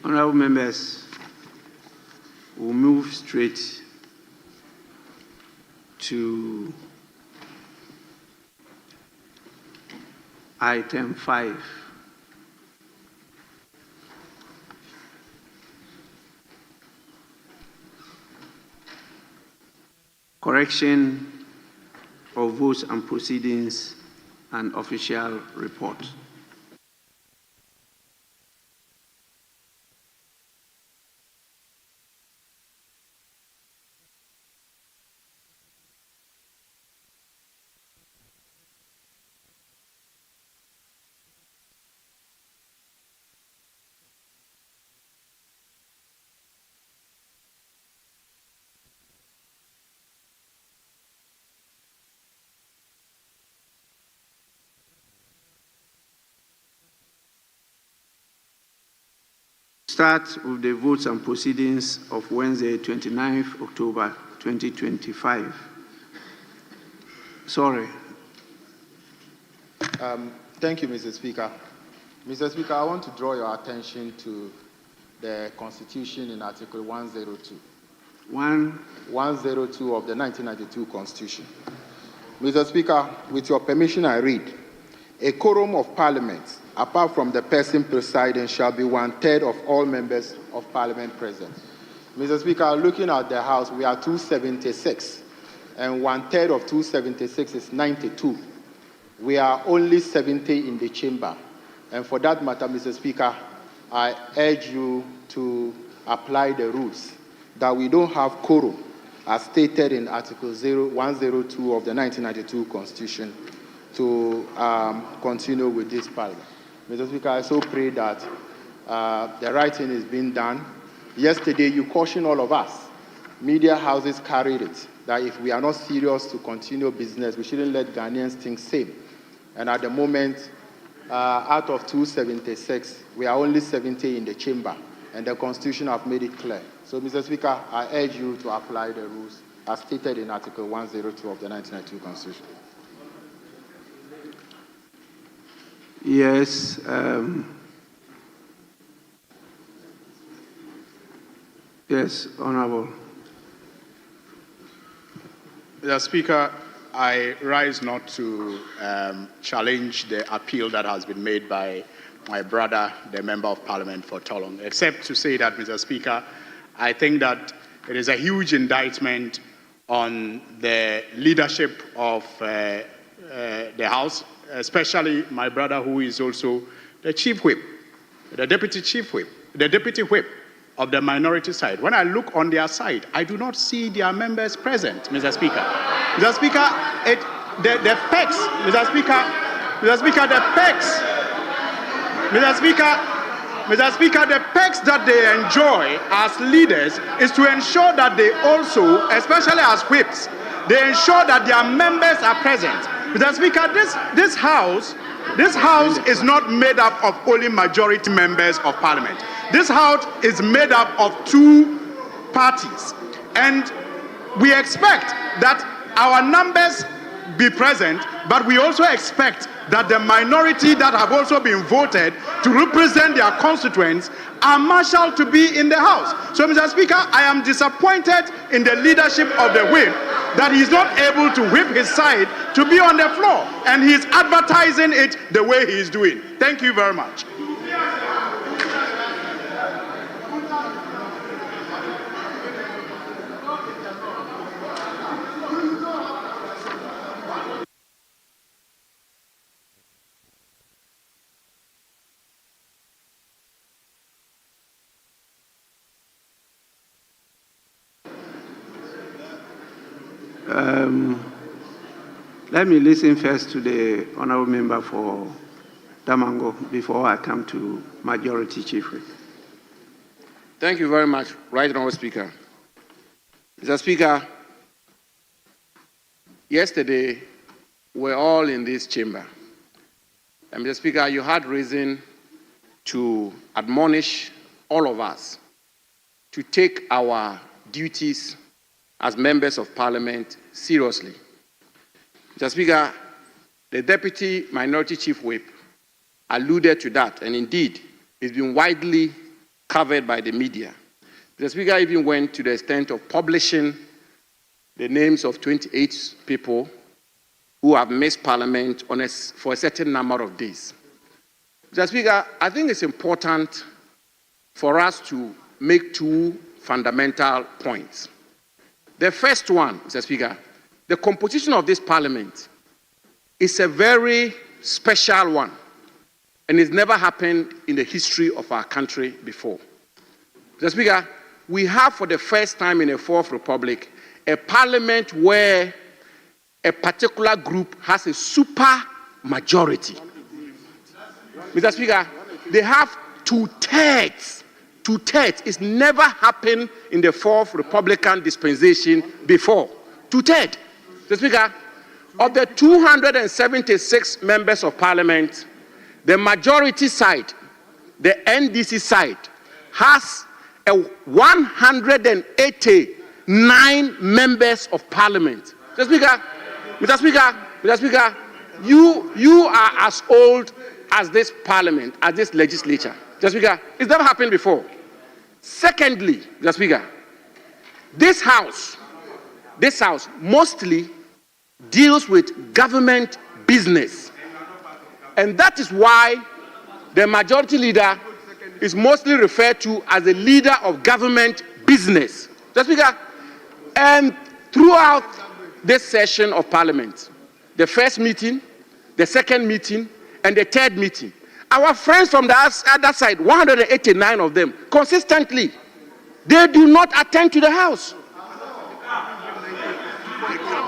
Honorable members, we'll move straight to item 5. Correction of votes and proceedings and official report. Start with the votes and proceedings of Wednesday, 29th October 2025. Sorry. Thank you, Mr. Speaker. Mr. Speaker, I want to draw your attention to the Constitution in Article 102. 102 of the 1992 Constitution. Mr. Speaker, with your permission, I read, a quorum of Parliament, apart from the person presiding, shall be 1/3 of all members of Parliament present. Mr. Speaker, looking at the House, we are 276, and 1/3 of 276 is 92. We are only 70 in the chamber. And for that matter, Mr. Speaker, I urge you to apply the rules that we don't have quorum, as stated in Article 102 of the 1992 Constitution, to continue with this Parliament. Mr. Speaker, I so pray that the right thing is being done. Yesterday, you cautioned all of us. Media houses carried it, that if we are not serious to continue business, we shouldn't let Ghanaians think same. And at the moment, out of 276, we are only 70 in the chamber, and the Constitution have made it clear. So, Mr. Speaker, I urge you to apply the rules as stated in Article 102 of the 1992 Constitution. Yes. Yes, Honorable. Mr. Speaker, I rise not to challenge the appeal that has been made by my brother, the Member of Parliament for Tolong, except to say that, Mr. Speaker, I think that it is a huge indictment on the leadership of the House, especially my brother, who is also the chief whip, the deputy chief whip, the deputy whip of the minority side. When I look on their side, I do not see their members present, Mr. Speaker. Mr. Speaker, the pecs, Mr. Speaker, the pecs, Mr. Speaker, the pecs that they enjoy as leaders is to ensure that they also, especially as whips, they ensure that their members are present. Mr. Speaker, this house is not made up of only majority members of Parliament. This house is made up of two parties, and we expect that our numbers be present, but we also expect that the minority that have also been voted to represent their constituents are marshaled to be in the House. So, Mr. Speaker, I am disappointed in the leadership of the whip that he is not able to whip his side to be on the floor, and he is advertising it the way he is doing. Thank you very much. Let me listen first to the Honourable Member for Damango before I come to Majority Chief Whip. Thank you very much, Right Honourable Speaker. Mr. Speaker, yesterday we're all in this chamber. And Mr. Speaker, you had reason to admonish all of us to take our duties as members of Parliament seriously. Mr. Speaker, the Deputy Minority Chief Whip alluded to that, and indeed, it's been widely covered by the media. The Speaker even went to the extent of publishing the names of 28 people who have missed Parliament for a certain number of days. Mr. Speaker, I think it's important for us to make two fundamental points. The first one, Mr. Speaker, the composition of this Parliament is a very special one, and it's never happened in the history of our country before. Mr. Speaker, we have for the first time in the Fourth Republic a Parliament where a particular group has a super majority. Mr. Speaker, they have two-thirds. Two-thirds. It's never happened in the Fourth Republican dispensation before. Two-thirds. Mr. Speaker, of the 276 members of Parliament, the majority side, the NDC side, has 189 members of Parliament. Mr. Speaker, Mr. Speaker, Mr. Speaker, you are as old as this Parliament, as this legislature. Mr. Speaker, it's never happened before. Secondly, Mr. Speaker, this House mostly deals with government business. And that is why the majority leader is mostly referred to as the leader of government business. Mr. Speaker, and throughout this session of Parliament, the first meeting, the second meeting, and the third meeting, our friends from the other side, 189 of them, consistently, they do not attend to the House.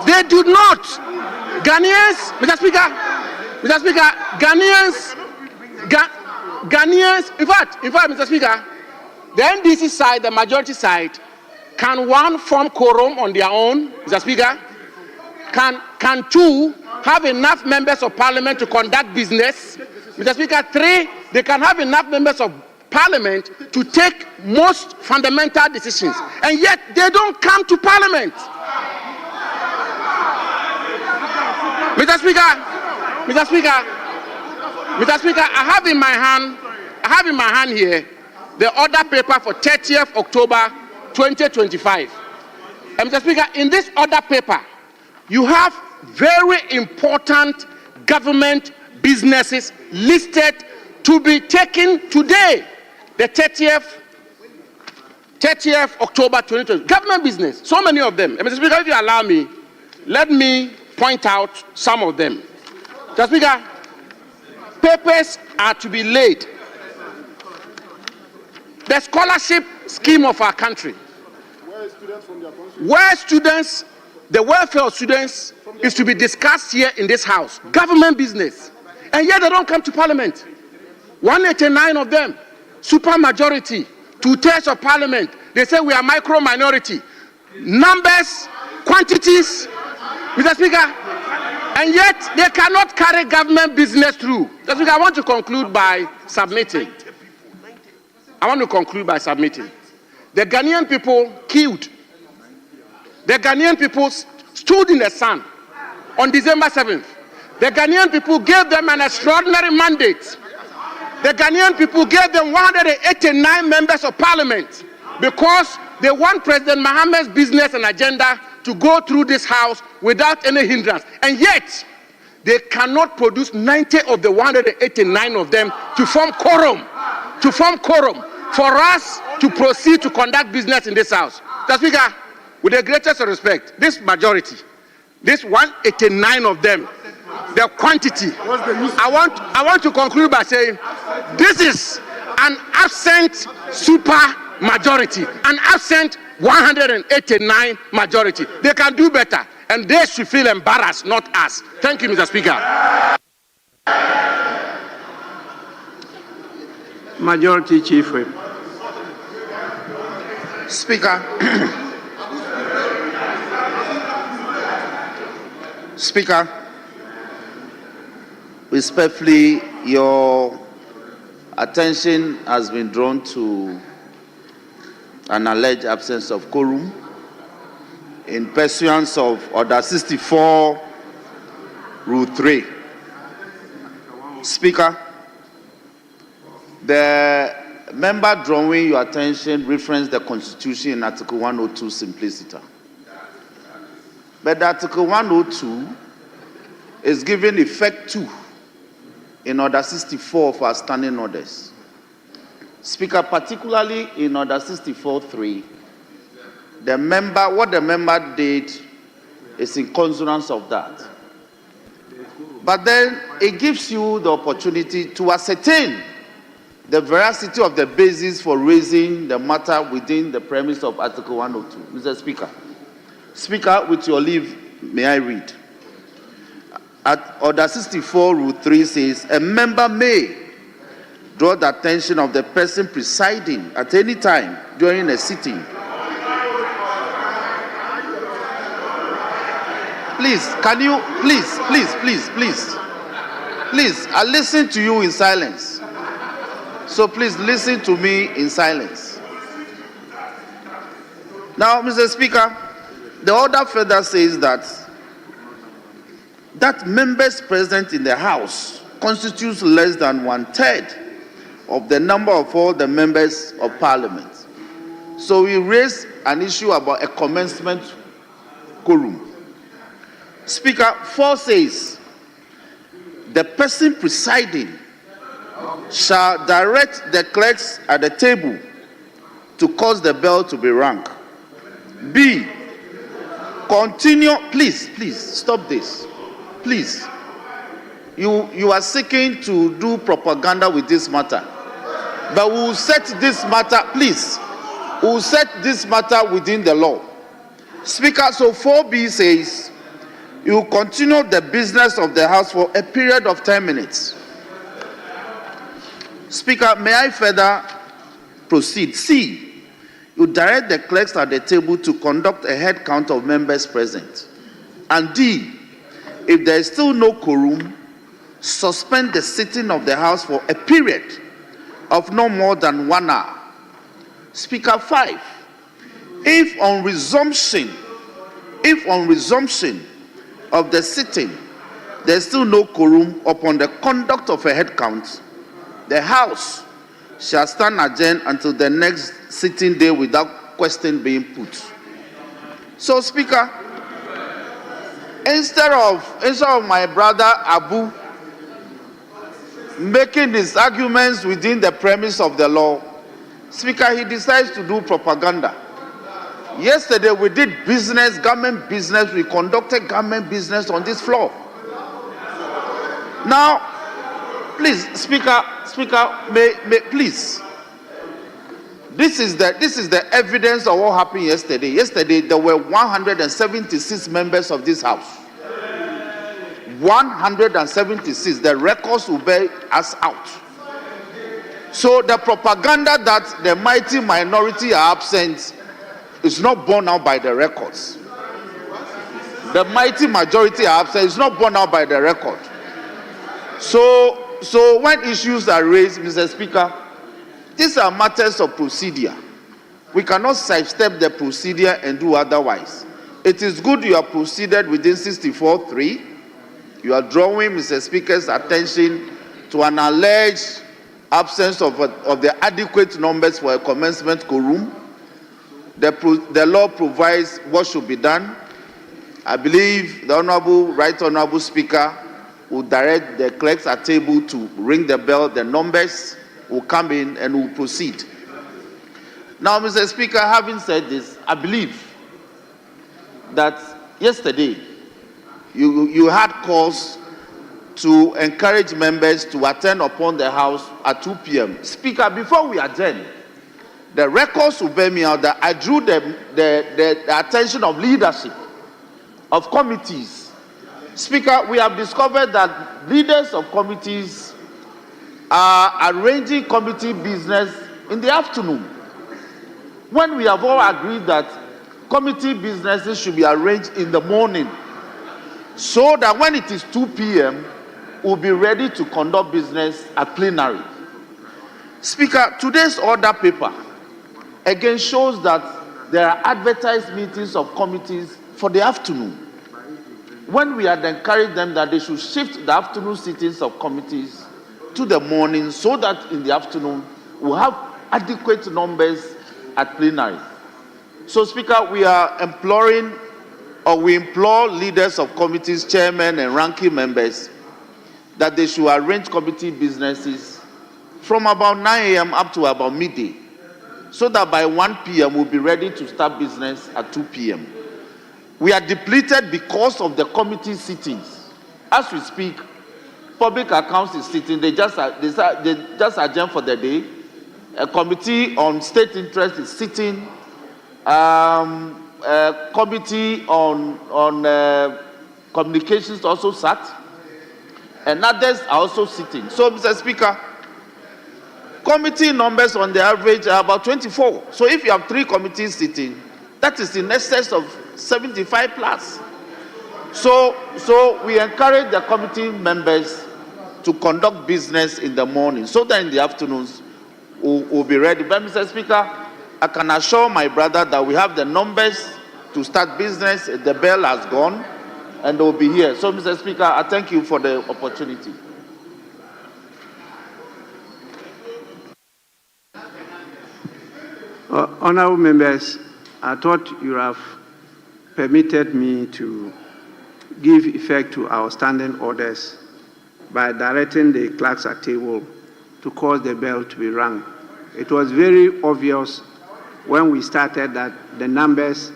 They do not. Ghanaians, Mr. Speaker, Ghanaians, in fact, Mr. Speaker, the NDC side, the majority side, can one form quorum on their own, Mr. Speaker? Can two have enough members of Parliament to conduct business? Mr. Speaker, three, they can have enough members of Parliament to take most fundamental decisions, and yet they don't come to Parliament. Mr. Speaker, I have in my hand here the order paper for 30th October 2025. And Mr. Speaker, in this order paper, you have very important government businesses listed to be taken today, the 30th October 2020. Government business, so many of them. And Mr. Speaker, if you allow me, let me point out some of them. Mr. Speaker, papers are to be laid. The scholarship scheme of our country, where students, the welfare of students is to be discussed here in this House. Government business. And yet they don't come to Parliament. 189 of them, super majority, two-thirds of Parliament. They say we are micro-minority. Numbers, quantities, Mr. Speaker, and yet they cannot carry government business through. Mr. Speaker, I want to conclude by submitting. The Ghanaian people queued. The Ghanaian people stood in the sun on December 7th. The Ghanaian people gave them an extraordinary mandate. The Ghanaian people gave them 189 members of Parliament because they want President Mohammed's business and agenda to go through this House without any hindrance. And yet, they cannot produce 90 of the 189 of them to form quorum for us to proceed to conduct business in this House. Mr. Speaker, with the greatest respect, this majority, this 189 of them, the quantity, I want to conclude by saying this is an absent super majority, an absent 189 majority. They can do better, and they should feel embarrassed, not us. Thank you, Mr. Speaker. Majority Chief Whip. Speaker, Speaker, respectfully, your attention has been drawn to an alleged absence of quorum in pursuance of Order 64, Rule 3. Speaker, the member drawing your attention reference the Constitution in Article 102 simpliciter. But Article 102 is given effect to in Order 64 of our standing orders. Speaker, particularly in Order 64.3, what the member did is in consonance of that. But then it gives you the opportunity to ascertain the veracity of the basis for raising the matter within the premise of Article 102. Mr. Speaker. Speaker, with your leave, may I read? At Order 64, Rule 3 says, a member may draw the attention of the person presiding at any time during a sitting. Please, can you, please, I listen to you in silence. So please listen to me in silence. Now, Mr. Speaker, the order further says that members present in the House constitutes less than 1/3 of the number of all the members of Parliament. So we raised an issue about a commencement quorum. Speaker, 4 says, the person presiding shall direct the clerks at the table to cause the bell to be rung. B, continue, please, stop this. Please, you are seeking to do propaganda with this matter. But we will set this matter, please, we will set this matter within the law. Speaker, so 4B says, you continue the business of the House for a period of 10 minutes. Speaker, may I further proceed? C, you direct the clerks at the table to conduct a head count of members present. And D, if there is still no quorum, suspend the sitting of the House for a period of no more than 1 hour. Speaker, 5, if on resumption of the sitting, there is still no quorum upon the conduct of a head count, the House shall stand adjourned until the next sitting day without question being put. So, Speaker, instead of my brother Abu making his arguments within the premise of the law, Speaker, he decides to do propaganda. Yesterday we did business, government business. We conducted government business on this floor. Now, please, Speaker, please. This is the evidence of what happened yesterday. Yesterday there were 176 members of this House. 176. The records will bear us out. So the propaganda that the mighty minority are absent is not borne out by the records. The mighty majority are absent. It's not borne out by the record. So when issues are raised, Mr. Speaker, these are matters of procedure. We cannot sidestep the procedure and do otherwise. It is good you have proceeded within 64.3. You are drawing Mr. Speaker's attention to an alleged absence of the adequate numbers for a commencement quorum. The law provides what should be done. I believe the Right Honorable Speaker will direct the clerks at table to ring the bell. The numbers will come in and will proceed. Now, Mr. Speaker, having said this, I believe that yesterday you had cause to encourage members to attend upon the House at 2 p.m. Speaker, before we adjourn, the records will bear me out that I drew the attention of leadership of committees. Speaker, we have discovered that leaders of committees are arranging committee business in the afternoon, when we have all agreed that committee businesses should be arranged in the morning, so that when it is 2 p.m., we'll be ready to conduct business at plenary. Speaker, today's order paper again shows that there are advertised meetings of committees for the afternoon, when we had encouraged them that they should shift the afternoon sittings of committees to the morning, so that in the afternoon we'll have adequate numbers at plenary. So, Speaker, we are imploring, or we implore leaders of committees, chairmen and ranking members that they should arrange committee businesses from about 9 a.m. up to about midday, so that by 1 p.m. we'll be ready to start business at 2 p.m. We are depleted because of the committee sittings. As we speak, public accounts is sitting, they just adjourn for the day. A committee on state interest is sitting. A committee on communications also sat. And others are also sitting. So, Mr. Speaker, committee numbers on the average are about 24. So if you have 3 committees sitting, that is in excess of 75 plus. So we encourage the committee members to conduct business in the morning, so that in the afternoons we'll be ready. But Mr. Speaker, I can assure my brother that we have the numbers to start business. The bell has gone and they'll be here. So, Mr. Speaker, I thank you for the opportunity. Honorable members, I thought you have permitted me to give effect to our standing orders by directing the clerks at table to cause the bell to be rung. It was very obvious when we started that the numbers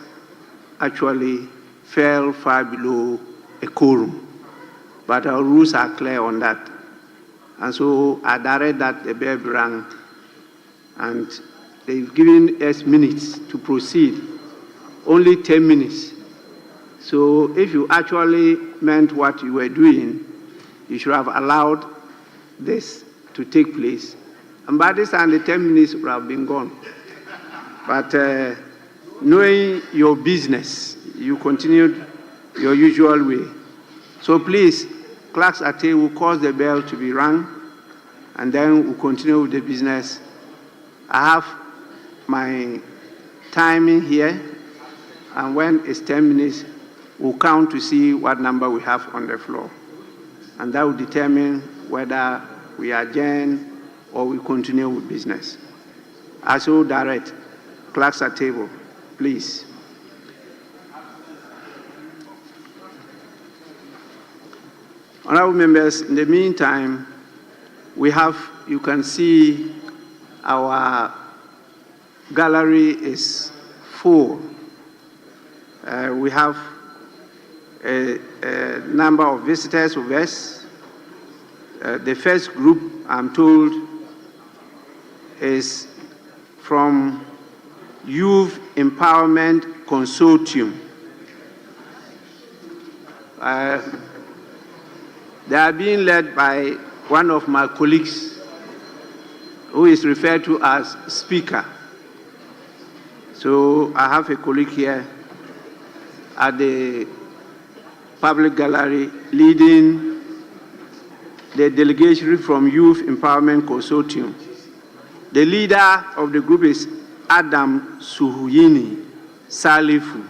actually fell far below a quorum, but our rules are clear on that. And so I direct that the bell be rung, and they've given us minutes to proceed, only 10 minutes. So if you actually meant what you were doing, you should have allowed this to take place. And by this time, the 10 minutes would have been gone. But knowing your business, you continued your usual way. So please, clerks at table will cause the bell to be rung, and then we'll continue with the business. I have my timing here, and when it's 10 minutes, we'll count to see what number we have on the floor. And that will determine whether we adjourn or we continue with business. I so direct, clerks at table, please. Honorable members, in the meantime, we have, you can see our gallery is full. We have a number of visitors with us. The first group, I'm told, is from Youth Empowerment Consortium. They are being led by one of my colleagues, who is referred to as Speaker. So I have a colleague here at the public gallery leading the delegation from Youth Empowerment Consortium. The leader of the group is Adam Suhuyini Salifu.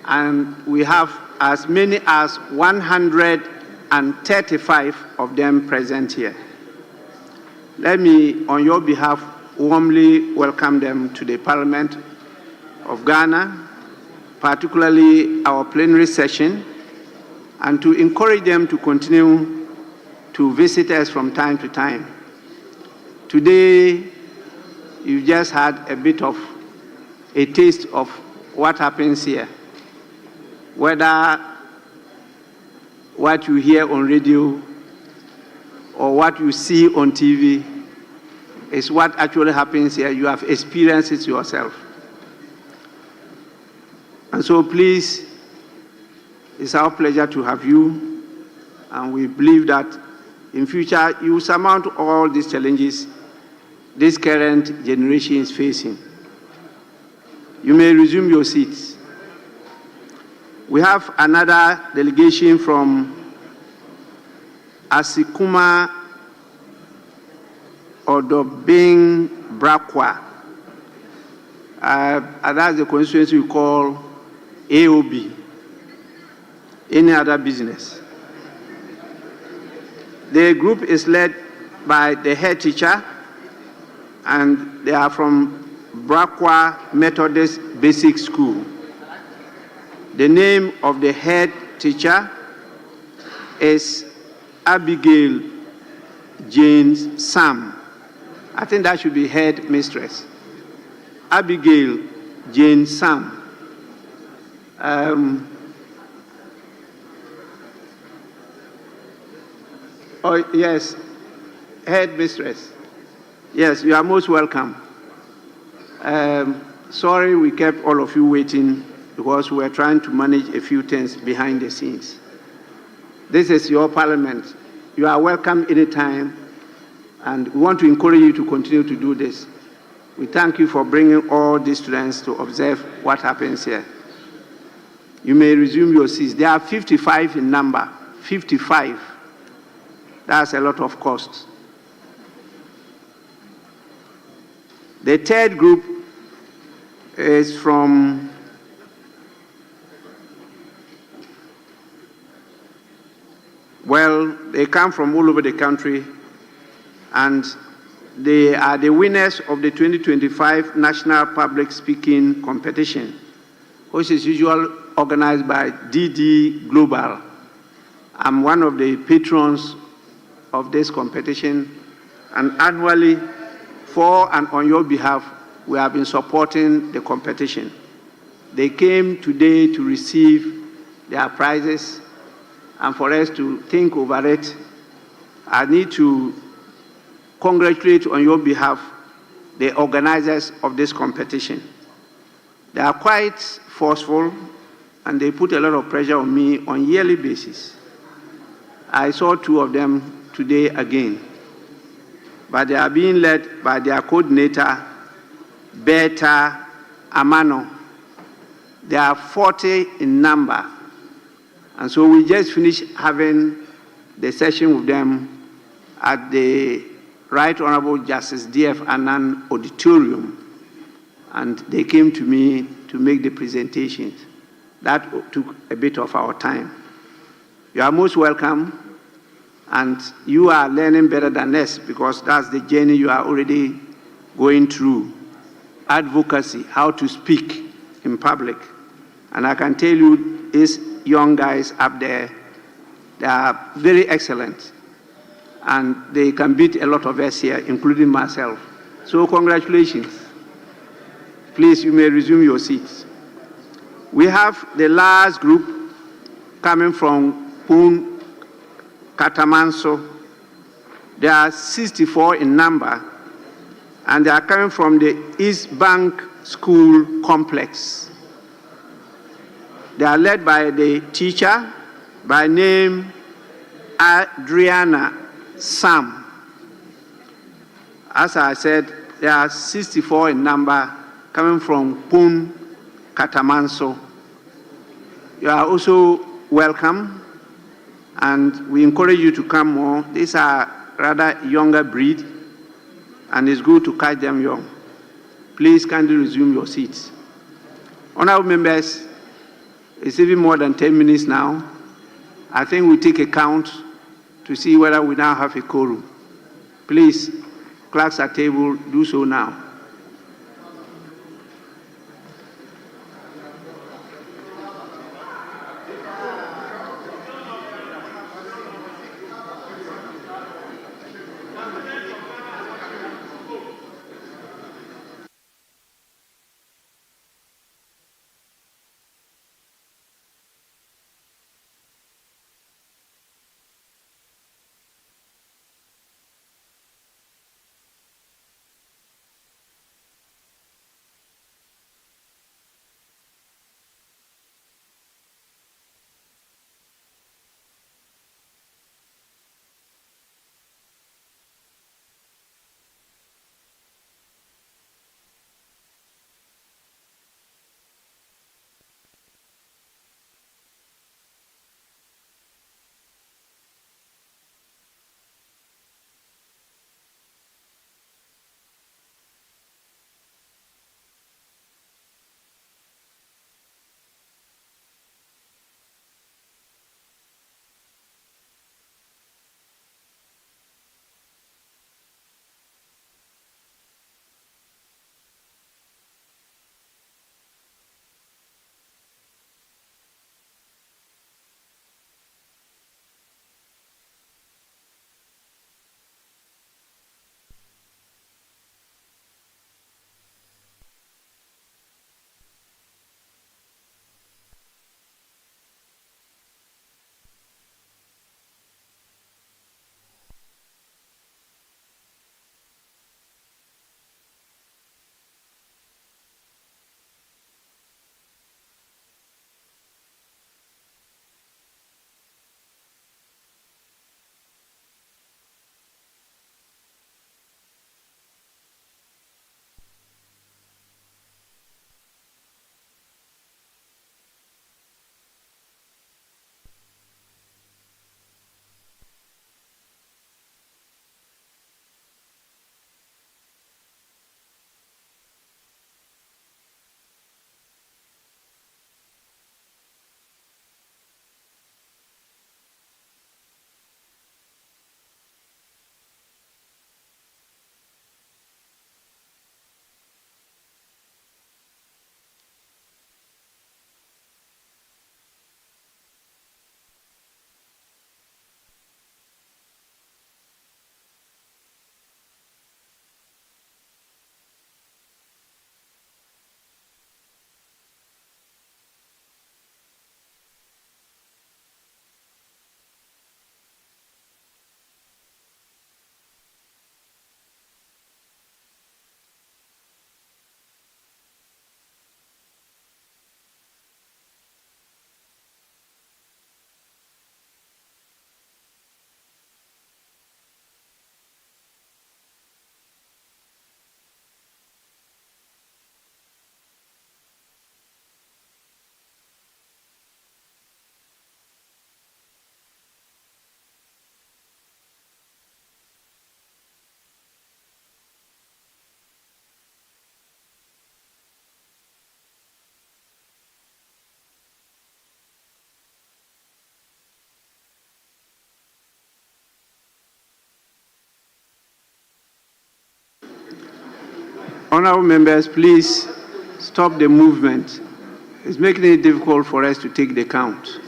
And we have as many as 135 of them present here. Let me, on your behalf, warmly welcome them to the Parliament of Ghana, particularly our plenary session, and to encourage them to continue to visit us from time to time. Today, you just had a bit of a taste of what happens here. Whether what you hear on radio or what you see on TV is what actually happens here. You have experienced it yourself. And so please, it's our pleasure to have you, and we believe that in future you will surmount all these challenges this current generation is facing. You may resume your seats. We have another delegation from Asikuma Odobing Brakwa. And that's the constituency we call AOB. Any other business. The group is led by the head teacher, and they are from Brakwa Methodist Basic School. The name of the head teacher is Abigail Jane Sam. I think that should be head mistress. Abigail Jane Sam. Oh, yes, head mistress. Yes, you are most welcome. Sorry we kept all of you waiting because we were trying to manage a few things behind the scenes. This is your parliament. You are welcome anytime, and we want to encourage you to continue to do this. We thank you for bringing all these students to observe what happens here. You may resume your seats. There are 55 in number, 55. That's a lot of cost. The third group is from they come from all over the country, and they are the winners of the 2025 National Public Speaking Competition, which is usually organized by DD Global. I'm one of the patrons of this competition, and annually, for and on your behalf, we have been supporting the competition. They came today to receive their prizes, and for us to think over it, I need to congratulate on your behalf the organizers of this competition. They are quite forceful, and they put a lot of pressure on me on a yearly basis. I saw two of them today again, but they are being led by their coordinator, Beta Amano. They are 40 in number, and so we just finished having the session with them at the Right Honorable Justice D.F. Annan Auditorium, and they came to me to make the presentations. That took a bit of our time. You are most welcome, and you are learning better than us because that's the journey you are already going through. Advocacy, how to speak in public. And I can tell you, these young guys up there, they are very excellent, and they can beat a lot of us here, including myself. So congratulations. Please, you may resume your seats. We have the last group coming from Pun Katamanso. They are 64 in number, and they are coming from the East Bank School Complex. They are led by the teacher by name Adriana Sam. As I said, there are 64 in number coming from Pun Katamanso. You are also welcome, and we encourage you to come more. These are rather younger breed, and it's good to catch them young. Please kindly resume your seats. Honorable members, it's even more than 10 minutes now. I think we'll take a count to see whether we now have a quorum. Please, clerks at table, do so now. Honorable members, please stop the movement. It's making it difficult for us to take the count.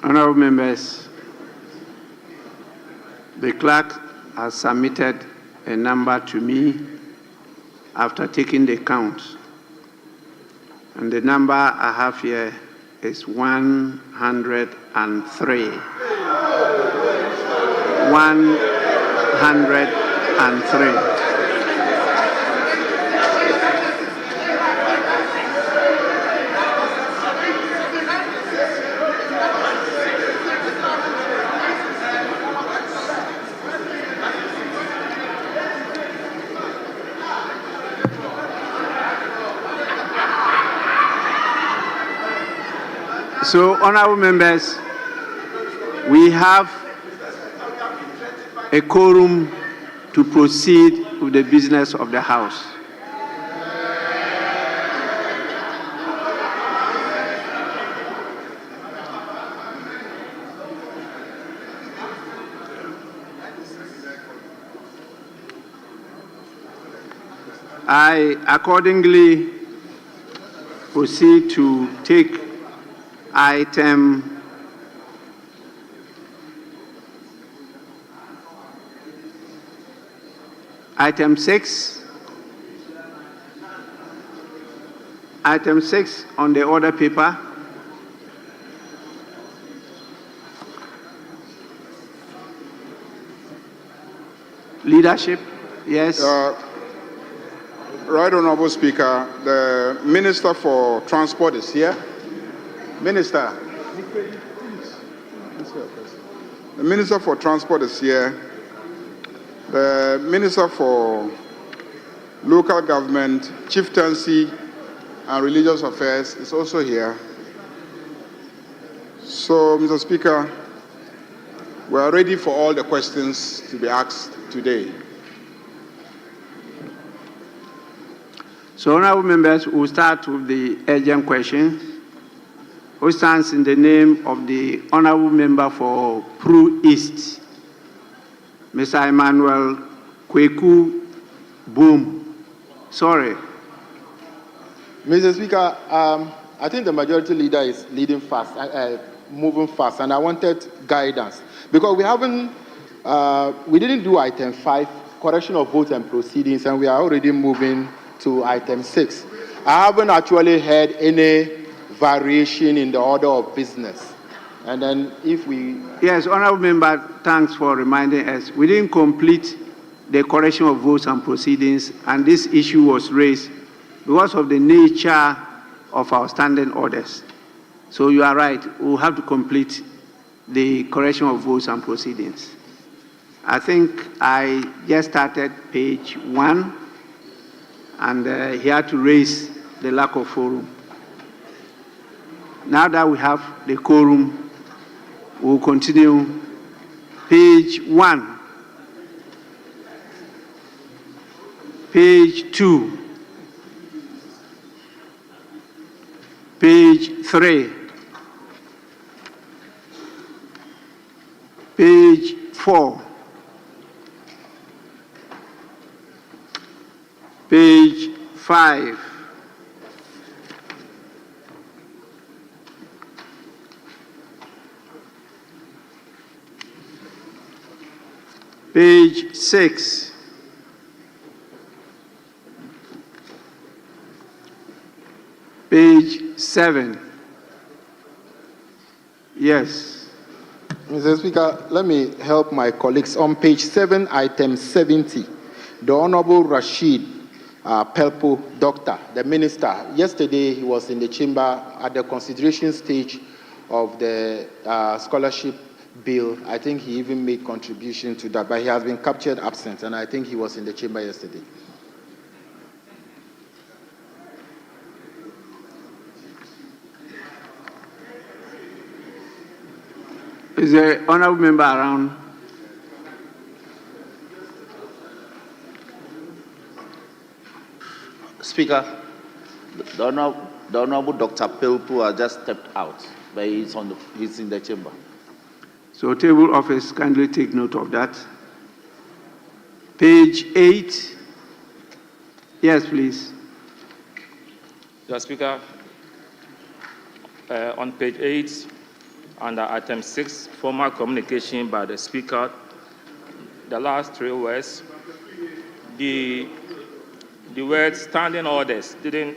Honorable members, the clerk has submitted a number to me after taking the count. And the number I have here is 103. 103. So, honorable members, we have a quorum to proceed with the business of the House. I accordingly proceed to take item 6. Item 6 on the order paper. Leadership, yes. Right, Honorable Speaker, the Minister for Transport is here. Minister, the Minister for Transport is here. The Minister for Local Government, Chieftaincy and Religious Affairs is also here. So, Mr. Speaker, we are ready for all the questions to be asked today. So, honorable members, we'll start with the urgent questions. Who stands in the name of the honorable member for Pru East, Mr. Emmanuel Kweku Boom? Sorry. Mr. Speaker, I think the majority leader is leading fast, moving fast, and I wanted guidance because we didn't do item 5, correction of votes and proceedings, and we are already moving to item 6. I haven't actually heard any variation in the order of business. And then if we... Yes, honorable member, thanks for reminding us. We didn't complete the correction of votes and proceedings, and this issue was raised because of the nature of our standing orders. So you are right, we'll have to complete the correction of votes and proceedings. I think I just started page 1, and he had to raise the lack of quorum. Now that we have the quorum, we'll continue. Page 1, page 2, Page 3. Page 4. Page 5. Page 6. Page 7. Yes. Mr. Speaker, let me help my colleagues. On page 7, item 70, the Honorable Rashid Pelpo, Doctor, the Minister, yesterday he was in the chamber at the consideration stage of the scholarship bill. I think he even made contribution to that, but he has been captured absent, and I think he was in the chamber yesterday. Is the honorable member around? Speaker, the Honorable Dr. Pelpu has just stepped out, but he's in the chamber. So table office, kindly take note of that. Page 8. Yes, please. Mr. Speaker, on page 8, under item 6, formal communication by the Speaker, the last 3 words, the word standing orders didn't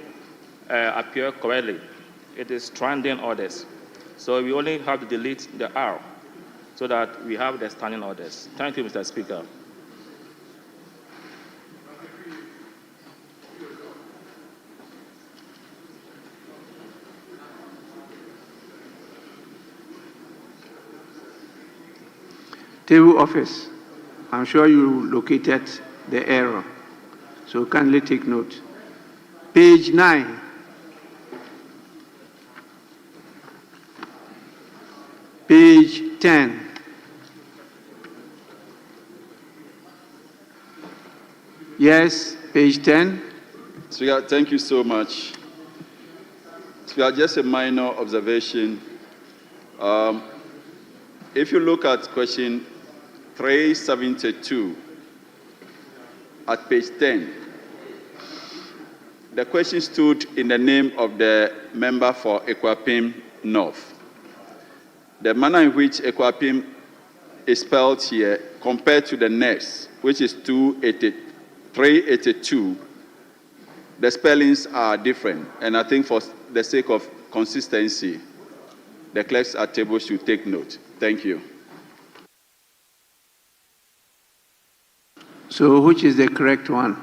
appear correctly. It is standing orders. So we only have to delete the R so that we have the standing orders. Thank you, Mr. Speaker. Table office, I'm sure you located the error, so kindly take note. Page 9. Page 10. Yes, page 10. Speaker, thank you so much. Speaker, just a minor observation. If you look at question 372 at page 10, the question stood in the name of the member for Ekwapim North. The manner in which Ekwapim is spelled here compared to the next, which is 382, the spellings are different. And I think for the sake of consistency, the clerks at table should take note. Thank you. So which is the correct one?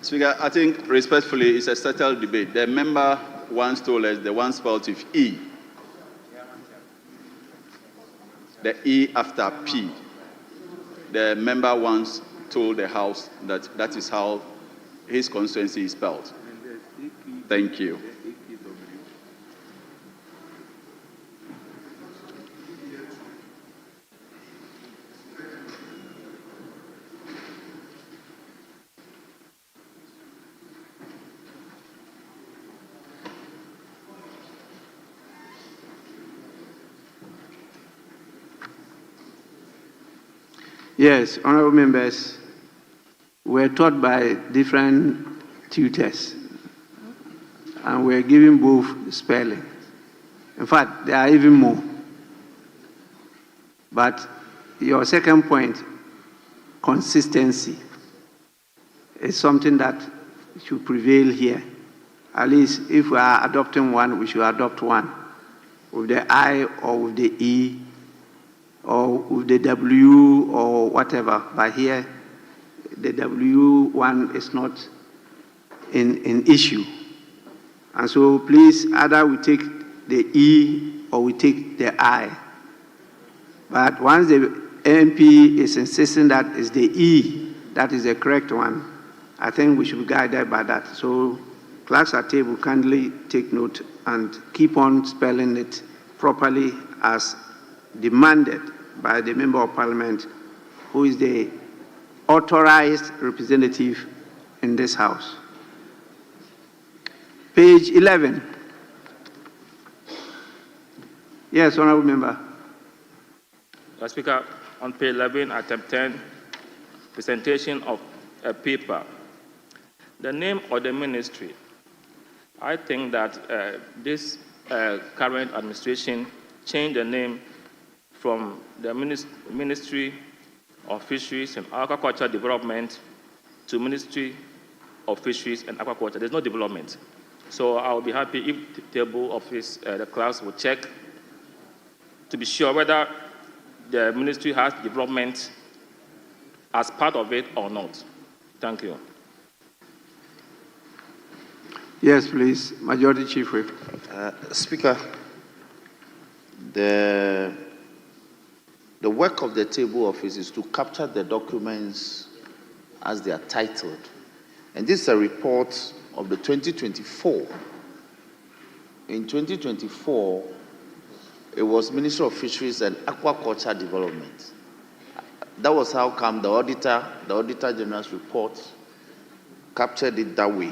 Speaker, I think respectfully, it's a settled debate. The member once told us the one spelled with E. The E after P. The member once told the House that that is how his constituency is spelled. Thank you. Yes, honorable members, we're taught by different tutors, and we're given both spelling. In fact, there are even more. But your second point, consistency, is something that should prevail here. At least if we are adopting one, we should adopt one with the I or with the E or with the W or whatever. But here, the W one is not in issue. And so please, either we take the E or we take the I. But once the MP is insisting that it's the E, that is the correct one, I think we should be guided by that. So clerks at table, kindly take note and keep on spelling it properly as demanded by the Member of Parliament, who is the authorized representative in this House. Page 11. Yes, Honorable Member. Mr. Speaker, on page 11, item 10, presentation of a paper. The name of the ministry. I think that this current administration changed the name from the Ministry of Fisheries and Aquaculture Development to Ministry of Fisheries and Aquaculture. There's no development. So I will be happy if the table office, the class will check to be sure whether the ministry has development as part of it or not. Thank you. Yes, please. Majority Chief Whip. Speaker, the work of the table office is to capture the documents as they are titled. And this is a report of the 2024. In 2024, it was Ministry of Fisheries and Aquaculture Development. That was how come the Auditor General's report captured it that way.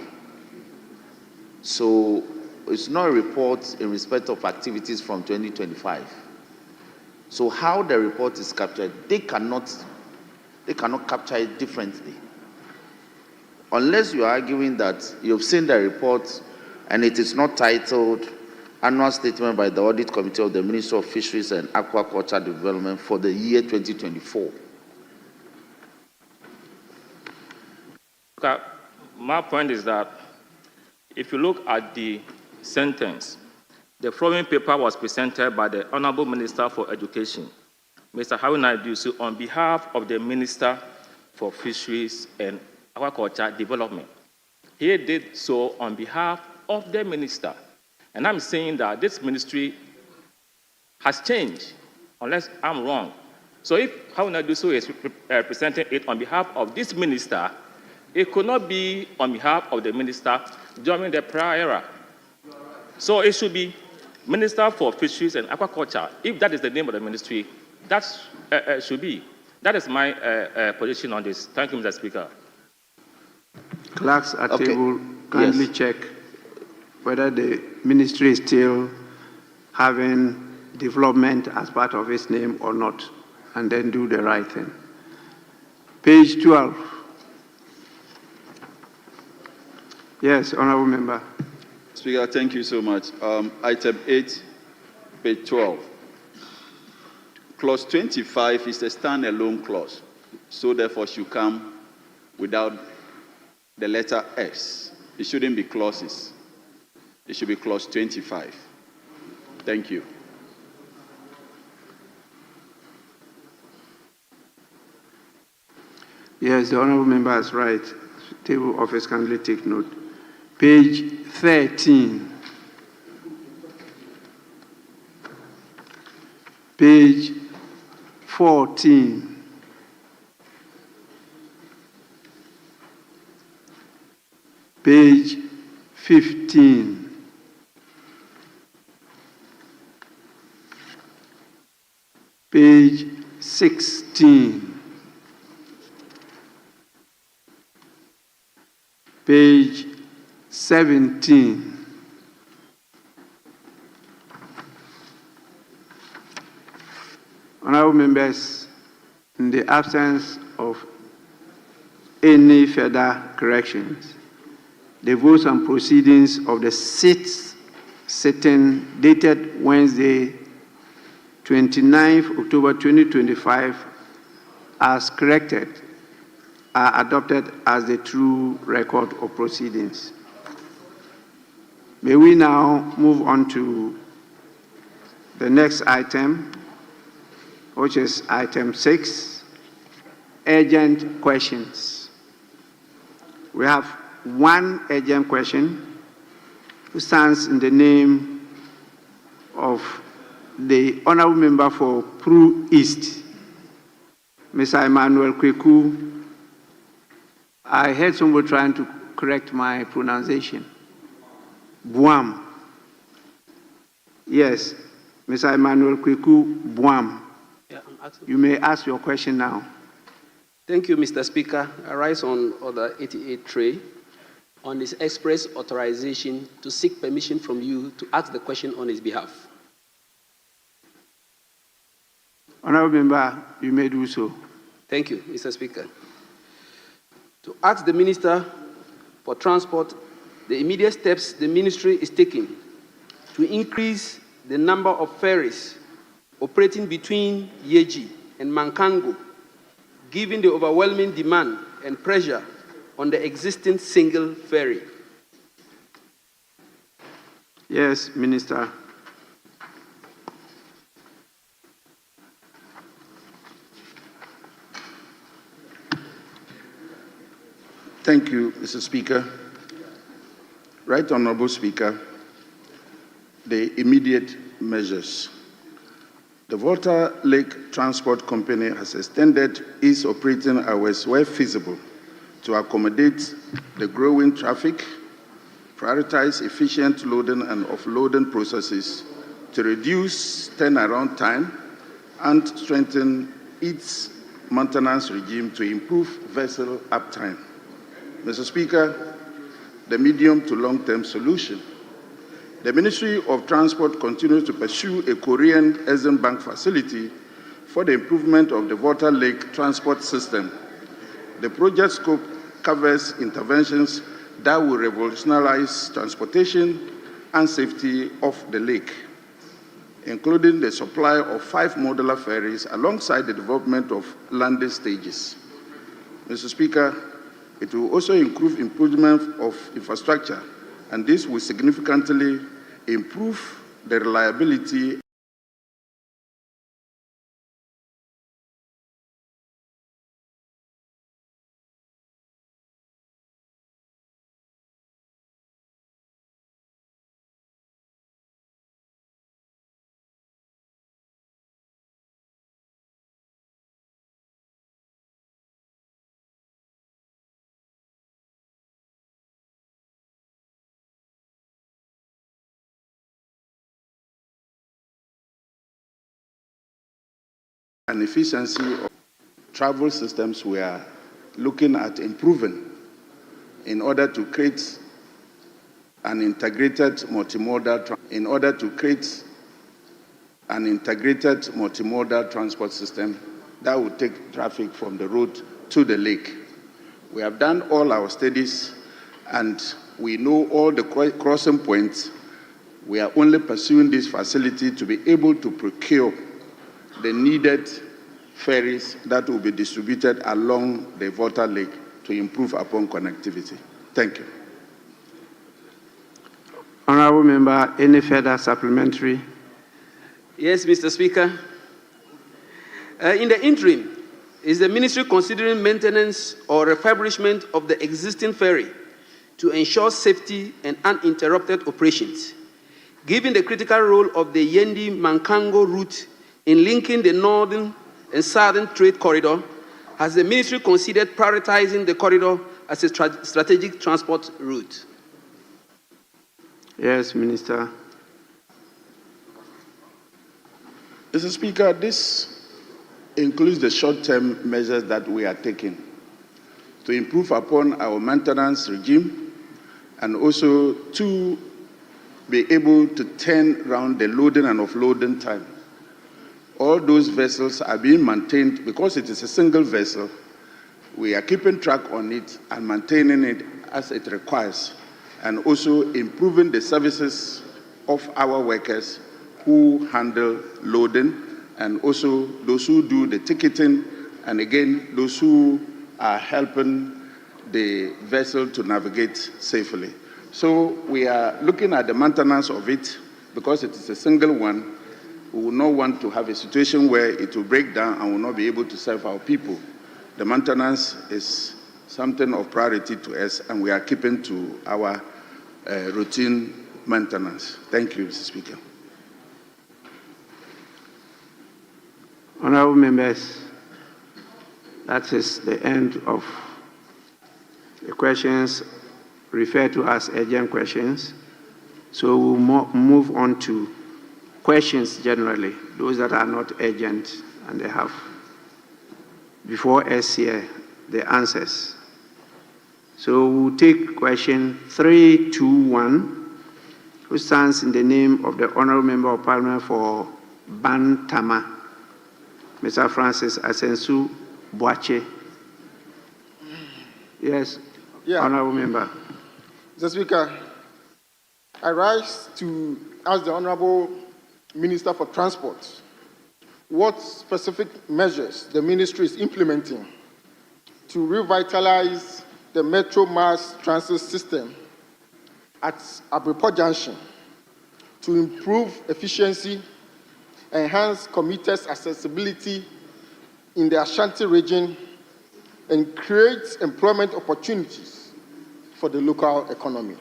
So it's not a report in respect of activities from 2025. So how the report is captured, they cannot capture it differently. Unless you are arguing that you've seen the report and it is not titled Annual Statement by the Audit Committee of the Ministry of Fisheries and Aquaculture Development for the year 2024. Okay. My point is that if you look at the sentence, the following paper was presented by the Honorable Minister for Education, Mr. Haruna Iddrisu, on behalf of the Minister for Fisheries and Aquaculture Development. He did so on behalf of the minister. And I'm saying that this ministry has changed, unless I'm wrong. So if Haruna Iddrisu is presenting it on behalf of this minister, it could not be on behalf of the minister during the prior era. So it should be Minister for Fisheries and Aquaculture. If that is the name of the ministry, that should be. That is my position on this. Thank you, Mr. Speaker. Clerks at table, kindly check whether the ministry is still having development as part of its name or not, and then do the right thing. Page 12. Yes, Honorable Member. Speaker, thank you so much. Item 8, page 12. Clause 25 is a standalone clause, so therefore should come without the letter S. It shouldn't be clauses. It should be clause 25. Thank you. Yes, the Honorable Member is right. Table office kindly take note. Page 13. Page 14. Page 15. Page 16. Page 17. Honorable members, in the absence of any further corrections, the votes and proceedings of the sixth sitting dated Wednesday, 29th October 2025, as corrected, are adopted as the true record of proceedings. May we now move on to the next item, which is item 6, urgent questions. We have one urgent question who stands in the name of the Honorable Member for Pru East, Mr. Emmanuel Kweku. I heard somebody trying to correct my pronunciation. Buam. Yes, Mr. Emmanuel Kweku Buam. Yeah, you may ask your question now. Thank you, Mr. Speaker. I rise on Order 88 tray. on his express authorization to seek permission from you to ask the question on his behalf. Honorable Member, you may do so. Thank you, Mr. Speaker. To ask the Minister for Transport the immediate steps the Ministry is taking to increase the number of ferries operating between Yeji and Mankango, given the overwhelming demand and pressure on the existing single ferry. Yes, Minister. Thank you, Mr. Speaker. Right Honorable Speaker, the immediate measures. The Volta Lake Transport Company has extended its operating hours where feasible to accommodate the growing traffic, prioritize efficient loading and offloading processes to reduce turnaround time, and strengthen its maintenance regime to improve vessel uptime. Mr. Speaker, the medium to long-term solution. The Ministry of Transport continues to pursue a Korean Exim Bank facility for the improvement of the Volta Lake transport system. The project scope covers interventions that will revolutionize transportation and safety of the lake, including the supply of 5 modular ferries alongside the development of landing stages. Mr. Speaker, it will also improve improvement of infrastructure, and this will significantly improve the reliability and efficiency of travel systems we are looking at improving in order to create an integrated multimodal transport system that will take traffic from the road to the lake. We have done all our studies and we know all the crossing points. We are only pursuing this facility to be able to procure the needed ferries that will be distributed along the Volta Lake to improve upon connectivity. Thank you. Honorable Member, any further supplementary? Yes, Mr. Speaker. In the interim, is the Ministry considering maintenance or refurbishment of the existing ferry to ensure safety and uninterrupted operations? Given the critical role of the Yendi-Mankango route in linking the northern and southern trade corridor, has the Ministry considered prioritizing the corridor as a strategic transport route? Yes, Minister. Mr. Speaker, this includes the short-term measures that we are taking to improve upon our maintenance regime and also to be able to turn around the loading and offloading time. All those vessels are being maintained because it is a single vessel. We are keeping track on it and maintaining it as it requires, and also improving the services of our workers who handle loading, and also those who do the ticketing, and again, those who are helping the vessel to navigate safely. So we are looking at the maintenance of it because it is a single one. We will not want to have a situation where it will break down and will not be able to serve our people. The maintenance is something of priority to us, and we are keeping to our routine maintenance. Thank you, Mr. Speaker. Honorable members, that is the end of the questions referred to as urgent questions. So we'll move on to questions generally, those that are not urgent, and they have before us here the answers. So we'll take question 321, which stands in the name of the Honourable Member of Parliament for Bantama, Mr. Francis Asensu Boache. Yes, Honourable Member. Mr. Speaker, I rise to ask the Honourable Minister for Transport what specific measures the ministry is implementing to revitalize the Metro mass transit system at Abripo Junction to improve efficiency, enhance commuters' accessibility in the Ashanti region, and create employment opportunities for the local economy.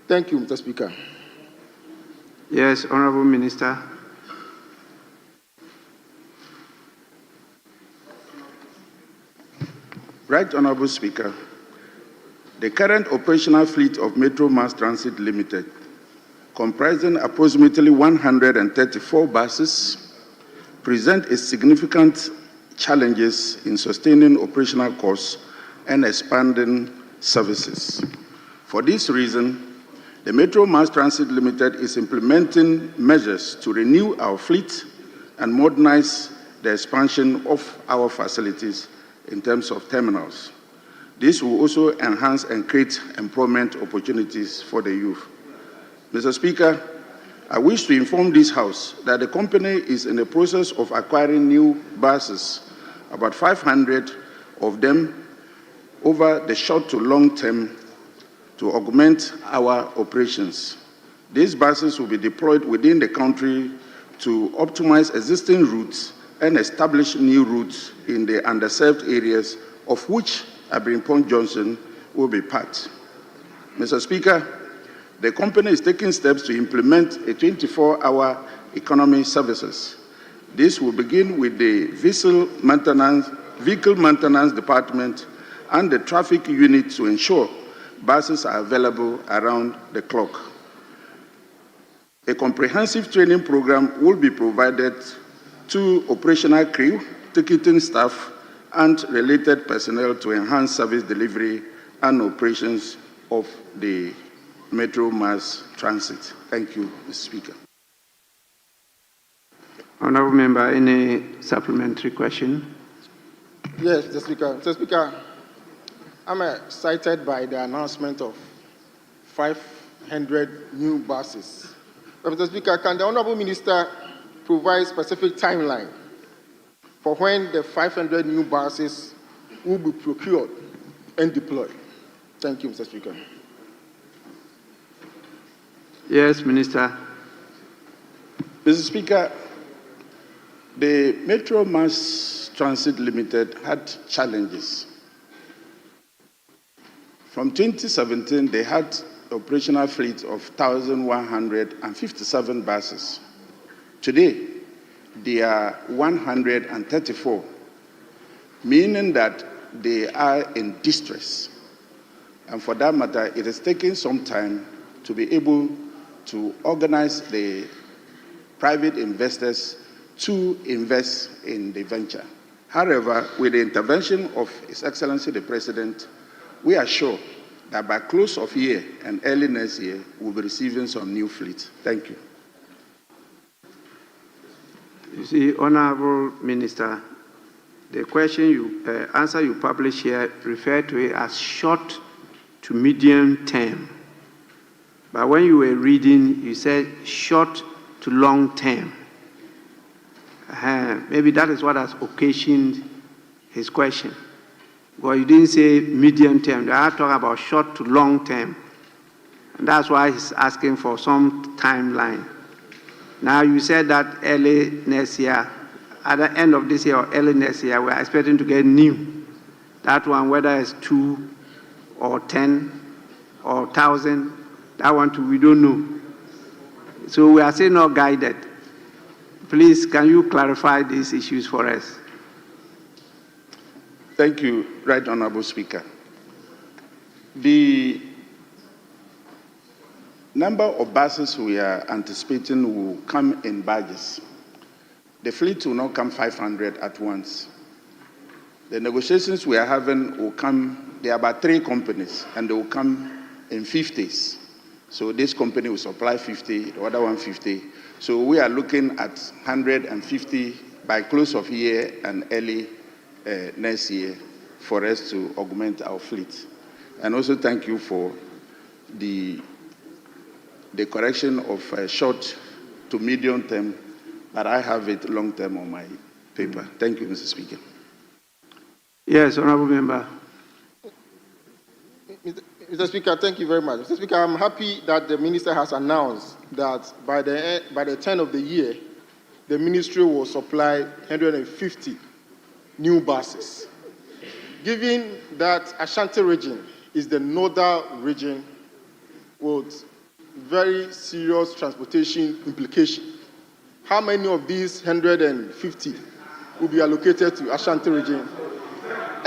Thank you, Mr. Speaker. Yes, Honourable Minister. Right Honourable Speaker, the current operational fleet of Metro Mass Transit Limited, comprising approximately 134 buses, present a significant challenges in sustaining operational costs and expanding services. For this reason, the Metro Mass Transit Limited is implementing measures to renew our fleet and modernize the expansion of our facilities in terms of terminals. This will also enhance and create employment opportunities for the youth. Mr. Speaker, I wish to inform this House that the company is in the process of acquiring new buses, about 500 of them over the short to long term, to augment our operations. These buses will be deployed within the country to optimize existing routes and establish new routes in the underserved areas, of which Abripo Junction will be part. Mr. Speaker, the company is taking steps to implement a 24-hour economy services. This will begin with the vehicle maintenance department and the traffic unit to ensure buses are available around the clock. A comprehensive training program will be provided to operational crew, ticketing staff, and related personnel to enhance service delivery and operations of the Metro Mass Transit. Thank you, Mr. Speaker. Honourable Member, any supplementary question? Yes, Mr. Speaker. Mr. Speaker, I'm excited by the announcement of 500 new buses. But Mr. Speaker, can the Honourable Minister provide specific timeline for when the 500 new buses will be procured and deployed? Thank you, Mr. Speaker. Yes, Minister. Mr. Speaker, the Metro Mass Transit Limited had challenges. From 2017, they had operational fleet of 1,157 buses. Today, they are 134, meaning that they are in distress. And for that matter, it is taking some time to be able to organize the private investors to invest in the venture. However, with the intervention of His Excellency the President, we are sure that by close of year and early next year, we'll be receiving some new fleet. Thank you. You see, Honourable Minister, the answer you publish here refer to it as short to medium term. But when you were reading, you said short to long term. Maybe that is what has occasioned his question. Well, you didn't say medium term. They are talking about short to long term. And that's why he's asking for some timeline. Now, you said that early next year, at the end of this year or early next year, we're expecting to get new. That one, whether it's 2 or 10 or 1,000, that one too, we don't know. So we are still not guided. Please, can you clarify these issues for us? Thank you, Right Honourable Speaker. The number of buses we are anticipating will come in batches. The fleet will not come 500 at once. The negotiations we are having will come there are about 3 companies, and they will come in 50s. So this company will supply 50, the other one 50. So we are looking at 150 by close of year and early next year for us to augment our fleet. And also thank you for the correction of short to medium term, but I have it long term on my paper. Thank you, Mr. Speaker. Yes, Honorable Member. Mr. Speaker, thank you very much. Mr. Speaker, I'm happy that the minister has announced that by the turn of the year, the ministry will supply 150 new buses. Given that Ashanti region is the northern region with very serious transportation implications, how many of these 150 will be allocated to Ashanti region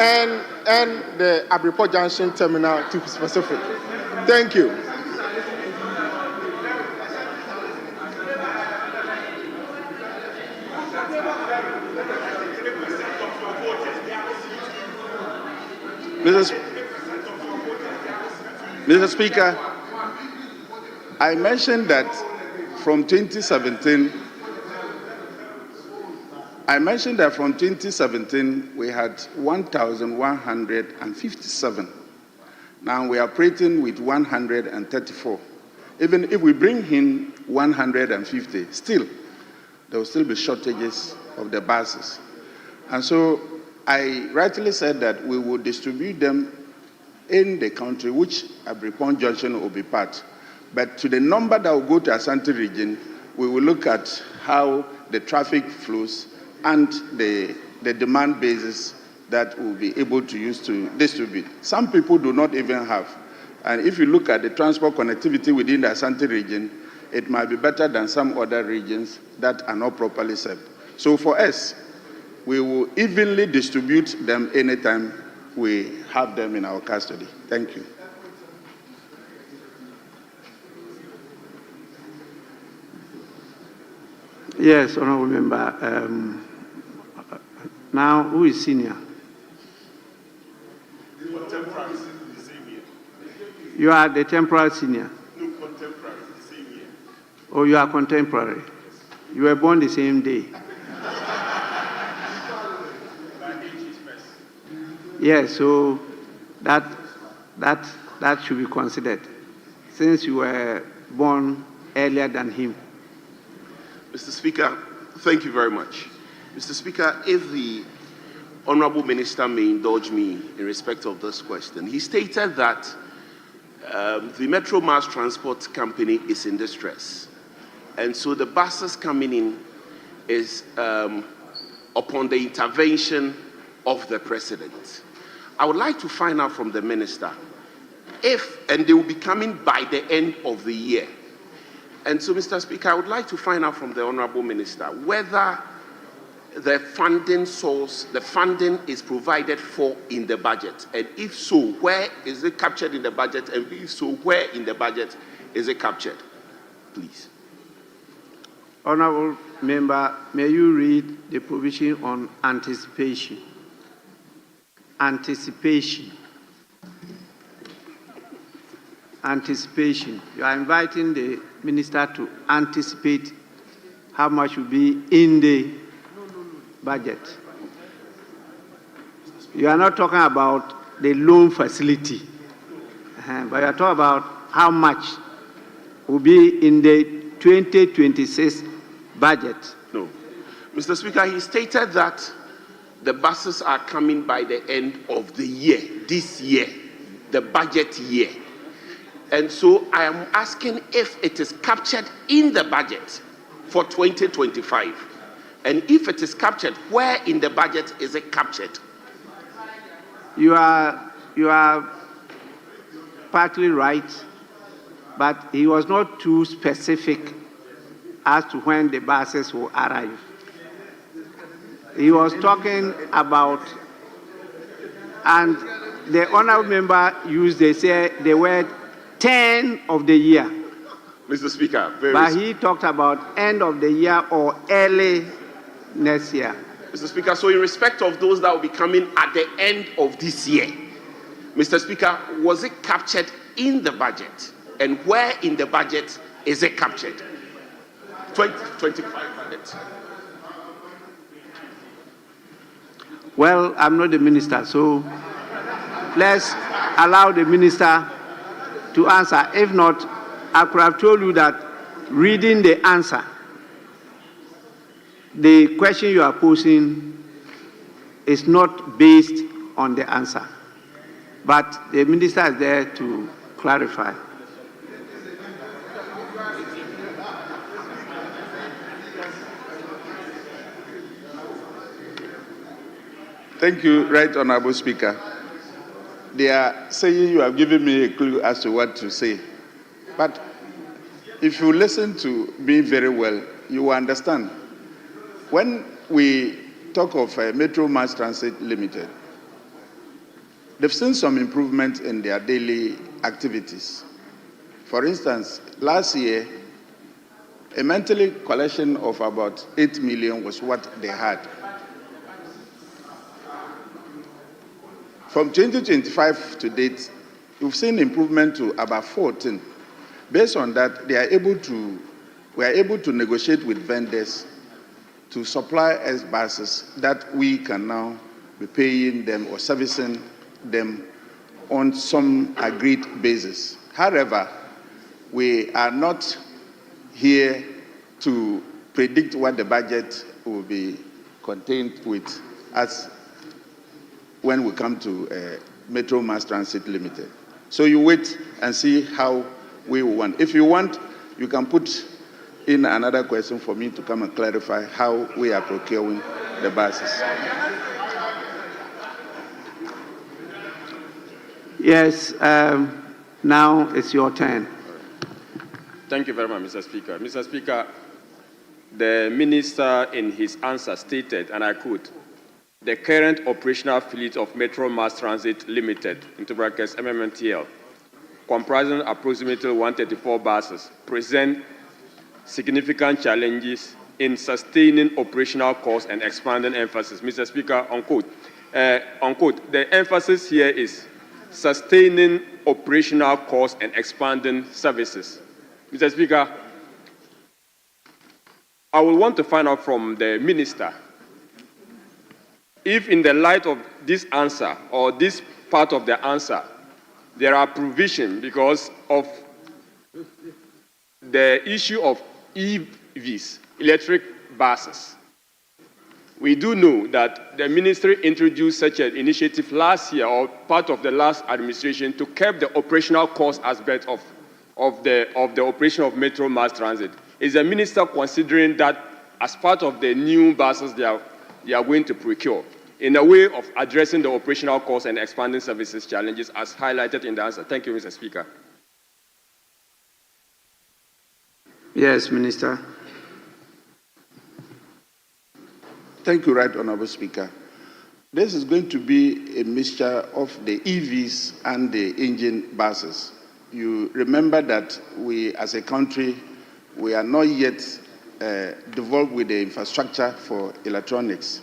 and the Abreport Junction terminal to be specific? Thank you. Mr. Speaker, I mentioned that from 2017, we had 1,157. Now we are operating with 134. Even if we bring in 150, still, there will still be shortages of the buses. And so I rightly said that we will distribute them in the country, which Abreport Junction will be part. But to the number that will go to Ashanti region, we will look at how the traffic flows and the demand basis that we'll be able to use to distribute. Some people do not even have. And if you look at the transport connectivity within the Ashanti region, it might be better than some other regions that are not properly served. So for us, we will evenly distribute them anytime we have them in our custody. Thank you. Yes, Honorable Member. Now, who is senior? You are the temporary senior? No, contemporary, the same year. Oh, you are contemporary. You were born the same day. Yes, so that should be considered, since you were born earlier than him. Mr. Speaker, thank you very much. Mr. Speaker, if the Honorable Minister may indulge me in respect of this question, he stated that the Metro Mass Transport Company is in distress. And so the buses coming in is upon the intervention of the President. I would like to find out from the Minister if, and they will be coming by the end of the year. And so, Mr. Speaker, I would like to find out from the Honorable Minister whether the funding source, the funding is provided for in the budget. And if so, where is it captured in the budget? And if so, where in the budget is it captured? Please. Honorable Member, may you read the provision on anticipation? Anticipation. Anticipation. You are inviting the Minister to anticipate how much will be in the budget. You are not talking about the loan facility, but you are talking about how much will be in the 2026 budget. No. Mr. Speaker, he stated that the buses are coming by the end of the year, this year, the budget year. And so I am asking if it is captured in the budget for 2025. And if it is captured, where in the budget is it captured? You are partly right, but he was not too specific as to when the buses will arrive. He was talking about, and the honorable member used the word 10 of the year. Mr. Speaker, but he talked about end of the year or early next year. Mr. Speaker, so in respect of those that will be coming at the end of this year, Mr. Speaker, was it captured in the budget? And where in the budget is it captured? 25 minutes. Well, I'm not the minister, so let's allow the minister to answer. If not, I could have told you that reading the answer, the question you are posing is not based on the answer. But the minister is there to clarify. Thank you, Right Honorable Speaker. They are saying you have given me a clue as to what to say. But if you listen to me very well, you will understand. When we talk of Metro Mass Transit Limited, they've seen some improvement in their daily activities. For instance, last year, a monthly collection of about 8 million was what they had. From 2025 to date, we've seen improvement to about 14. Based on that, we are able to negotiate with vendors to supply us buses that we can now be paying them or servicing them on some agreed basis. However, we are not here to predict what the budget will be contained with as when we come to Metro Mass Transit Limited. So you wait and see how we want. If you want, you can put in another question for me to come and clarify how we are procuring the buses. Yes, now it's your turn. Thank you very much, Mr. Speaker. Mr. Speaker, the minister in his answer stated, and I quote, "The current operational fleet of Metro Mass Transit Limited, into brackets MMTL, comprising approximately 134 buses, present significant challenges in sustaining operational costs and expanding emphasis." Mr. Speaker, unquote. Unquote. The emphasis here is sustaining operational costs and expanding services. Mr. Speaker, I will want to find out from the minister if in the light of this answer or this part of the answer, there are provisions because of the issue of EVs, electric buses. We do know that the ministry introduced such an initiative last year or part of the last administration to curb the operational cost aspect of the operation of Metro Mass Transit. Is the minister considering that as part of the new buses they are going to procure in a way of addressing the operational costs and expanding services challenges as highlighted in the answer? Thank you, Mr. Speaker. Yes, Minister. Thank you, Right Honorable Speaker. This is going to be a mixture of the EVs and the engine buses. You remember that we, as a country, we are not yet developed with the infrastructure for electronics.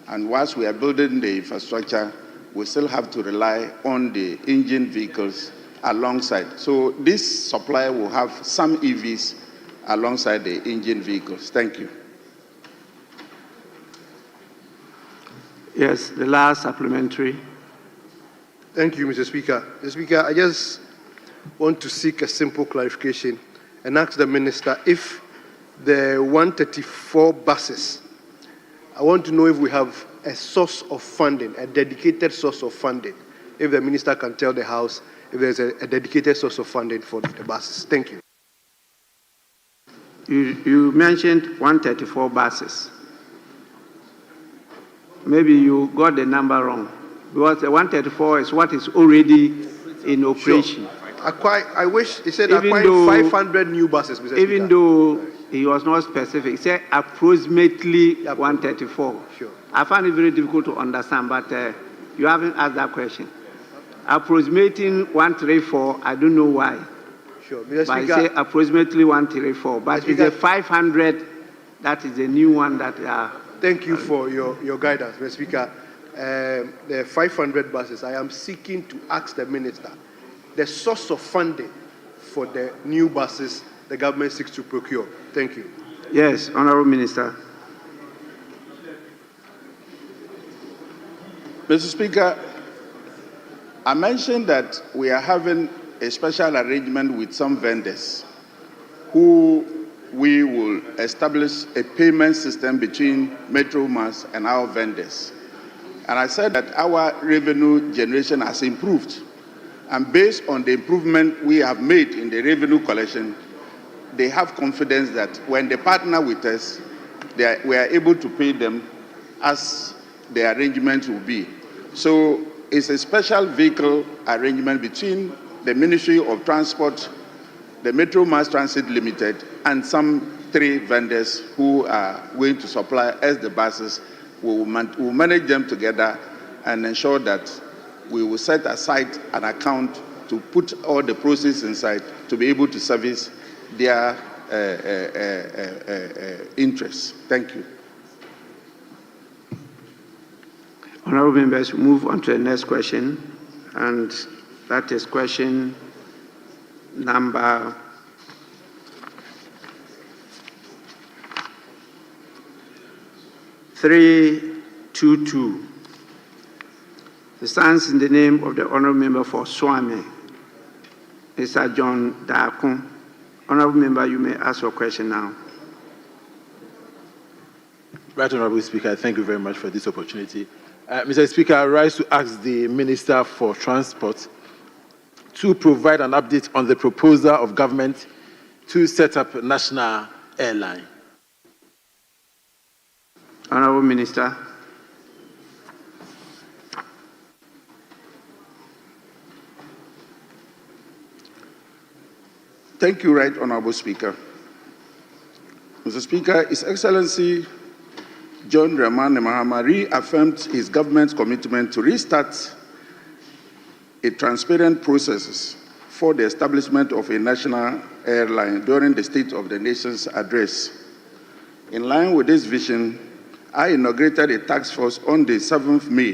And whilst we are building the infrastructure, we still have to rely on the engine vehicles alongside. So this supply will have some EVs alongside the engine vehicles. Thank you. Yes, the last supplementary. Thank you, Mr. Speaker. Mr. Speaker, I just want to seek a simple clarification and ask the minister if the 134 buses, I want to know if we have a source of funding, a dedicated source of funding. If the minister can tell the House if there's a dedicated source of funding for the buses. Thank you. You mentioned 134 buses. Maybe you got the number wrong, because the 134 is what is already in operation. Sure. I wish he said acquiring 500 new buses, Mr. Even Speaker. though he was not specific, he said approximately 134. Sure. I find it very difficult to understand, but you haven't asked that question. Approximating 134, I don't know why. Sure. Mr. But Speaker, I say approximately 134, but it's a 500, that is a new one that thank you for your guidance, Mr. Speaker. the 500 buses, I am seeking to ask the minister the source of funding for the new buses the government seeks to procure. Thank you. Yes, Honorable Minister. Mr. Speaker, I mentioned that we are having a special arrangement with some vendors who we will establish a payment system between Metro Mass and our vendors. And I said that our revenue generation has improved. And based on the improvement we have made in the revenue collection, they have confidence that when they partner with us, we are able to pay them as the arrangement will be. So it's a special vehicle arrangement between the Ministry of Transport, the Metro Mass Transit Limited, and some 3 vendors who are going to supply us the buses. We will manage them together and ensure that we will set aside an account to put all the proceeds inside to be able to service their interests. Thank you. Honorable members, we move on to the next question, and that is question number 322. It stands in the name of the honorable member for Swami, Mr. John Dakun. Honorable member, you may ask your question now. Right, Honorable Speaker, thank you very much for this opportunity. Mr. Speaker, I rise to ask the Minister for Transport to provide an update on the proposal of government to set up a national airline. Honorable Minister. Thank you, Right Honorable Speaker. Mr. Speaker, His Excellency John Dramani Mahama reaffirmed his government's commitment to restart a transparent process for the establishment of a national airline during the State of the Nation's address. In line with this vision, I inaugurated a task force on the 7th May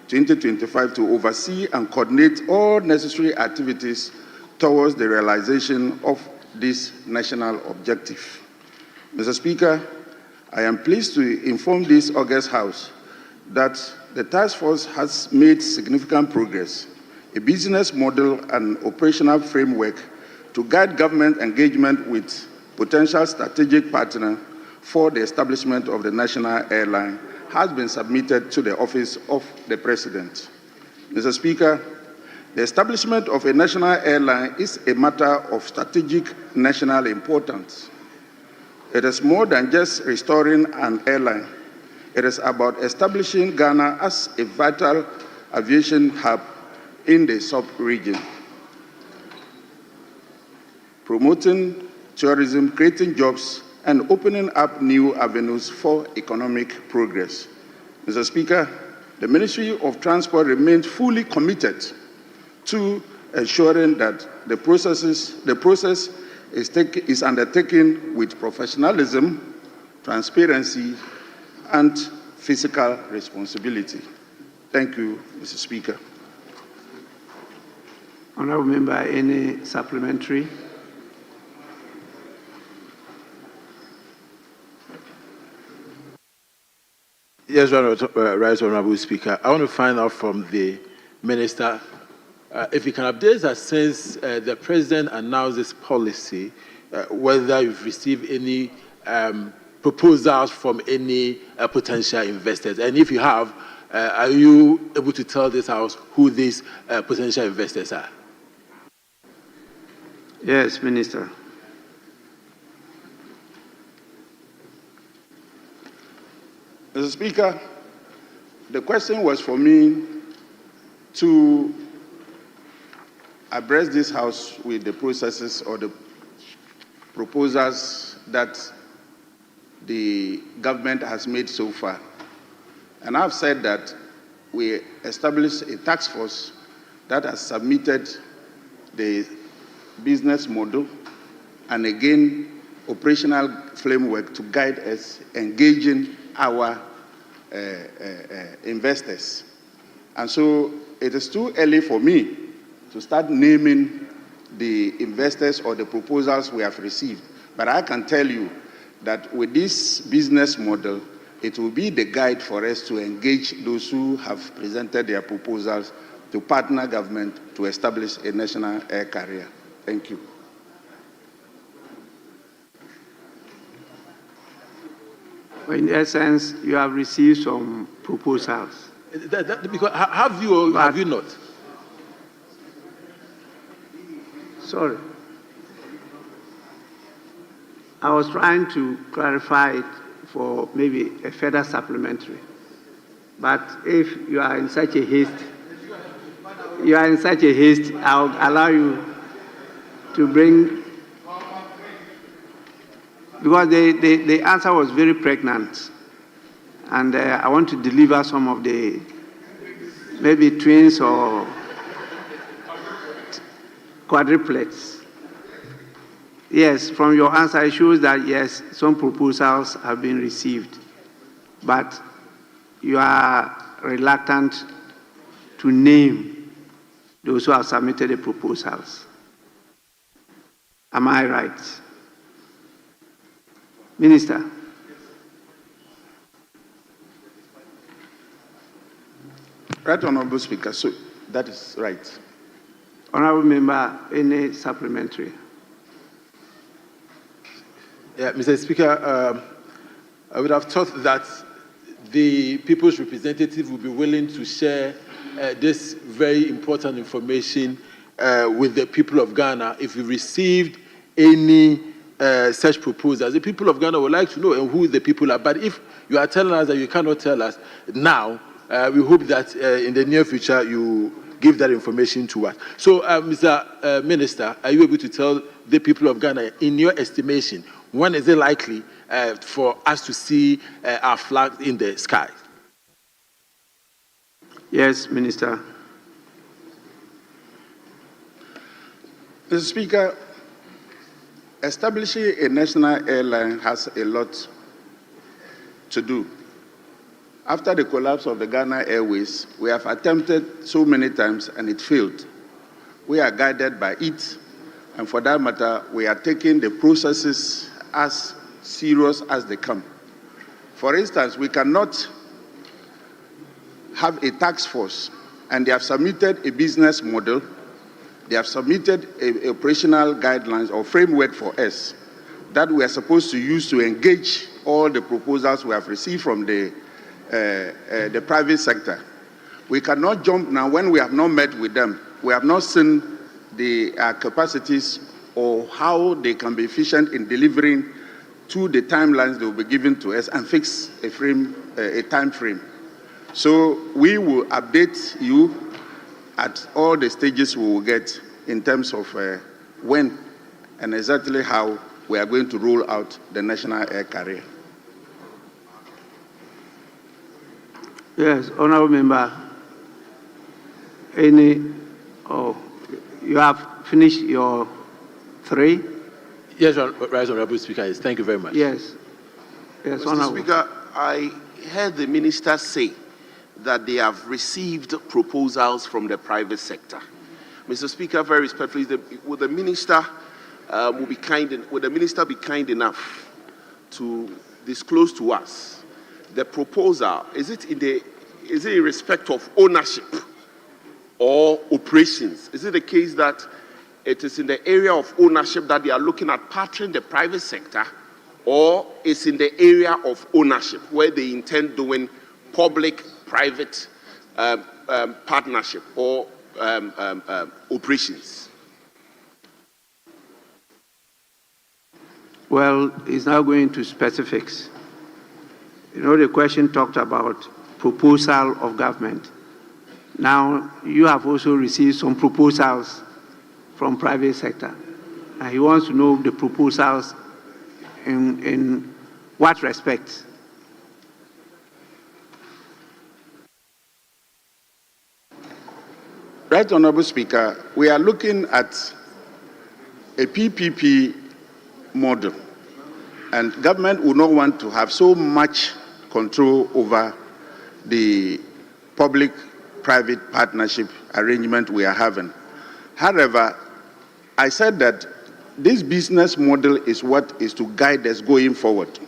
2025 to oversee and coordinate all necessary activities towards the realization of this national objective. Mr. Speaker, I am pleased to inform this August House that the task force has made significant progress, a business model and operational framework to guide government engagement with potential strategic partners for the establishment of the national airline has been submitted to the Office of the President. Mr. Speaker, the establishment of a national airline is a matter of strategic national importance. It is more than just restoring an airline. It is about establishing Ghana as a vital aviation hub in the sub-region, promoting tourism, creating jobs, and opening up new avenues for economic progress. Mr. Speaker, the Ministry of Transport remains fully committed to ensuring that the process is undertaken with professionalism, transparency, and fiscal responsibility. Thank you, Mr. Speaker. Honorable member, any supplementary? Yes, Right Honorable Speaker. I want to find out from the Minister if he can update us since the President announced this policy, whether you've received any proposals from any potential investors. And if you have, are you able to tell this House who these potential investors are? Yes, Minister. Mr. Speaker, the question was for me to address this House with the processes or the proposals that the government has made so far. And I've said that we established a task force that has submitted the business model and again operational framework to guide us engaging our investors. And so it is too early for me to start naming the investors or the proposals we have received. But I can tell you that with this business model, it will be the guide for us to engage those who have presented their proposals to partner government to establish a national air carrier. Thank you. In essence, you have received some proposals. Because have you or have you not? Sorry. I was trying to clarify it for maybe a further supplementary. But if you are in such a haste, I'll allow you to bring, because the answer was very pregnant, and I want to deliver some of the maybe twins or quadruplets. Yes, from your answer, it shows that yes, some proposals have been received, but you are reluctant to name those who have submitted the proposals. Am I right? Minister. Right, Honorable Speaker, so that is right. Honorable Member, any supplementary? Yeah, Mr. Speaker, I would have thought that the people's representative would be willing to share this very important information with the people of Ghana if we received any such proposals. The people of Ghana would like to know who the people are. But if you are telling us that you cannot tell us now, we hope that in the near future you give that information to us. So, Mr. Minister, are you able to tell the people of Ghana, in your estimation, when is it likely for us to see our flag in the sky? Yes, Minister. Mr. Speaker, establishing a national airline has a lot to do. After the collapse of the Ghana Airways, we have attempted so many times and it failed. We are guided by it, and for that matter, we are taking the processes as serious as they come. For instance, we cannot have a task force, and they have submitted a business model, they have submitted a operational guidelines or framework for us that we are supposed to use to engage all the proposals we have received from the private sector. We cannot jump now when we have not met with them. We have not seen the capacities or how they can be efficient in delivering to the timelines they will be given to us and fix a time frame. So we will update you at all the stages we will get in terms of when and exactly how we are going to roll out the national air carrier. Yes, Honorable Member. You have finished your 3? Yes, Right Honorable Speaker. Thank you very much. Yes. Yes, Mr. Honorable. Speaker, I heard the minister say that they have received proposals from the private sector. Mr. Speaker, very respectfully, would the minister be kind enough to disclose to us the proposal? Is it in respect of ownership or operations? Is it the case that it is in the area of ownership that they are looking at partnering the private sector, or is in the area of ownership where they intend doing public-private partnership or operations? Well, it's now going to specifics. You know, the question talked about proposal of government. Now, you have also received some proposals from private sector. And he wants to know the proposals in what respect? Right, Honorable Speaker, we are looking at a PPP model, and government will not want to have so much control over the public-private partnership arrangement we are having. However, I said that this business model is what is to guide us going forward.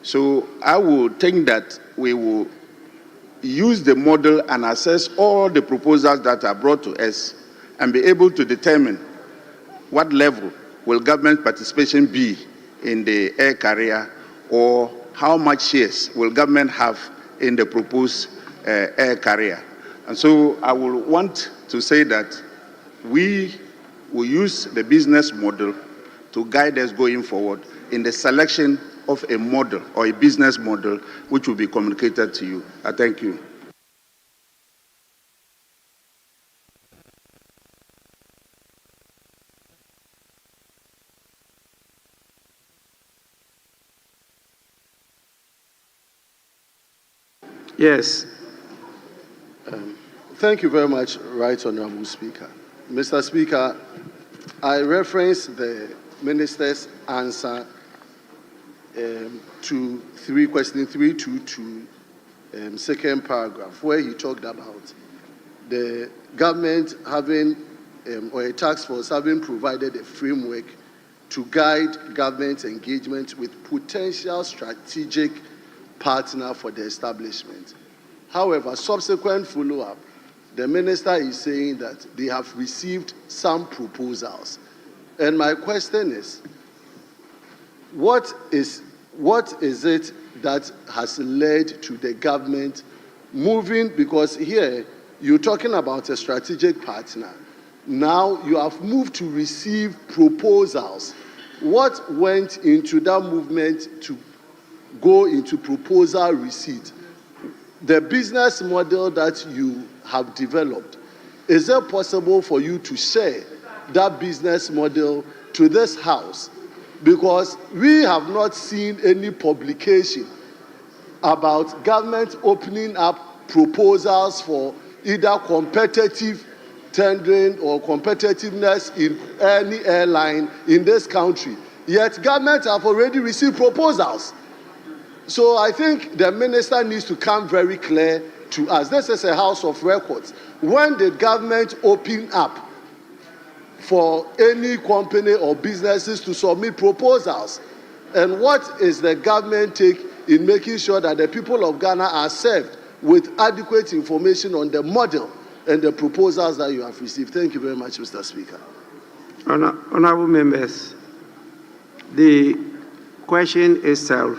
So I would think that we will use the model and assess all the proposals that are brought to us and be able to determine what level will government participation be in the air carrier, or how much shares will government have in the proposed air carrier. And so I will want to say that we will use the business model to guide us going forward in the selection of a model or a business model which will be communicated to you. I thank you. Yes. Thank you very much, Right Honorable Speaker. Mr. Speaker, I reference the Minister's answer to question 322, second paragraph, where he talked about the government having, or a task force having provided a framework to guide government engagement with potential strategic partner for the establishment. However, subsequent follow-up, the minister is saying that they have received some proposals. And my question is, what is it that has led to the government moving? Because here, you're talking about a strategic partner. Now you have moved to receive proposals. What went into that movement to go into proposal receipt? The business model that you have developed, is it possible for you to share that business model to this House? Because we have not seen any publication about government opening up proposals for either competitive tendering or competitiveness in any airline in this country. Yet government have already received proposals. So I think the minister needs to come very clear to us. This is a house of records. When did government open up for any company or businesses to submit proposals? And what is the government take in making sure that the people of Ghana are served with adequate information on the model and the proposals that you have received? Thank you very much, Mr. Speaker. Honorable members, the question itself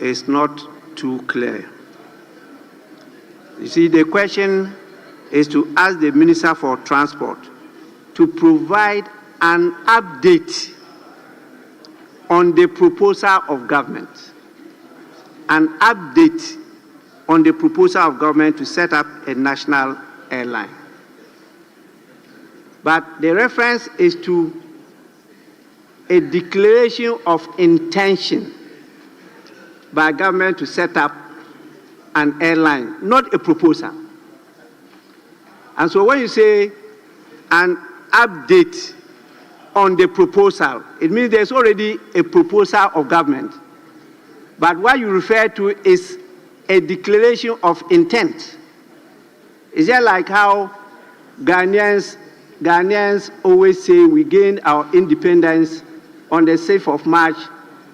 is not too clear. You see, the question is to ask the Minister for Transport to provide an update on the proposal of government, an update on the proposal of government to set up a national airline. But the reference is to a declaration of intention by government to set up an airline, not a proposal. And so when you say an update on the proposal, it means there's already a proposal of government. But what you refer to is a declaration of intent. Is that like how Ghanaians always say we gained our independence on the 6th of March,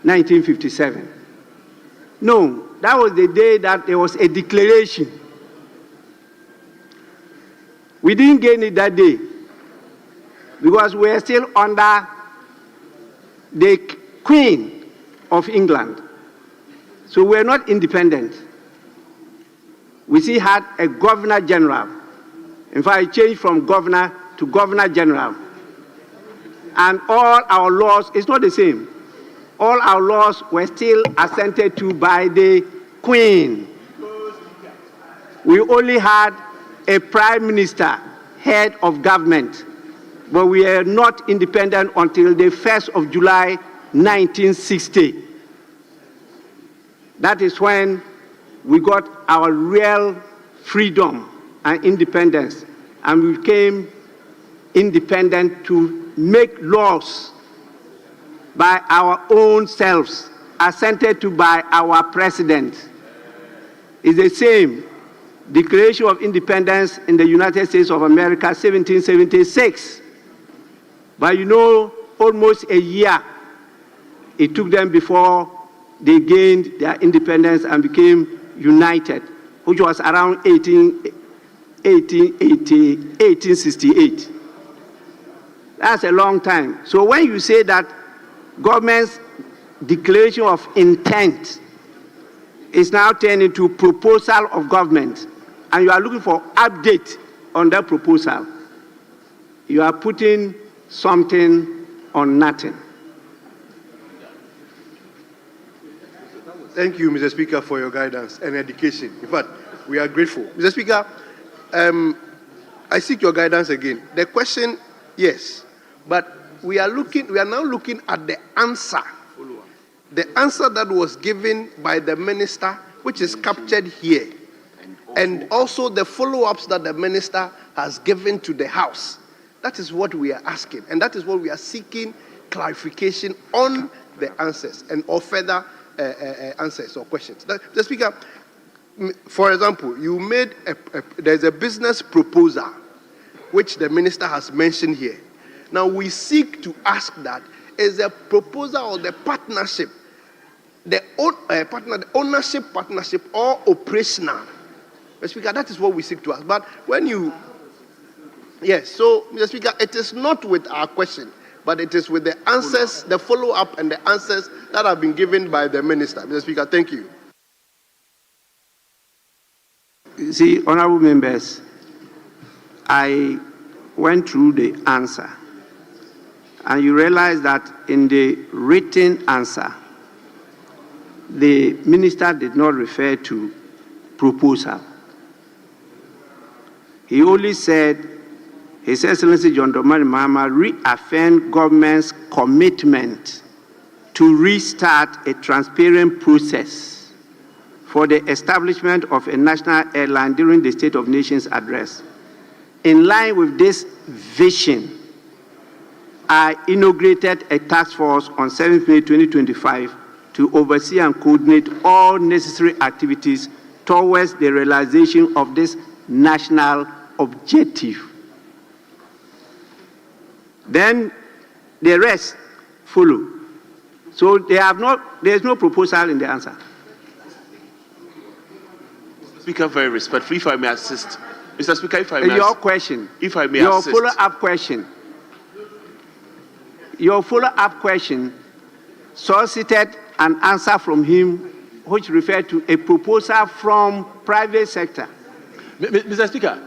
1957? No, that was the day that there was a declaration. We didn't gain it that day because we are still under the Queen of England. So we're not independent. We still had a Governor General. In fact, it changed from governor to Governor General. And all our laws, it's not the same. All our laws were still assented to by the Queen. We only had a Prime Minister, head of government, but we are not independent until the 1st of July, 1960. That is when we got our real freedom and independence, and we became independent to make laws by our own selves assented to by our president is the same. Declaration of Independence in the United States of America, 1776. But you know, almost a year it took them before they gained their independence and became united, which was around 1868. That's a long time. So when you say that government's declaration of intent is now turned into proposal of government, and you are looking for update on that proposal, you are putting something on nothing. Thank you, Mr. Speaker, for your guidance and education. In fact, we are grateful. Mr. Speaker, I seek your guidance again. The question, yes, but we are now looking at the answer. The answer that was given by the minister, which is captured here, and also the follow-ups that the minister has given to the House. That is what we are asking, and that is what we are seeking clarification on the answers and or further answers or questions. Mr. Speaker, for example, you made there's a business proposal which the minister has mentioned here. Now we seek to ask that is a proposal or the partnership, the ownership partnership or operational. Mr. Speaker, that is what we seek to ask. But when you, yes, so Mr. Speaker, it is not with our question, but it is with the answers, the follow-up and the answers that have been given by the minister. Mr. Speaker, thank you. You see, honorable members, I went through the answer, and you realize that in the written answer, the minister did not refer to proposal. He only said, His Excellency John Dramani Mahama reaffirmed government's commitment to restart a transparent process for the establishment of a national airline during the State of Nations address. In line with this vision, I inaugurated a task force on 7th May 2025 to oversee and coordinate all necessary activities towards the realization of this national objective. Then the rest follow. So there's no proposal in the answer. Speaker, very respectfully, if I may assist. Mr. Speaker, if I may Your question. If I may your assist. follow-up question. Your follow-up question solicited an answer from him which referred to a proposal from private sector. Mr. Speaker,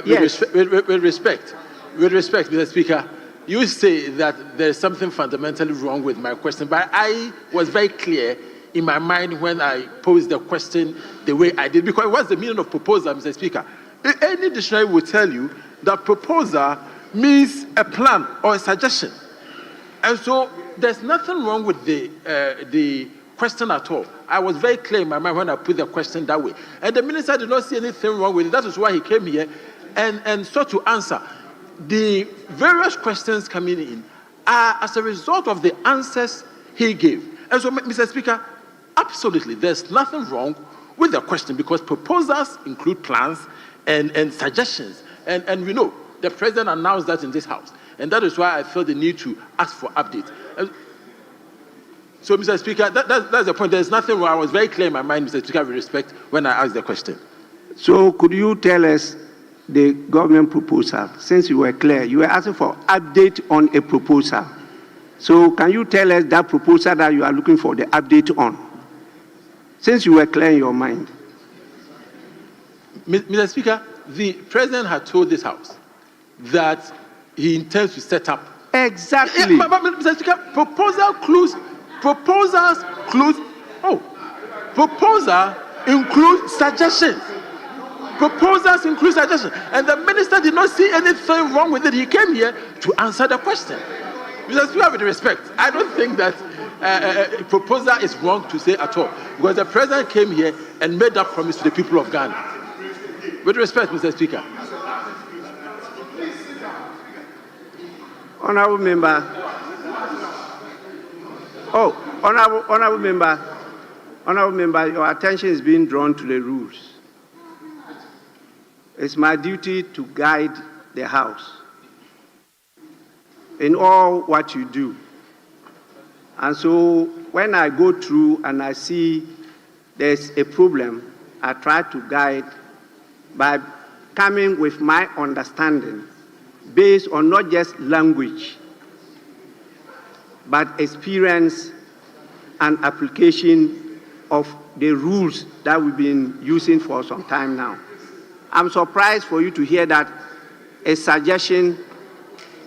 yes. with respect, Mr. Speaker, you say that there is something fundamentally wrong with my question, but I was very clear in my mind when I posed the question the way I did, because what's the meaning of proposal, Mr. Speaker? Any dictionary will tell you that proposal means a plan or a suggestion. And so there's nothing wrong with the question at all. I was very clear in my mind when I put the question that way. And the minister did not see anything wrong with it. That is why he came here and sought to answer. The various questions coming in are as a result of the answers he gave. And so, Mr. Speaker, absolutely, there's nothing wrong with the question because proposals include plans and suggestions. And we know the president announced that in this house. And that is why I felt the need to ask for update. So, Mr. Speaker, that's the point. There's nothing wrong. I was very clear in my mind, Mr. Speaker, with respect, when I asked the question. So, could you tell us the government proposal? Since you were clear, you were asking for update on a proposal. So, can you tell us that proposal that you are looking for the update on? Since you were clear in your mind. Mr. Speaker, the president had told this house that he intends to set up. Exactly. But Mr. Speaker, proposal includes suggestions. Proposals include suggestions. And the minister did not see anything wrong with it. He came here to answer the question. Mr. Speaker, with respect, I don't think that proposal is wrong to say at all. Because the president came here and made that promise to the people of Ghana. With respect, Mr. Speaker. Honorable member. Oh, Honorable member, your attention is being drawn to the rules. It's my duty to guide the House in all what you do. And so when I go through and I see there's a problem, I try to guide by coming with my understanding based on not just language, but experience and application of the rules that we've been using for some time now. I'm surprised for you to hear that a suggestion,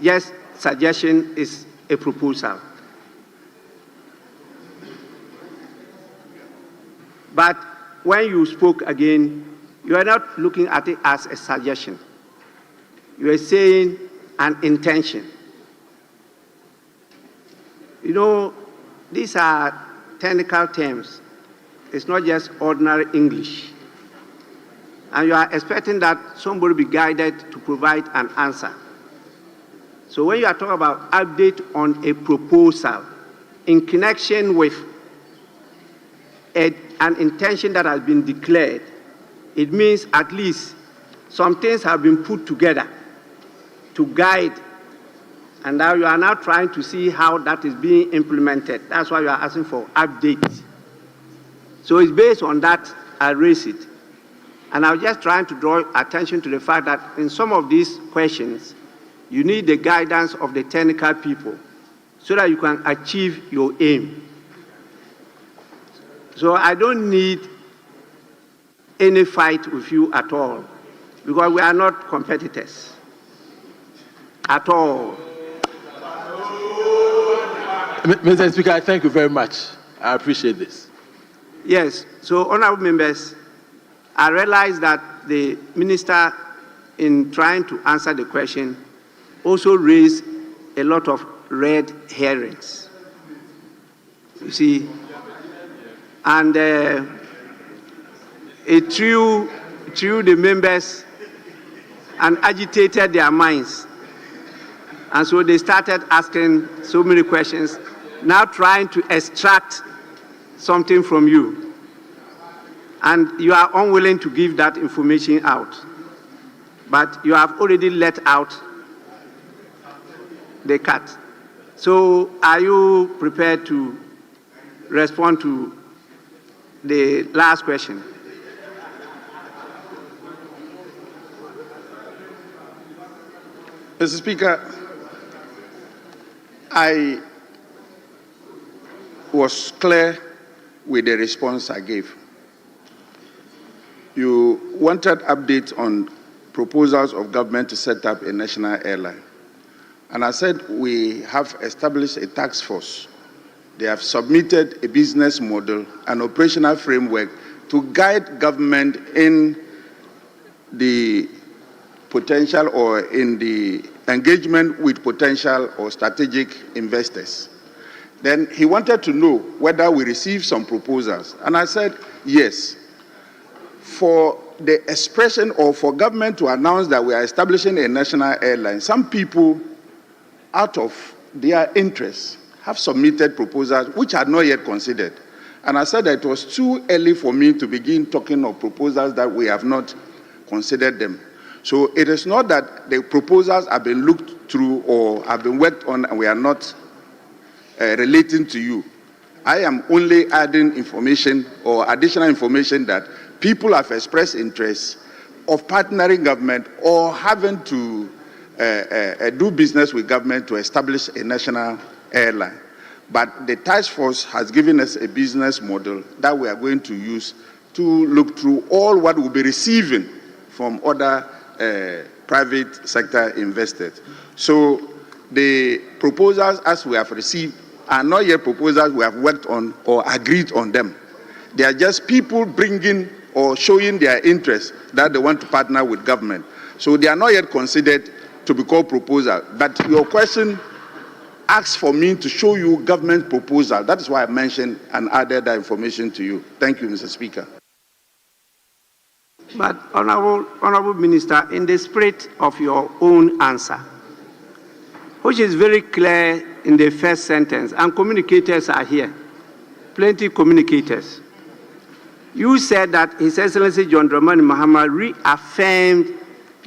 yes, suggestion is a proposal. But when you spoke again, you are not looking at it as a suggestion. You are saying an intention. You know, these are technical terms. It's not just ordinary English. And you are expecting that somebody be guided to provide an answer. So when you are talking about update on a proposal in connection with an intention that has been declared, it means at least some things have been put together to guide, and now you are now trying to see how that is being implemented. That's why you are asking for updates. So it's based on that I raise it. And I was just trying to draw attention to the fact that in some of these questions, you need the guidance of the technical people so that you can achieve your aim. So I don't need any fight with you at all, because we are not competitors at all. Mr. Speaker, I thank you very much. I appreciate this. Yes, so honorable members, I realize that the minister, in trying to answer the question, also raised a lot of red herrings. You see, and it threw the members and agitated their minds. And so they started asking so many questions, now trying to extract something from you. And you are unwilling to give that information out. But you have already let out the cat. So are you prepared to respond to the last question? Mr. Speaker, I was clear with the response I gave. You wanted updates on proposals of government to set up a national airline. And I said we have established a task force. They have submitted a business model, an operational framework to guide government in the potential or in the engagement with potential or strategic investors. Then he wanted to know whether we received some proposals. And I said, yes. For the expression or for government to announce that we are establishing a national airline, some people, out of their interests, have submitted proposals which are not yet considered. And I said that it was too early for me to begin talking of proposals that we have not considered them. So it is not that the proposals have been looked through or have been worked on and we are not relating to you. I am only adding information or additional information that people have expressed interest of partnering government or having to do business with government to establish a national airline. But the task force has given us a business model that we are going to use to look through all what we'll be receiving from other private sector investors. So the proposals as we have received are not yet proposals we have worked on or agreed on them. They are just people bringing or showing their interest that they want to partner with government. So they are not yet considered to be called proposal. But your question asks for me to show you government proposal. That is why I mentioned and added that information to you. Thank you, Mr. Speaker. But Honorable Minister, in the spirit of your own answer, which is very clear in the first sentence, and communicators are here, plenty communicators. You said that His Excellency John Dramani Mahama reaffirmed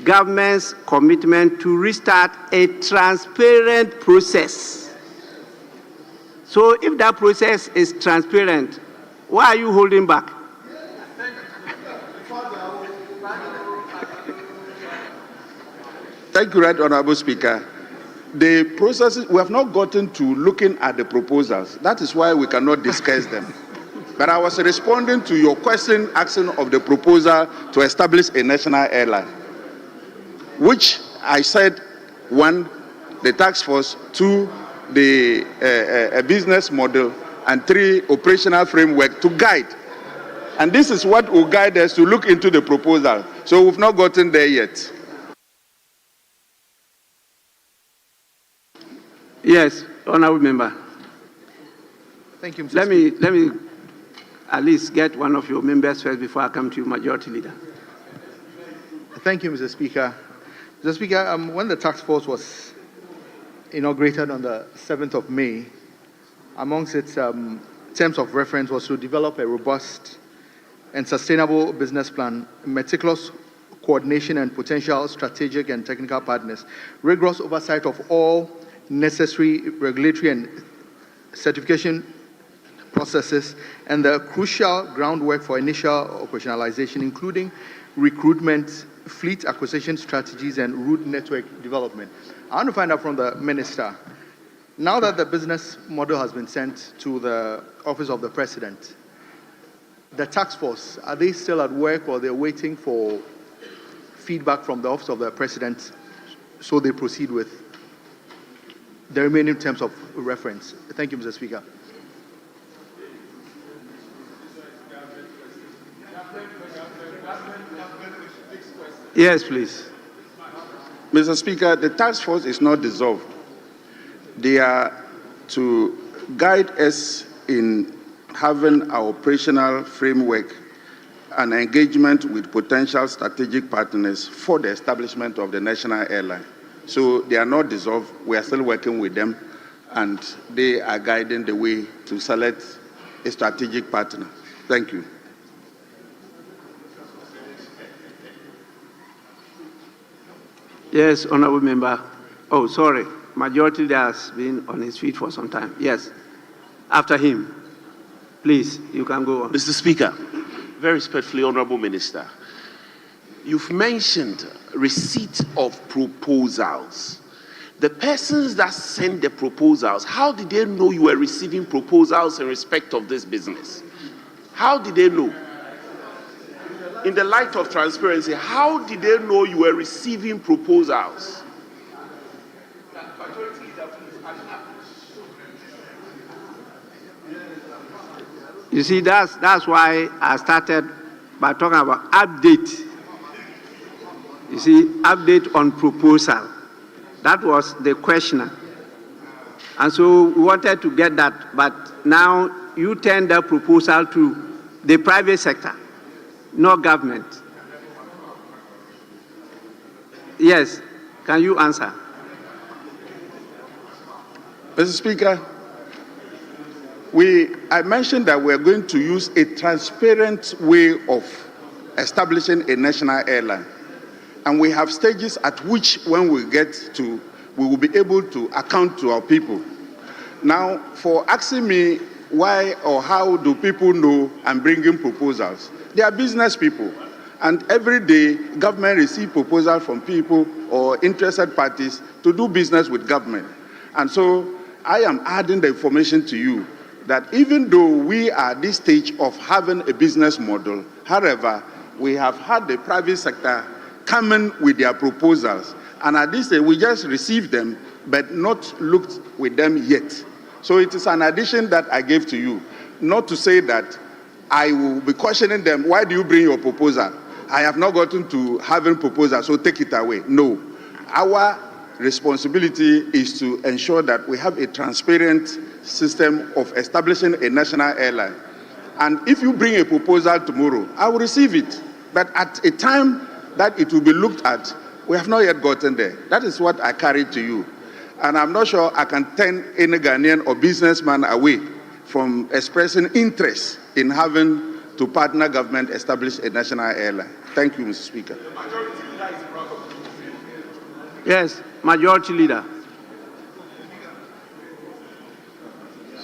government's commitment to restart a transparent process. So if that process is transparent, why are you holding back? Thank you, Right Honorable Speaker. The processes, we have not gotten to looking at the proposals. That is why we cannot discuss them. But I was responding to your question asking of the proposal to establish a national airline, which I said, one, the task force, two, a business model, and three, operational framework to guide. And this is what will guide us to look into the proposal. So we've not gotten there yet. Yes, Honourable Member. Thank you, Mr. Let me at least get one of your members first before I come to you, Majority Leader. Thank you, Mr. Speaker. Mr. Speaker, when the task force was inaugurated on the 7th of May, amongst its terms of reference was to develop a robust and sustainable business plan, meticulous coordination and potential strategic and technical partners, rigorous oversight of all necessary regulatory and certification processes, and the crucial groundwork for initial operationalization, including recruitment, fleet acquisition strategies, and route network development. I want to find out from the Minister, now that the business model has been sent to the Office of the President, the task force, are they still at work or they're waiting for feedback from the Office of the President so they proceed with the remaining terms of reference? Thank you, Mr. Speaker. Yes, please. Mr. Speaker, the task force is not dissolved. They are to guide us in having our operational framework and engagement with potential strategic partners for the establishment of the national airline. So they are not dissolved. We are still working with them, and they are guiding the way to select a strategic partner. Thank you. Yes, Honourable Member. Oh, sorry. Majority Leader has been on his feet for some time. Yes. After him. Please, you can go on. Mr. Speaker, very respectfully, Honourable Minister, you've mentioned receipt of proposals. The persons that sent the proposals, how did they know you were receiving proposals in respect of this business? How did they know? In the light of transparency, how did they know you were receiving proposals? You see, that's why I started by talking about update. You see, update on proposal. That was the questioner. And so we wanted to get that, but now you turn the proposal to the private sector, not government. Yes, can you answer? Mr. Speaker, I mentioned that we're going to use a transparent way of establishing a national airline. And we have stages at which, when we get to, we will be able to account to our people. Now, for asking me why or how do people know I'm bringing proposals, they are business people. And every day, government receives proposals from people or interested parties to do business with government. And so I am adding the information to you that even though we are at this stage of having a business model, however, we have had the private sector coming with their proposals. And at this stage, we just received them, but not looked with them yet. So it is an addition that I gave to you, not to say that I will be questioning them, why do you bring your proposal? I have not gotten to having proposal, so take it away. No. Our responsibility is to ensure that we have a transparent system of establishing a national airline. And if you bring a proposal tomorrow, I will receive it. But at a time that it will be looked at, we have not yet gotten there. That is what I carried to you. And I'm not sure I can turn any Ghanaian or businessman away from expressing interest in having to partner government establish a national airline. Thank you, Mr. Speaker. Yes, Majority Leader.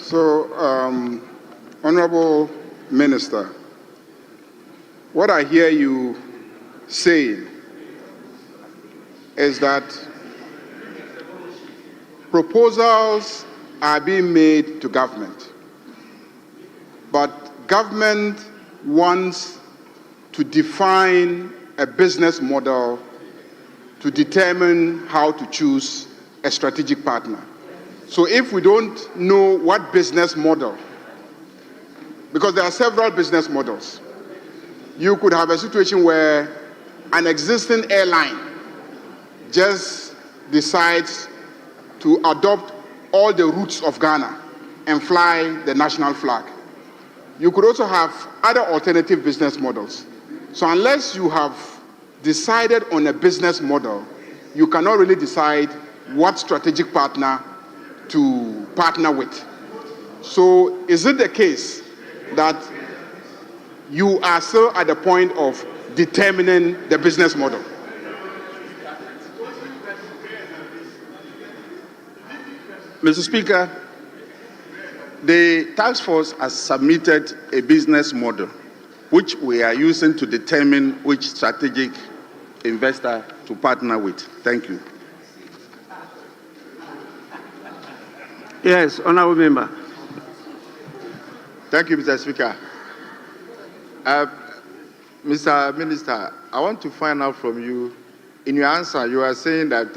So, Honorable Minister, what I hear you saying is that proposals are being made to government, but government wants to define a business model to determine how to choose a strategic partner. So if we don't know what business model, because there are several business models, you could have a situation where an existing airline just decides to adopt all the routes of Ghana and fly the national flag. You could also have other alternative business models. So unless you have decided on a business model, you cannot really decide what strategic partner to partner with. So is it the case that you are still at the point of determining the business model? Mr. Speaker, the task force has submitted a business model which we are using to determine which strategic investor to partner with. Thank you. Yes, Honorable Member. Thank you, Mr. Speaker. Mr. Minister, I want to find out from you, in your answer, you are saying that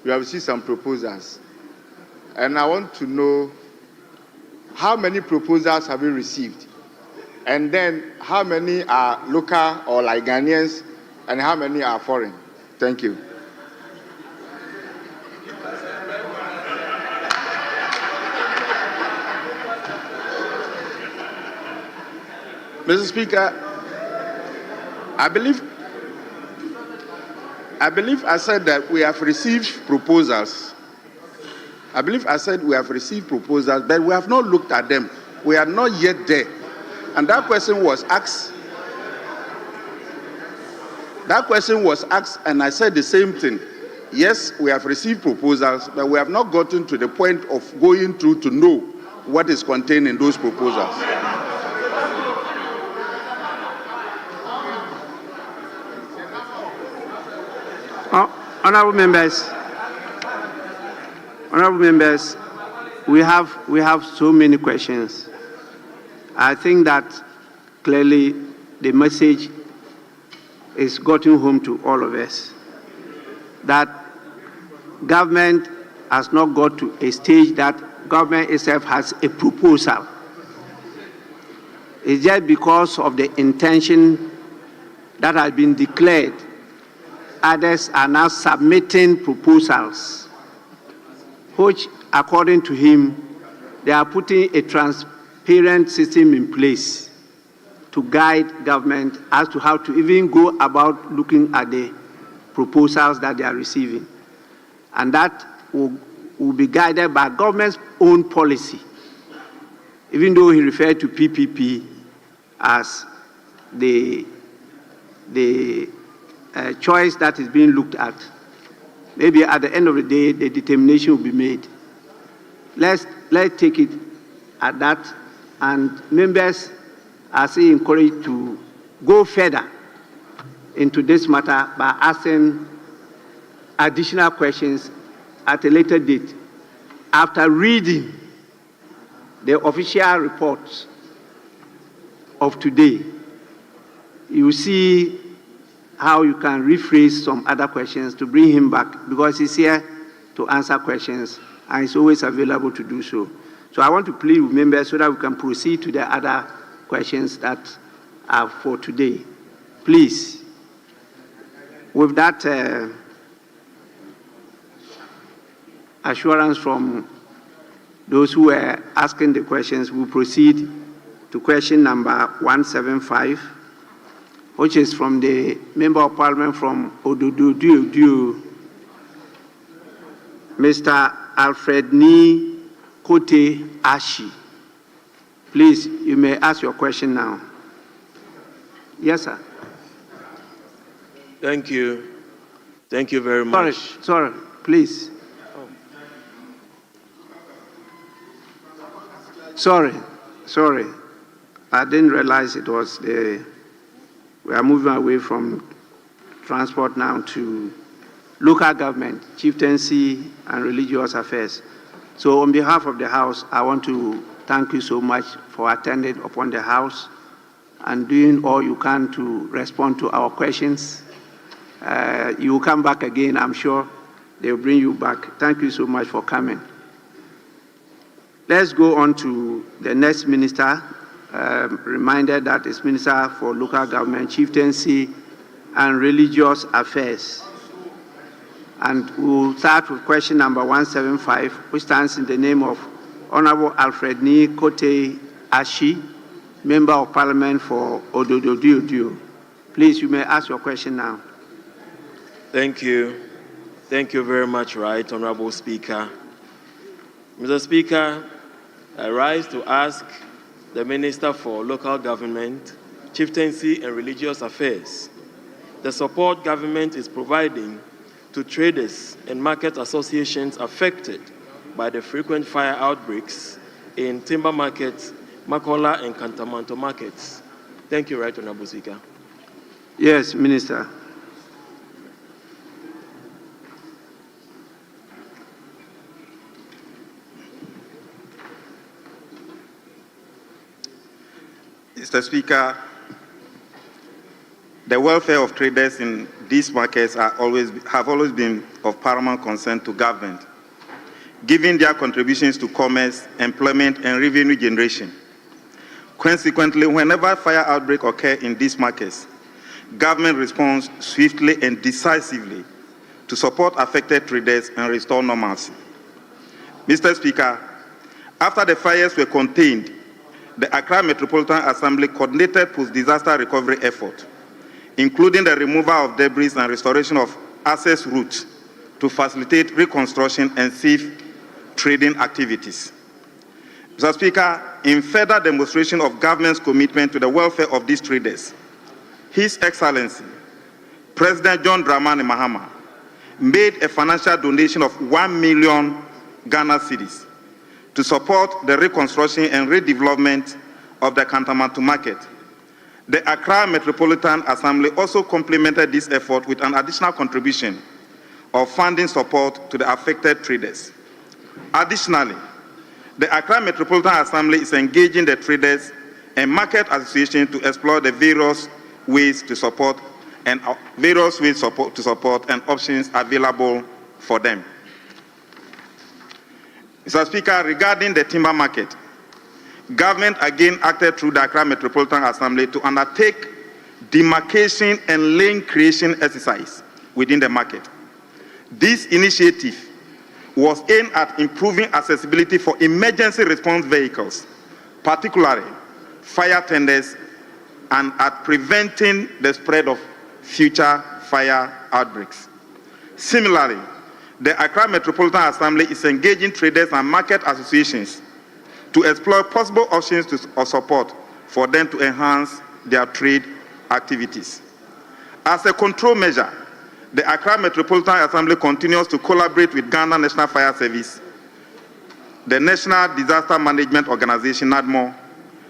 you have received some proposals. And I want to know how many proposals have you received? And then how many are local or like Ghanaians, and how many are foreign? Thank you. Mr. Speaker, I believe I said that we have received proposals. I believe I said we have received proposals, but we have not looked at them. We are not yet there. And that question was asked. That question was asked, and I said the same thing. Yes, we have received proposals, but we have not gotten to the point of going through to know what is contained in those proposals. Honorable members, we have so many questions. I think that clearly the message is gotten home to all of us that government has not got to a stage that government itself has a proposal. It's just because of the intention that has been declared. Others are now submitting proposals, which, according to him, they are putting a transparent system in place to guide government as to how to even go about looking at the proposals that they are receiving. And that will be guided by government's own policy, even though he referred to PPP as the choice that is being looked at. Maybe at the end of the day, the determination will be made. Let's take it at that, and members are still encouraged to go further into this matter by asking additional questions at a later date after reading the official reports of today. You see how you can rephrase some other questions to bring him back, because he's here to answer questions and he's always available to do so. So I want to plead with members so that we can proceed to the other questions that are for today. Please, with that assurance from those who were asking the questions, we'll proceed to question number 175, which is from the Member of Parliament from Odudu, Mr. Alfred Ni Kote Ashi. Please, you may ask your question now. Yes, sir. Thank you. Thank you very much. Sorry, please. Sorry. I didn't realize it was the. We are moving away from transport now to local government, chieftaincy, and religious affairs. So, on behalf of the House, I want to thank you so much for attending upon the House and doing all you can to respond to our questions. You will come back again, I'm sure. They will bring you back. Thank you so much for coming. Let's go on to the next minister. Reminded that is Minister for Local Government, Chieftaincy, and Religious Affairs. And we'll start with question number 175, which stands in the name of Honorable Alfred Ni Kote Ashi, Member of Parliament for Ododo. Please, you may ask your question now. Thank you. Thank you very much, Right Honorable Speaker. Mr. Speaker, I rise to ask the Minister for Local Government, Chieftaincy and Religious Affairs the support government is providing to traders and market associations affected by the frequent fire outbreaks in timber markets, Makola and Kantamanto markets. Thank you, Right Honorable Speaker. Yes, Minister. Mr. Speaker, the welfare of traders in these markets have always been of paramount concern to government, given their contributions to commerce, employment, and revenue generation. Consequently, whenever fire outbreaks occur in these markets, government responds swiftly and decisively to support affected traders and restore normalcy. Mr. Speaker, after the fires were contained, the Accra Metropolitan Assembly coordinated post-disaster recovery effort, including the removal of debris and restoration of access routes to facilitate reconstruction and safe trading activities. Mr. Speaker, in further demonstration of government's commitment to the welfare of these traders, His Excellency, President John Dramani Mahama, made a financial donation of 1 million Ghana cedis to support the reconstruction and redevelopment of the Kantamanto market. The Accra Metropolitan Assembly also complemented this effort with an additional contribution of funding support to the affected traders. Additionally, the Accra Metropolitan Assembly is engaging the traders and market associations to explore the various ways to support and options available for them. Mr. Speaker, regarding the timber market, government again acted through the Accra Metropolitan Assembly to undertake demarcation and lane creation exercise within the market. This initiative was aimed at improving accessibility for emergency response vehicles, particularly fire tenders, and at preventing the spread of future fire outbreaks. Similarly, the Accra Metropolitan Assembly is engaging traders and market associations to explore possible options of support for them to enhance their trade activities. As a control measure, the Accra Metropolitan Assembly continues to collaborate with Ghana National Fire Service, the National Disaster Management Organization, NADMO,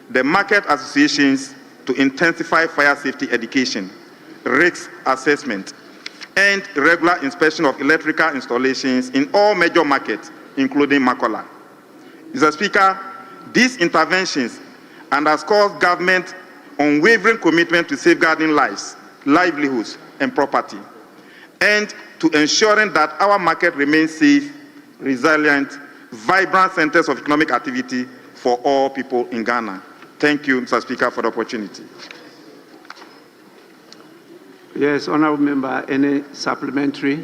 the market associations to intensify fire safety education, risk assessment, and regular inspection of electrical installations in all major markets, including Makola. Mr. Speaker, these interventions underscore government's unwavering commitment to safeguarding lives, livelihoods, and property, and to ensuring that our market remains safe, resilient, vibrant centers of economic activity for all people in Ghana. Thank you, Mr. Speaker, for the opportunity. Yes, Honourable Member, any supplementary?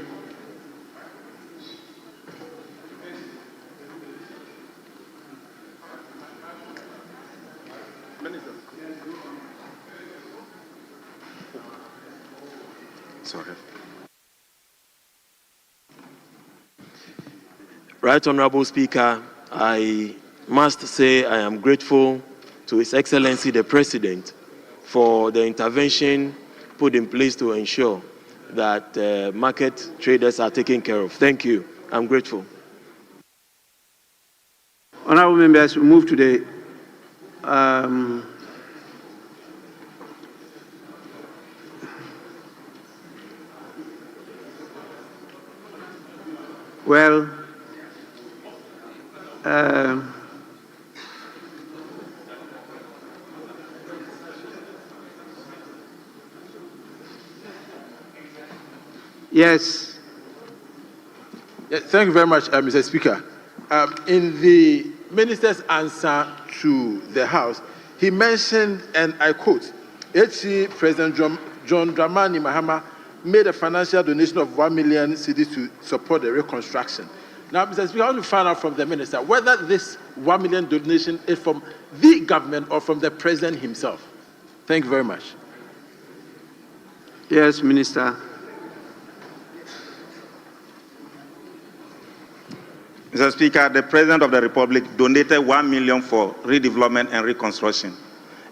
Sorry. Right Honorable Speaker, I must say I am grateful to His Excellency the President for the intervention put in place to ensure that market traders are taken care of. Thank you. I'm grateful. Honorable members, we move to the yes. Thank you very much, Mr. Speaker. In the minister's answer to the House, he mentioned, and I quote, HC President John Dramani Mahama made a financial donation of 1 million cedis to support the reconstruction. Now, Mr. Speaker, I want to find out from the minister whether this 1 million donation is from the government or from the president himself. Thank you very much. Yes, Minister. Mr. Speaker, the President of the Republic donated 1 million for redevelopment and reconstruction,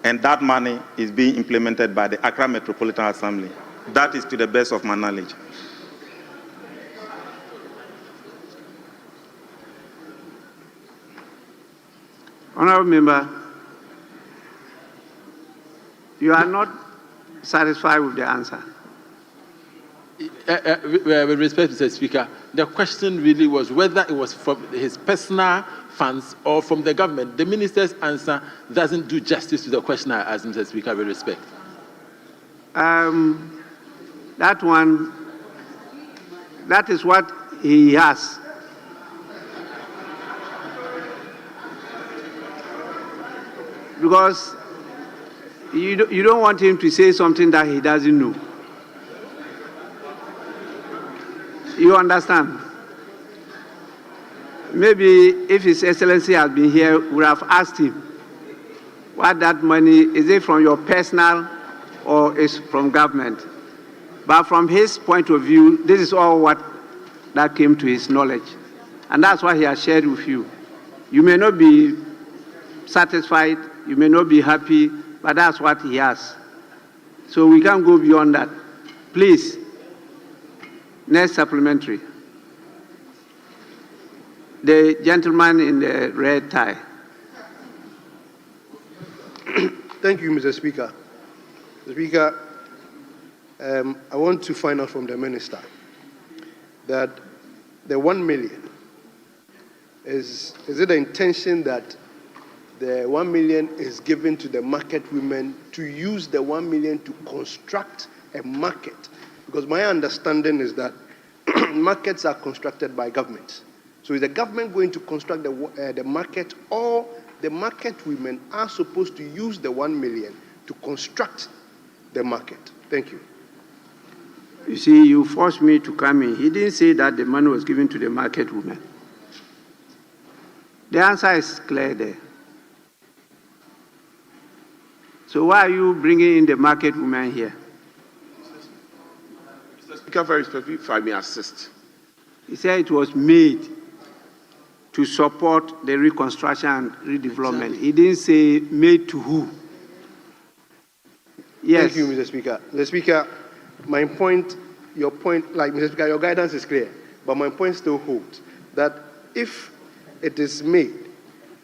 and that money is being implemented by the Accra Metropolitan Assembly. That is to the best of my knowledge. Honorable Member, you are not satisfied with the answer. With respect, Mr. Speaker, the question really was whether it was from his personal funds or from the government. The minister's answer doesn't do justice to the question I asked, Mr. Speaker, with respect. That one, that is what he has. Because you don't want him to say something that he doesn't know. You understand? Maybe if His Excellency had been here, we would have asked him what that money, is it from your personal or is from government? But from his point of view, this is all what that came to his knowledge. And that's what he has shared with you. You may not be satisfied, you may not be happy, but that's what he has. So we can't go beyond that. Please, next supplementary. The gentleman in the red tie. Thank you, Mr. Speaker. Mr. Speaker, I want to find out from the minister that the 1 million, is it the intention that the 1 million is given to the market women to use the 1 million to construct a market? Because my understanding is that markets are constructed by government. So is the government going to construct the market, or the market women are supposed to use the 1 million to construct the market? Thank you. You see, you forced me to come in. He didn't say that the money was given to the market women. The answer is clear there. So why are you bringing in the market women here? Mr. Speaker, very respectfully, if I may assist. He said it was made to support the reconstruction and redevelopment. Exactly. He didn't say made to who. Yes. Thank you, Mr. Speaker. Mr. Speaker, my point, your point, like Mr. Speaker, your guidance is clear, but my point still holds that if it is made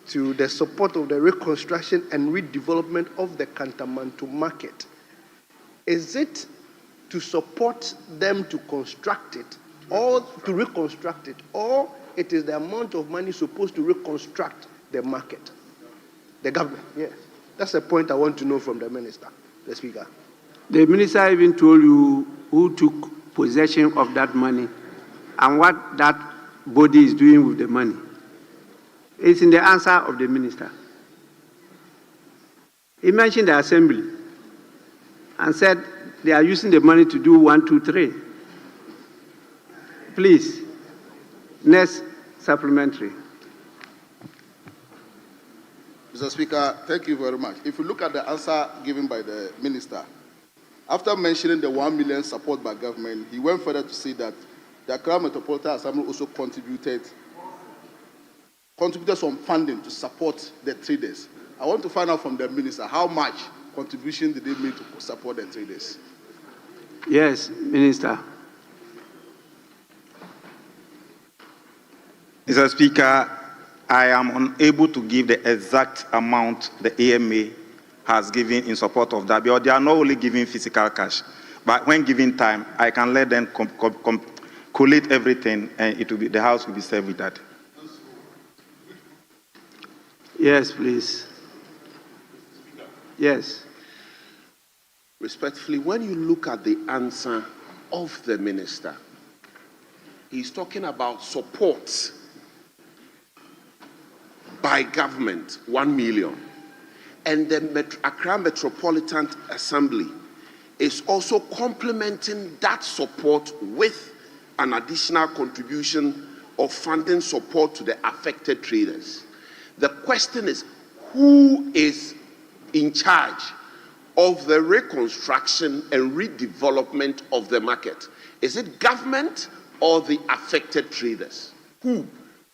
to the support of the reconstruction and redevelopment of the Kantamanto market, is it to support them to construct it or to reconstruct it, or it is the amount of money supposed to reconstruct the market? The government, yes. That's the point I want to know from the minister, the Speaker. The minister even told you who took possession of that money and what that body is doing with the money. It's in the answer of the minister. He mentioned the assembly and said they are using the money to do 1, 2, 3. Please, next supplementary. Mr. Speaker, thank you very much. If you look at the answer given by the minister, after mentioning the 1 million support by government, he went further to say that the Accra Metropolitan Assembly also contributed some funding to support the traders. I want to find out from the minister how much contribution did they make to support the traders? Yes, Minister. Mr. Speaker, I am unable to give the exact amount the AMA has given in support of that, because they are not only giving physical cash, but when given time, I can let them collate everything, and it will be, the House will be served with that. Yes, please. Yes. Respectfully, when you look at the answer of the minister, he's talking about support by government, 1 million. And the Accra Metropolitan Assembly is also complementing that support with an additional contribution of funding support to the affected traders. The question is, who is in charge of the reconstruction and redevelopment of the market? Is it government or the affected traders? Who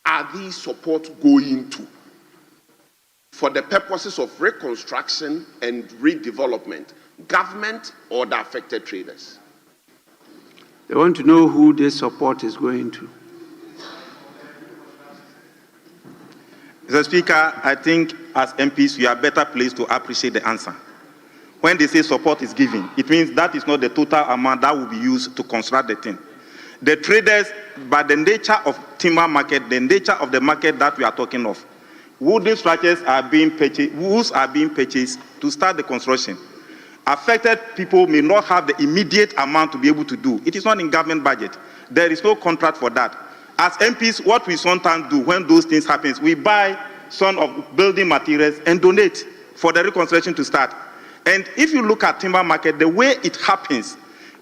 are these support going to for the purposes of reconstruction and redevelopment? Government or the affected traders? They want to know who this support is going to. Mr. Speaker, I think as MPs, we are better placed to appreciate the answer. When they say support is given, it means that is not the total amount that will be used to construct the thing. The traders, by the nature of timber market, the nature of the market that we are talking of, wooden structures are being purchased, woods are being purchased to start the construction. Affected people may not have the immediate amount to be able to do. It is not in government budget. There is no contract for that. As MPs, what we sometimes do when those things happen, we buy some of building materials and donate for the reconstruction to start. And if you look at timber market, the way it happens,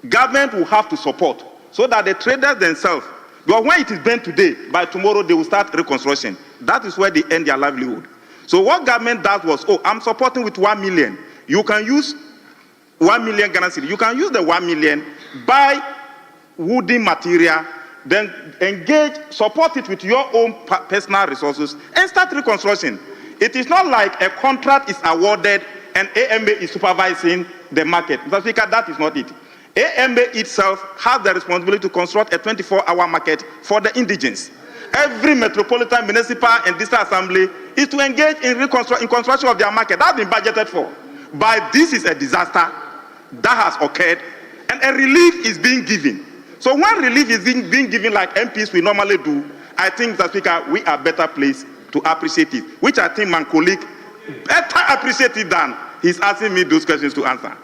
government will have to support so that the traders themselves, because when it is bent today, by tomorrow they will start reconstruction. That is where they end their livelihood. So what government does was, oh, I'm supporting with 1 million. You can use 1 million Ghana cedi. You can use the 1 million, buy wooden material, then engage, support it with your own personal resources and start reconstruction. It is not like a contract is awarded and AMA is supervising the market. Mr. Speaker, that is not it. AMA itself has the responsibility to construct a 24-hour market for the indigents. Every metropolitan, municipal, and district assembly is to engage in construction of their market. That's been budgeted for. But this is a disaster that has occurred, and a relief is being given. So when relief is being given like MPs we normally do, I think, Mr. Speaker, we are better placed to appreciate it, which I think my colleague better appreciate it than he's asking me those questions to answer.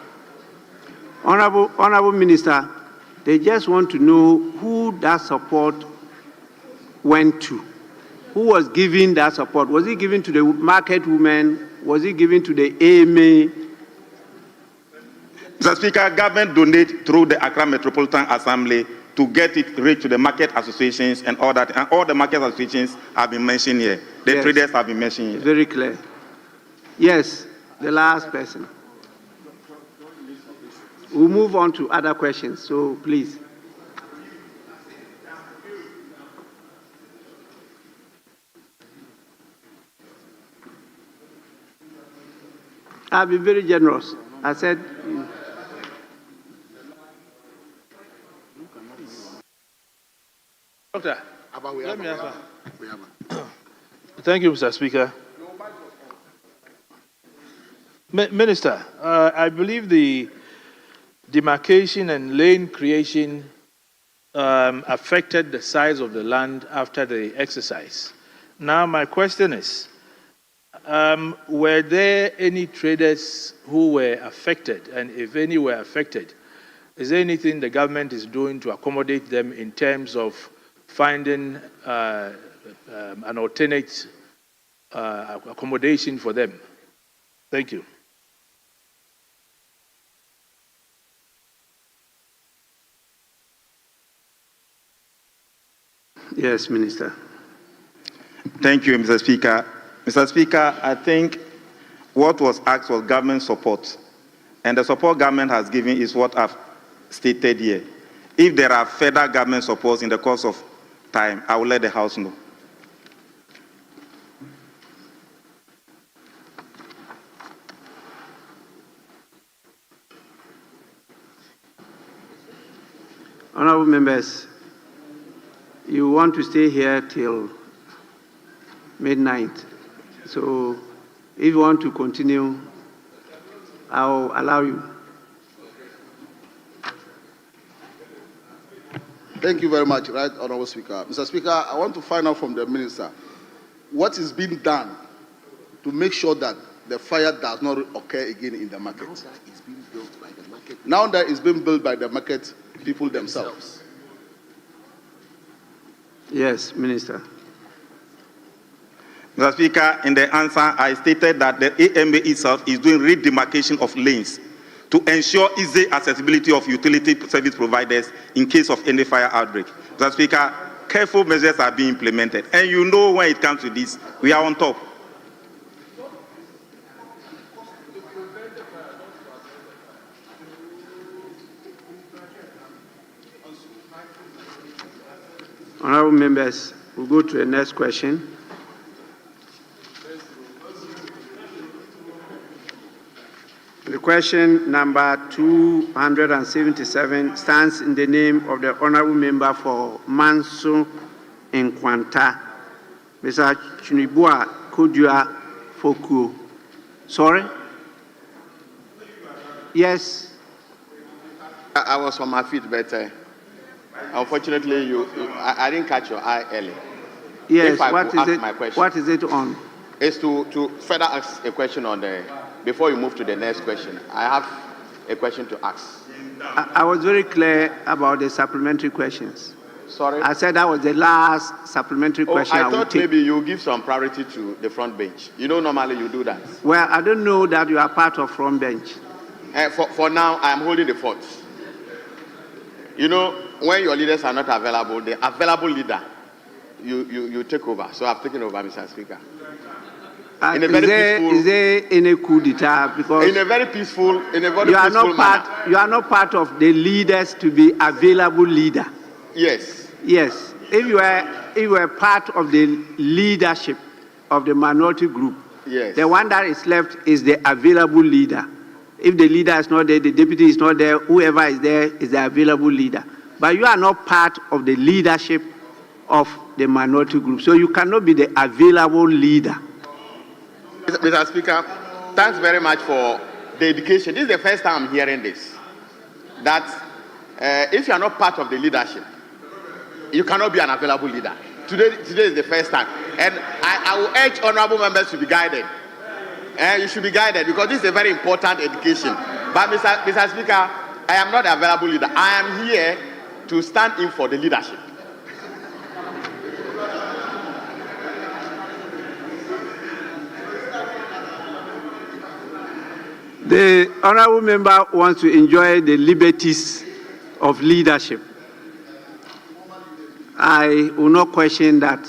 Honorable Minister, they just want to know who that support went to. Who was giving that support? Was it given to the market women? Was it given to the AMA? Mr. Speaker, government donate through the Accra Metropolitan Assembly to get it reached to the market associations and all that. And all the market associations have been mentioned here. The traders have been mentioned here. Very clear. Yes, the last person. We'll move on to other questions, so please. I've been very generous. I said... Doctor, let me answer. Thank you, Mr. Speaker. Minister, I believe the demarcation and lane creation affected the size of the land after the exercise. Now, my question is, were there any traders who were affected? And if any were affected, is there anything the government is doing to accommodate them in terms of finding an alternate accommodation for them? Thank you. Yes, Minister. Thank you, Mr. Speaker. Mr. Speaker, I think what was asked was government support. And the support government has given is what I've stated here. If there are further government supports in the course of time, I will let the House know. Honorable members, you want to stay here till midnight. So if you want to continue, I'll allow you. Thank you very much, Right Honorable Speaker. Mr. Speaker, I want to find out from the Minister what is being done to make sure that the fire does not occur again in the market. Now that it's being built by the market people themselves. Yes, Minister. Mr. Speaker, in the answer, I stated that the AMA itself is doing redemarcation of lanes to ensure easy accessibility of utility service providers in case of any fire outbreak. Mr. Speaker, careful measures are being implemented. And you know when it comes to this, we are on top. Honorable members, we'll go to the next question. The question number 277 stands in the name of the Honorable Member for Manso Nkwanta, Mr. Chunibua Kudua Foku. Sorry? Yes. I was on my feet, but unfortunately, I didn't catch your eye early. Yes, if I what could is ask it? my question, What is it on? It's to further ask a question on the, before you move to the next question. I have a question to ask. I was very clear about the supplementary questions. Sorry? I said that was the last supplementary question I would thought take. maybe you give some priority to the front bench. You know, normally you do that. Well, I don't know that you are part of front bench. For now, I am holding the fort. You know, when your leaders are not available, the available leader, you take over. So I've taken over, Mr. Speaker. In a very peaceful, is there any coup d'etat? Because in a very peaceful manner. You are not part of the leaders to be available leader. Yes. Yes. If you were part of the leadership of the minority group, yes, the one that is left is the available leader. If the leader is not there, the deputy is not there, whoever is there is the available leader. But you are not part of the leadership of the minority group, so you cannot be the available leader. Mr. Speaker, thanks very much for the education. This is the first time I'm hearing this. That if you are not part of the leadership, you cannot be an available leader. Today is the first time. And I will urge honorable members to be guided. You should be guided because this is a very important education. But Mr. Speaker, I am not an available leader. I am here to stand in for the leadership. The honorable member wants to enjoy the liberties of leadership. I will not question that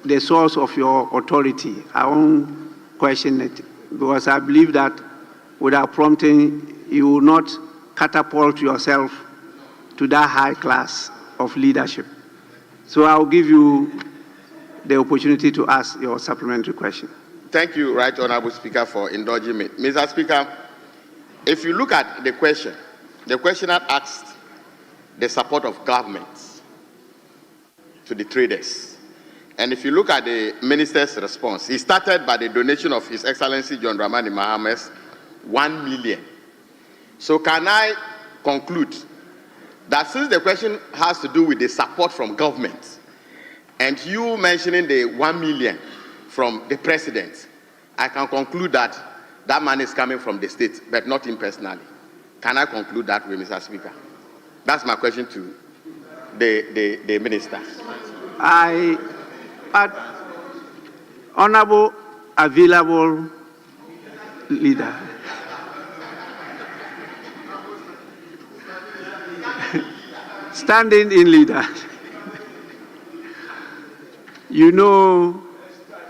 the source of your authority. I won't question it because I believe that without prompting, you will not catapult yourself to that high class of leadership. So I'll give you the opportunity to ask your supplementary question. Thank you, Right Honorable Speaker, for indulging me. Mr. Speaker, if you look at the questioner asked the support of governments to the traders. And if you look at the minister's response, he started by the donation of His Excellency John Dramani Mahamas, 1 million. So can I conclude that since the question has to do with the support from government, and you mentioning the 1 million from the president, I can conclude that that money is coming from the state, but not him personally. Can I conclude that way, Mr. Speaker? That's my question to the minister. Honorable available leader. Standing in leader. You know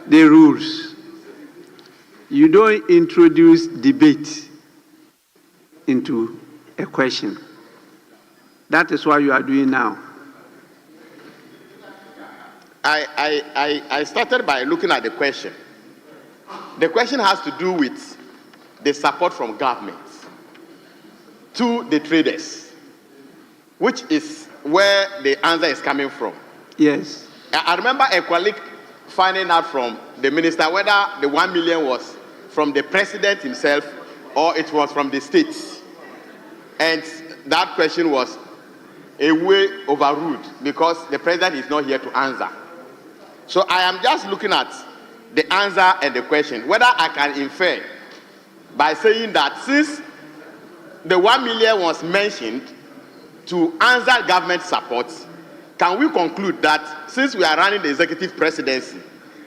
the rules. You don't introduce debate into a question. That is what you are doing now. I started by looking at the question. The question has to do with the support from government to the traders, which is where the answer is coming from. Yes. I remember a colleague finding out from the minister whether the 1 million was from the president himself or it was from the states. And that question was a way overruled because the president is not here to answer. So I am just looking at the answer and the question, whether I can infer by saying that since the 1 million was mentioned to answer government support, can we conclude that since we are running the executive presidency,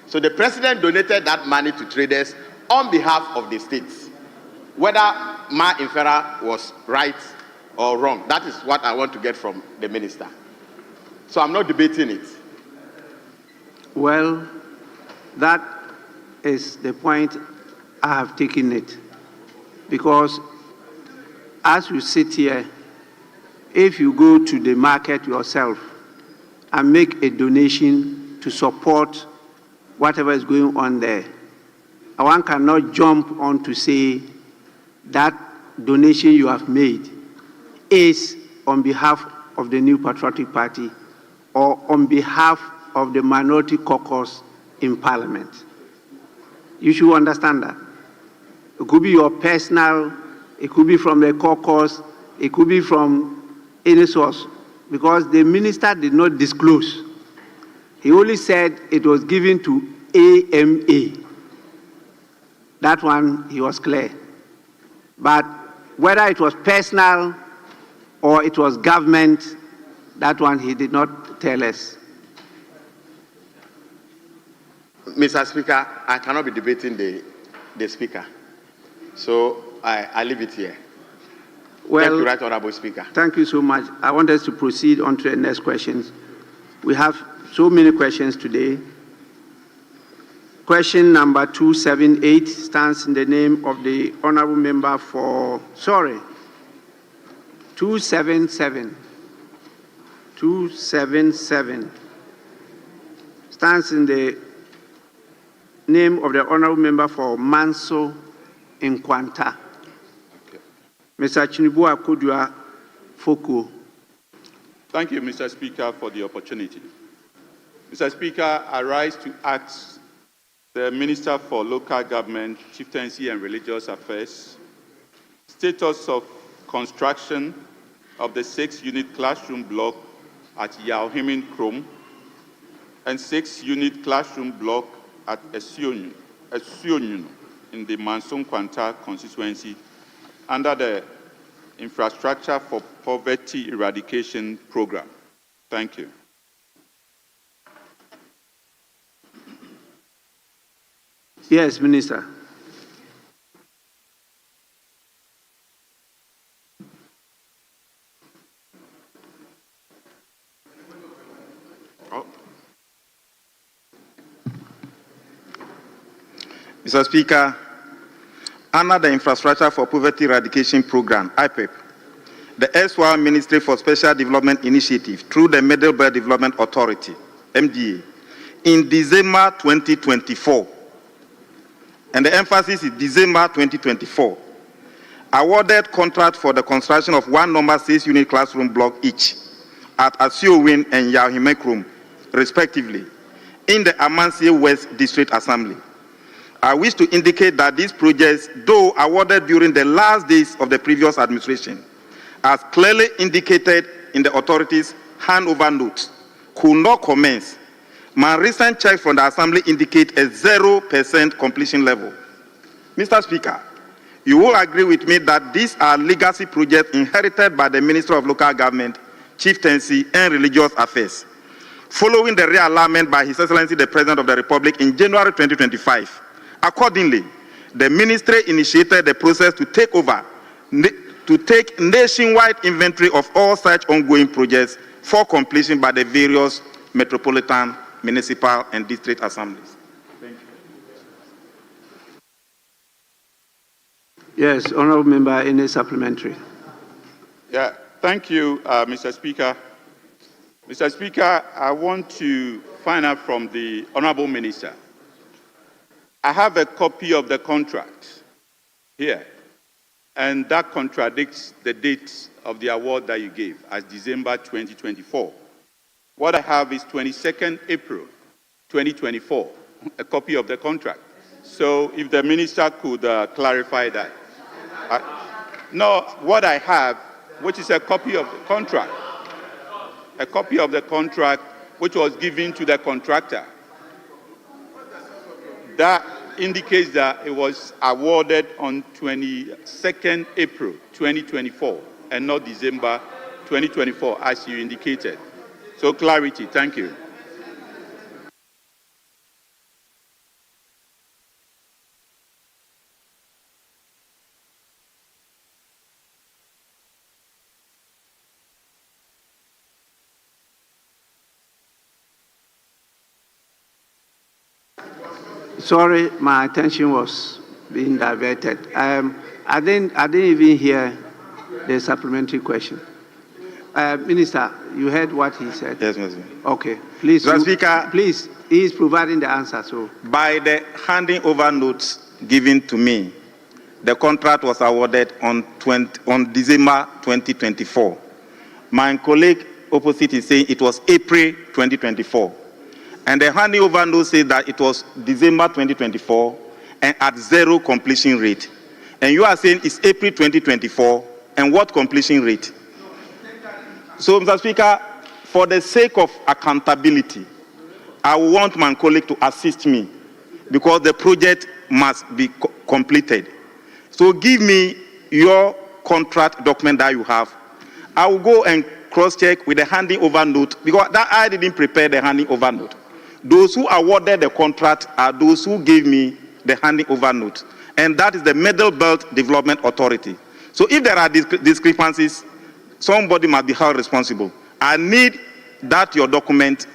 so the president donated that money to traders on behalf of the states? Whether my inference was right or wrong, that is what I want to get from the minister. So I'm not debating it. Well, that is the point I have taken it. Because as you sit here, if you go to the market yourself and make a donation to support whatever is going on there, one cannot jump on to say that donation you have made is on behalf of the New Patriotic Party or on behalf of the minority caucus in Parliament. You should understand that. It could be your personal, it could be from the caucus, it could be from any source, because the minister did not disclose. He only said it was given to AMA. That one, he was clear. But whether it was personal or it was government, that one he did not tell us. Mr. Speaker, I cannot be debating the speaker. So I leave it here. Well, thank you, Right Honorable Speaker. Thank you so much. I want us to proceed on to the next questions. We have so many questions today. Question number 278 stands in the name of the Honorable Member for, 277. 277 stands in the name of the Honorable Member for Manso Nkwanta. Mr. Chinibu Akudua Foko. Thank you, Mr. Speaker, for the opportunity. Mr. Speaker, I rise to ask the Minister for Local Government, Chieftaincy and Religious Affairs, status of construction of the 6-unit classroom block at Yauhimin Krom and 6-unit classroom block at Esionyu in the Manso Nkwanta constituency under the Infrastructure for Poverty Eradication Program. Thank you. Yes, Minister. Mr. Speaker, under the Infrastructure for Poverty Eradication Program, IPEP, the erstwhile Ministry for Special Development Initiative through the Middle Belt Development Authority, MDA, in December 2024, and the emphasis is December 2024, awarded contract for the construction of one number 6-unit classroom block each at Asiowin and Yauhimekrom, respectively, in the Amansie West District Assembly. I wish to indicate that these projects, though awarded during the last days of the previous administration, as clearly indicated in the authorities' handover notes, could not commence. My recent checks from the Assembly indicate a 0% completion level. Mr. Speaker, you will agree with me that these are legacy projects inherited by the Minister of Local Government, Chieftaincy and Religious Affairs, following the realignment by His Excellency the President of the Republic in January 2025. Accordingly, the ministry initiated the process to take nationwide inventory of all such ongoing projects for completion by the various metropolitan, municipal, and district assemblies. Thank you. Yes, Honourable Member, any supplementary? Yeah, thank you, Mr. Speaker. Mr. Speaker, I want to find out from the Honourable Minister. I have a copy of the contract here, and that contradicts the dates of the award that you gave as December 2024. What I have is 22nd April 2024, a copy of the contract. So if the minister could clarify that. No, what I have, which is a copy of the contract, which was given to the contractor, that indicates that it was awarded on 22nd April 2024 and not December 2024 as you indicated. So clarity, thank you. Sorry, my attention was being diverted. I didn't even hear the supplementary question. Minister, you heard what he said? Yes, Mr. Okay, please. Mr. Speaker, please, he is providing the answer. So, by the handing over notes given to me, the contract was awarded on December 2024. My colleague opposite is saying it was April 2024. And the handing over note says that it was December 2024 and at 0 completion rate. And you are saying it's April 2024 and what completion rate? So, Mr. Speaker, for the sake of accountability, I want my colleague to assist me because the project must be completed. So give me your contract document that you have. I will go and cross-check with the handing over note because that I didn't prepare the handing over note. Those who awarded the contract are those who gave me the handing over note. And that is the Middle Belt Development Authority. So if there are discrepancies, somebody must be held responsible. I need that your document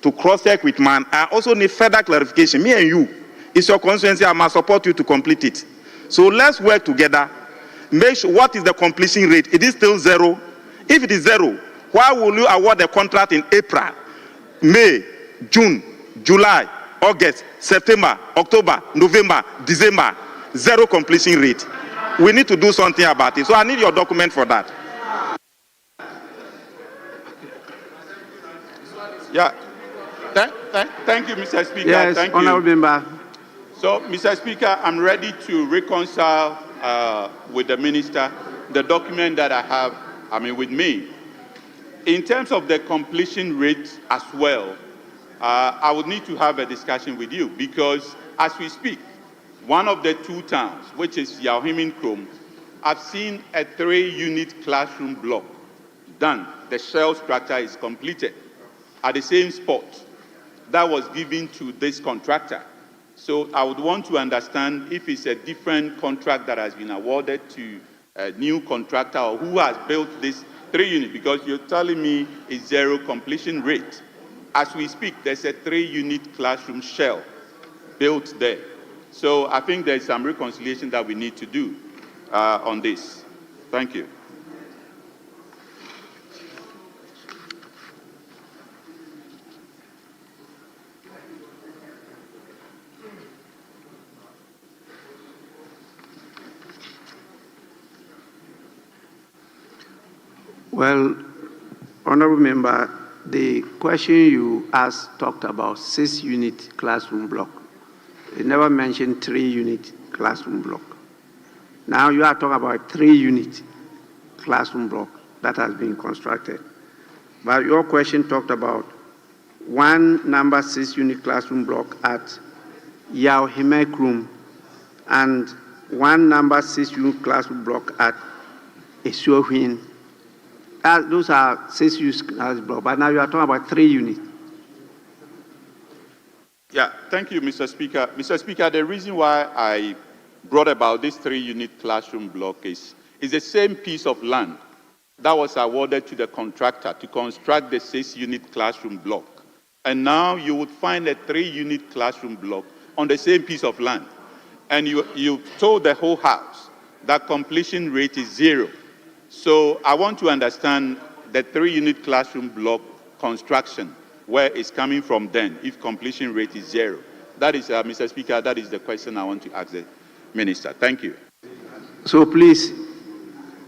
to cross-check with mine. I also need further clarification. Me and you, it's your constituency. I must support you to complete it. So let's work together. Make sure what is the completion rate. It is still 0. If it is 0, why will you award the contract in April, May, June, July, August, September, October, November, December? 0 completion rate. We need to do something about it. So I need your document for that. Yeah. Thank you, Mr. Speaker. yes, thank honorable you. member. So, Mr. Speaker, I'm ready to reconcile with the minister the document that I have, with me. In terms of the completion rate as well, I would need to have a discussion with you because as we speak, one of the 2 towns, which is Yauhimin Krom, I've seen a 3-unit classroom block done. The shell structure is completed at the same spot that was given to this contractor. So I would want to understand if it's a different contract that has been awarded to a new contractor or who has built this 3 unit, because you're telling me it's 0 completion rate. As we speak, there's a 3-unit classroom shell built there. So I think there's some reconciliation that we need to do on this. Thank you. Well, honorable member, the question you asked talked about 6-unit classroom block. It never mentioned 3-unit classroom block. Now you are talking about 3-unit classroom block that has been constructed. But your question talked about one number 6-unit classroom block at Yauhimin and one number 6-unit classroom block at Esuohin. Those are 6-unit classroom block, but now you are talking about 3 units. Yeah, thank you, Mr. Speaker. Mr. Speaker, the reason why I brought about this 3-unit classroom block is the same piece of land that was awarded to the contractor to construct the 6-unit classroom block. And now you would find a 3-unit classroom block on the same piece of land. And you told the whole house that completion rate is 0. So I want to understand the 3-unit classroom block construction, where it's coming from then, if completion rate is 0. That is, Mr. Speaker, that is the question I want to ask the minister. Thank you. So please,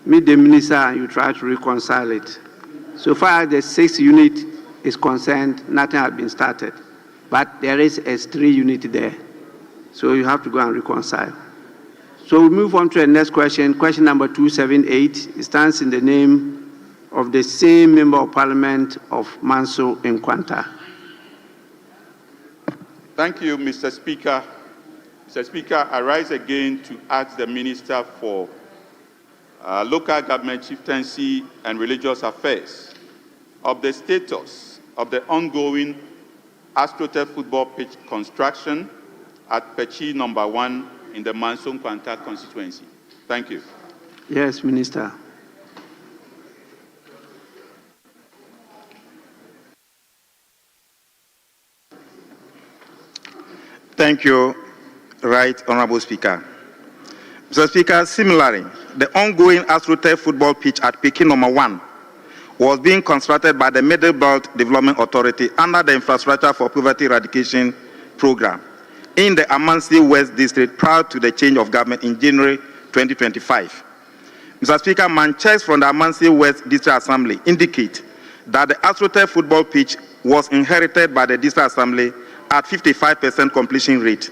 meet the minister and you try to reconcile it. So far as the 6th unit is concerned, nothing has been started. But there is a 3 unit there. So you have to go and reconcile. So we move on to the next question. Question number 278. It stands in the name of the same Member of Parliament of Manso Nkwanta. Thank you, Mr. Speaker. Mr. Speaker, I rise again to ask the Minister for Local Government Chieftaincy and Religious Affairs of the status of the ongoing AstroTurf football pitch construction at Pechi number 1 in the Manso Nkwanta constituency. Thank you. Yes, Minister. Thank you, Right Honorable Speaker. Mr. Speaker, similarly, the ongoing AstroTurf football pitch at Peking number 1 was being constructed by the Middle Belt Development Authority under the Infrastructure for Poverty Eradication Program in the Amansi West District prior to the change of government in January 2025. Mr. Speaker, my checks from the Amansi West District Assembly indicate that the AstroTurf football pitch was inherited by the District Assembly at 55% completion rate,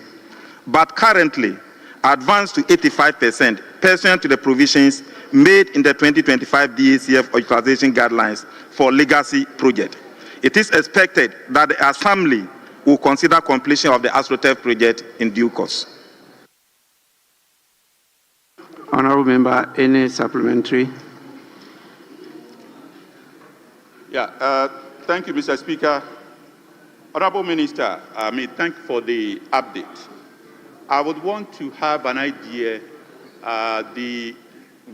but currently advanced to 85% pursuant to the provisions made in the 2025 DACF utilization guidelines for legacy project. It is expected that the Assembly will consider completion of the AstroTurf project in due course. Honorable Member, any supplementary? Thank you, Mr. Speaker. Honorable Minister, thank you for the update. I would want to have an idea the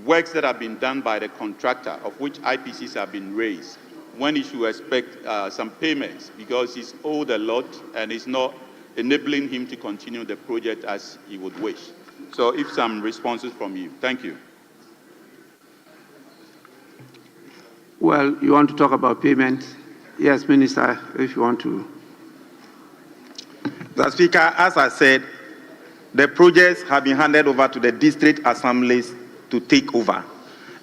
works that have been done by the contractor, of which IPCs have been raised, when he should expect some payments, because he's owed a lot and it's not enabling him to continue the project as he would wish. So if some responses from you. Thank you. Well, you want to talk about payment? Yes, Minister, if you want to. Mr. Speaker, as I said, the projects have been handed over to the district assemblies to take over.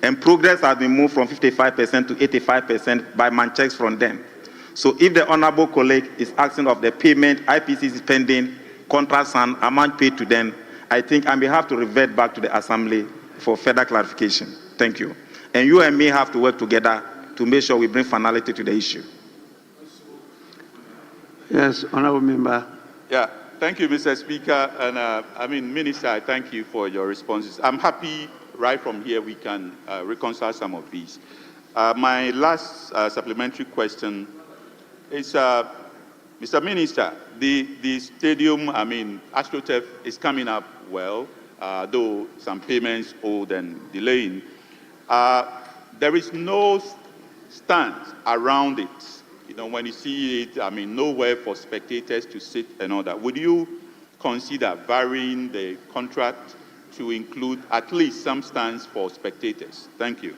And progress has been moved from 55% to 85% by my checks from them. So if the honorable colleague is asking of the payment, IPC is pending, contracts and amount paid to them, I think I may have to revert back to the assembly for further clarification. Thank you. And you and me have to work together to make sure we bring finality to the issue. Yes, honorable member. Thank you, Mr. Speaker. And Minister, I thank you for your responses. I'm happy right from here we can reconcile some of these. My last supplementary question is, Mr. Minister, the stadium, AstroTurf is coming up well, though some payments owed and delaying. There is no stands around it. You know, when you see it, nowhere for spectators to sit and all that. Would you consider varying the contract to include at least some stands for spectators? Thank you.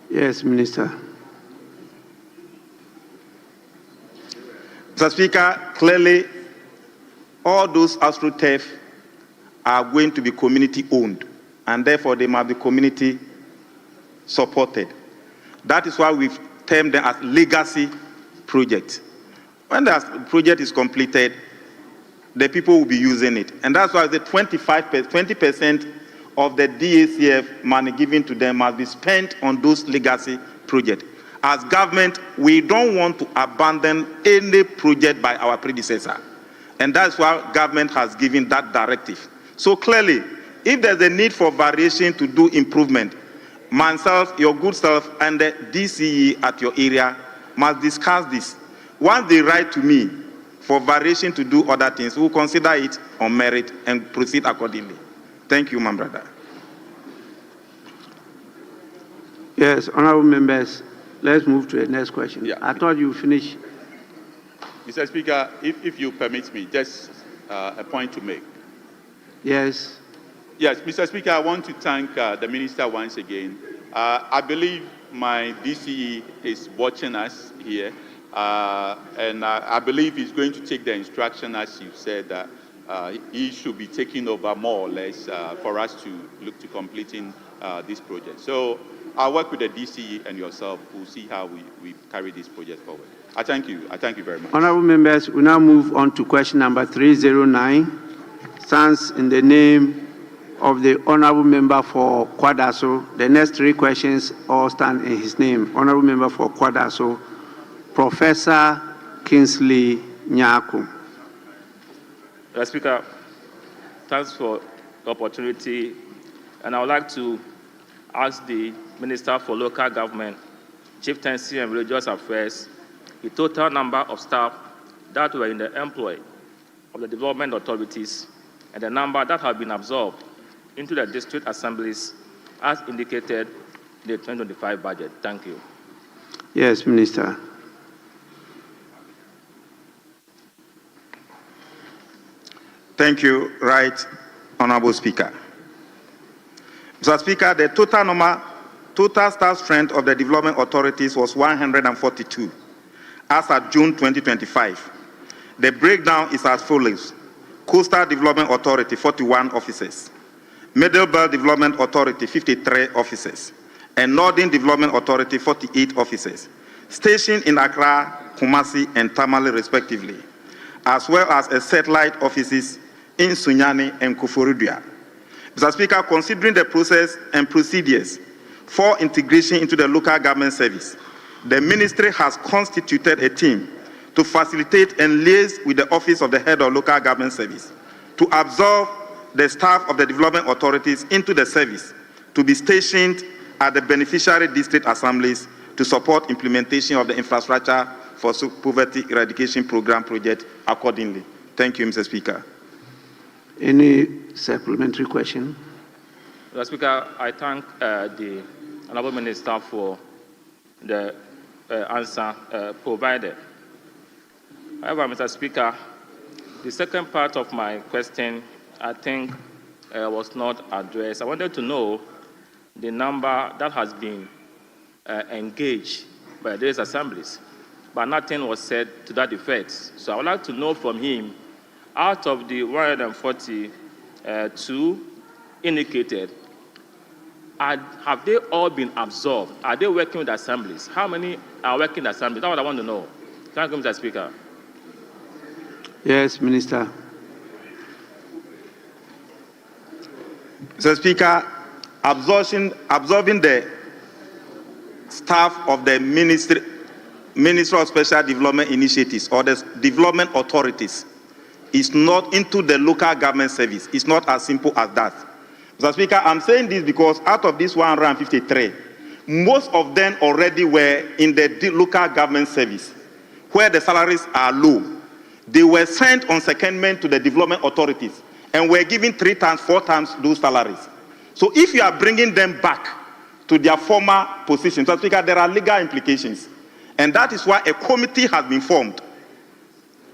Yes, Minister. Mr. Speaker, clearly, all those AstroTurf are going to be community owned, and therefore they must be community supported. That is why we've termed them as legacy projects. When the project is completed, the people will be using it. And that's why the 20% of the DACF money given to them must be spent on those legacy projects. As government, we don't want to abandon any project by our predecessor. And that's why government has given that directive. So clearly, if there's a need for variation to do improvement, myself, your good self, and the DCE at your area must discuss this. Once they write to me for variation to do other things, we'll consider it on merit and proceed accordingly. Thank you, my brother. Yes, honorable members, let's move to the next question. I thought you finished. Mr. Speaker, if you permit me, just a point to make. Yes. Yes, Mr. Speaker, I want to thank the Minister once again. I believe my DCE is watching us here, and I believe he's going to take the instruction, as you said, he should be taking over more or less for us to look to completing this project. So I'll work with the DC and yourself. We'll see how we carry this project forward. I thank you. I thank you very much. Honorable members, we now move on to question number 309. Stands in the name of the honorable member for Kwadaso. The next three questions all stand in his name. Honorable member for Kwadaso, Professor Kingsley Nyako. Mr. Speaker, thanks for the opportunity. And I would like to ask the Minister for Local Government, Chieftaincy and Religious Affairs, the total number of staff that were in the employ of the development authorities and the number that have been absorbed into the district assemblies as indicated in the 2025 budget. Thank you. Yes, Minister. Thank you, Right Honorable Speaker. Mr. Speaker, the total staff strength of the development authorities was 142 as at June 2025. The breakdown is as follows. Coastal Development Authority, 41 officers. Middle Belt Development Authority, 53 officers. And Northern Development Authority, 48 officers. Stationed in Accra, Kumasi, and Tamale, respectively, as well as a satellite offices in Sunyani and Koforidua. Mr. Speaker, considering the process and procedures for integration into the local government service, the ministry has constituted a team to facilitate and liaise with the Office of the Head of Local Government Service to absorb the staff of the development authorities into the service to be stationed at the beneficiary district assemblies to support implementation of the infrastructure for poverty eradication program project accordingly. Thank you, Mr. Speaker. Any supplementary question? Mr. Speaker, I thank the Honorable Minister for the answer provided. However, Mr. Speaker, the second part of my question, I think, was not addressed. I wanted to know the number that has been engaged by these assemblies, but nothing was said to that effect. So I would like to know from him, out of the 142 indicated, have they all been absorbed? Are they working with assemblies? How many are working with assemblies? That's what I want to know. Thank you, Mr. Speaker. Yes, Minister. Mr. Speaker, absorbing the staff of the Ministry of Special Development Initiatives or the development authorities is not into the local government service. It's not as simple as that. Mr. Speaker, I'm saying this because out of these 153, most of them already were in the local government service, where the salaries are low. They were sent on secondment to the development authorities and were given 3 times, 4 times those salaries. So if you are bringing them back to their former positions, Mr. Speaker, there are legal implications. And that is why a committee has been formed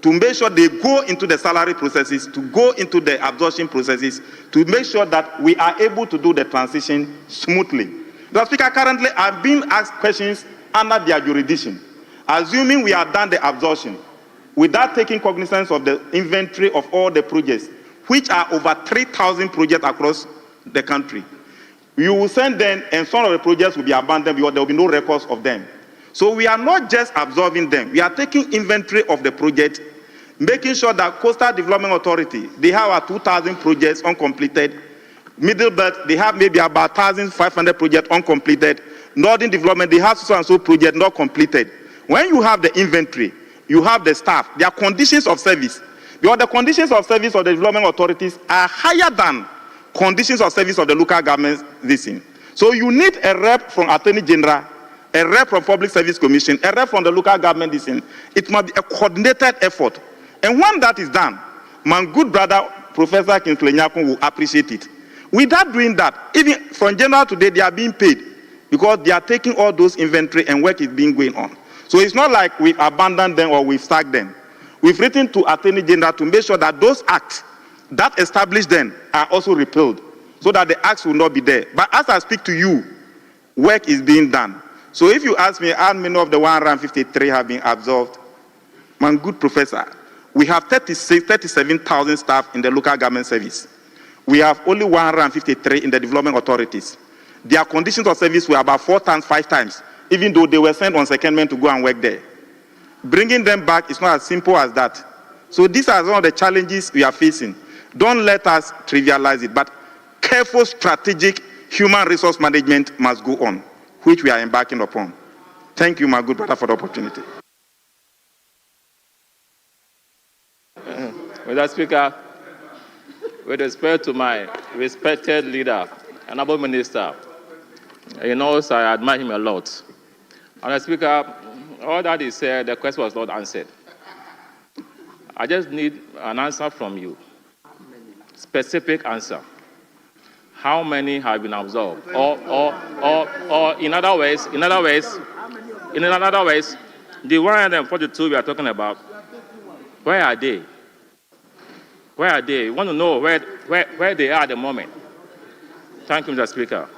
to make sure they go into the salary processes, to go into the absorption processes, to make sure that we are able to do the transition smoothly. Mr. Speaker, currently I've been asked questions under their jurisdiction. Assuming we have done the absorption, without taking cognizance of the inventory of all the projects, which are over 3,000 projects across the country, you will send them and some of the projects will be abandoned because there will be no records of them. So we are not just absorbing them, we are taking inventory of the project, making sure that Coastal Development Authority, they have about 2,000 projects uncompleted. Middle Belt, they have maybe about 1,500 projects uncompleted. Northern Development, they have so and so projects not completed. When you have the inventory, you have the staff, their conditions of service, because the conditions of service of the development authorities are higher than conditions of service of the local government. So you need a rep from Attorney General, a rep from Public Service Commission, a rep from the local government. It must be a coordinated effort. And when that is done, my good brother, Professor Kingsley Nyako, will appreciate it. Without doing that, even from General today, they are being paid because they are taking all those inventory and work is being going on. So it's not like we've abandoned them or we've sacked them. We've written to Attorney General to make sure that those acts that establish them are also repealed so that the acts will not be there. But as I speak to you, work is being done. So if you ask me how many of the 153 have been absorbed, my good professor, We have 37,000 staff in the local government service. We have only 153 in the development authorities. Their conditions of service were about 4 times, 5 times, even though they were sent on secondment to go and work there. Bringing them back is not as simple as that. So these are some of the challenges we are facing. Don't let us trivialize it, but careful strategic human resource management must go on, which we are embarking upon. Thank you, my good brother, for the opportunity. Mr. Speaker, with respect to my respected leader, Honorable Minister, he knows I admire him a lot. And Mr. Speaker, all that he said, the question was not answered. I just need an answer from you. Specific answer. How many have been absorbed? Or in other ways, the 142 we are talking about, where are they? Where are they? We want to know where they are at the moment. Thank you, Mr. Speaker.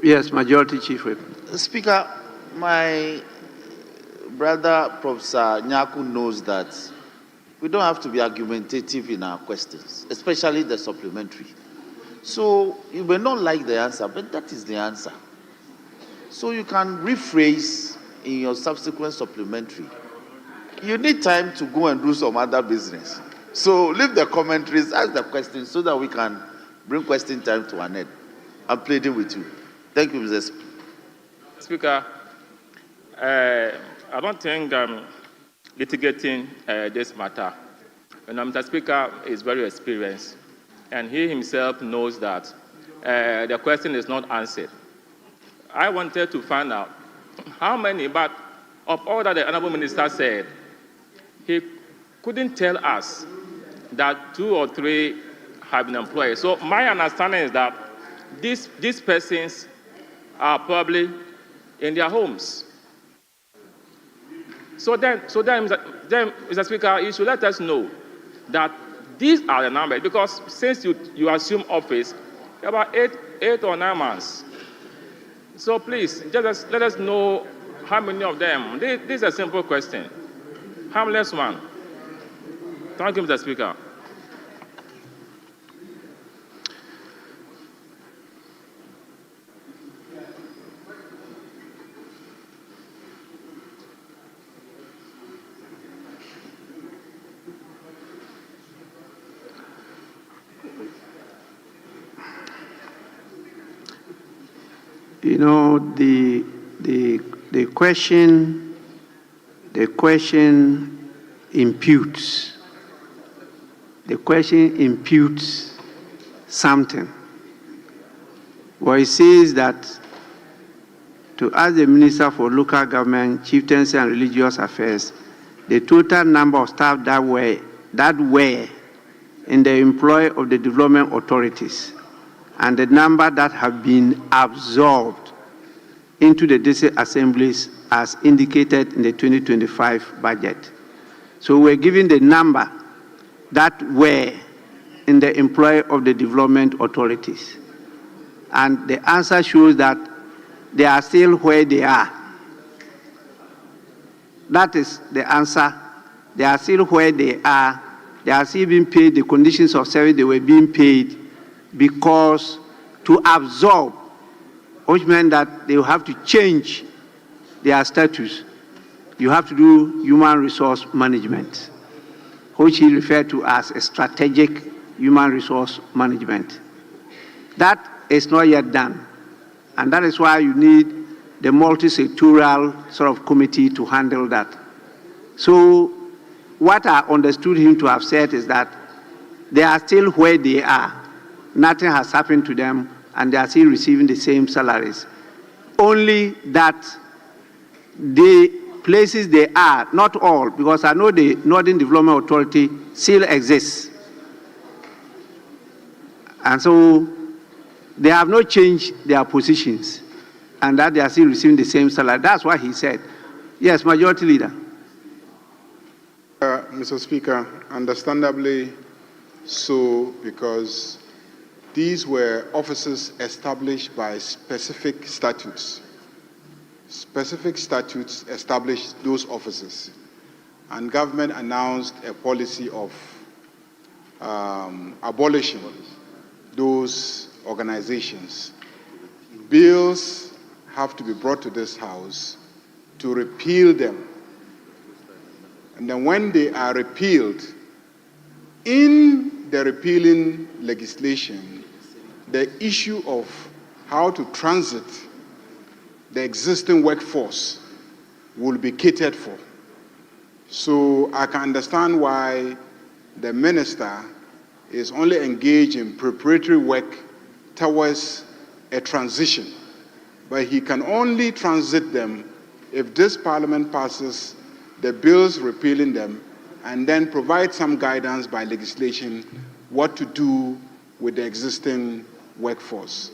Yes, Majority Chief Whip. Speaker, my brother Professor Nyaku knows that we don't have to be argumentative in our questions, especially the supplementary. So you may not like the answer, but that is the answer. So you can rephrase in your subsequent supplementary. You need time to go and do some other business. So leave the commentaries, ask the questions so that we can bring question time to an end. I'm pleading with you. Thank you, Mr. Speaker, I don't think litigating this matter. And Mr. Speaker is very experienced, and he himself knows that the question is not answered. I wanted to find out how many, but of all that the Honorable Minister said, he couldn't tell us that 2 or 3 have been employed. So my understanding is that these persons are probably in their homes. So then, Mr. Speaker, you should let us know that these are the numbers, because since you assume office, about 8 or 9 months. So please, just let us know how many of them. This is a simple question. Harmless one. Thank you, Mr. Speaker. You know, the question imputes. The question imputes something. Well, it says that to ask the Minister for Local Government, Chieftaincy and Religious Affairs, the total number of staff that were in the employ of the development authorities, and the number that have been absorbed into the district assemblies as indicated in the 2025 budget. So we're giving the number that were in the employ of the development authorities. And the answer shows that they are still where they are. That is the answer. They are still where they are. They are still being paid the conditions of service they were being paid, because to absorb, which meant that they will have to change their status, you have to do human resource management, which he referred to as a strategic human resource management. That is not yet done, and that is why you need the multi-sectoral sort of committee to handle that. So what I understood him to have said is that they are still where they are. Nothing has happened to them, and they are still receiving the same salaries. Only that the places they are, not all, because I know the Northern Development Authority still exists. And so they have not changed their positions, and that they are still receiving the same salary. That's what he said. Yes, Majority Leader. Mr. Speaker, understandably so, because these were offices established by specific statutes. specific statutes establish those offices, and government announced a policy of abolishing those organizations. Bills have to be brought to this House to repeal them. And then when they are repealed, in the repealing legislation, the issue of how to transit the existing workforce will be catered for. So I can understand why the minister is only engaged in preparatory work towards a transition, but he can only transit them if this parliament passes the bills repealing them and then provide some guidance by legislation what to do with the existing workforce.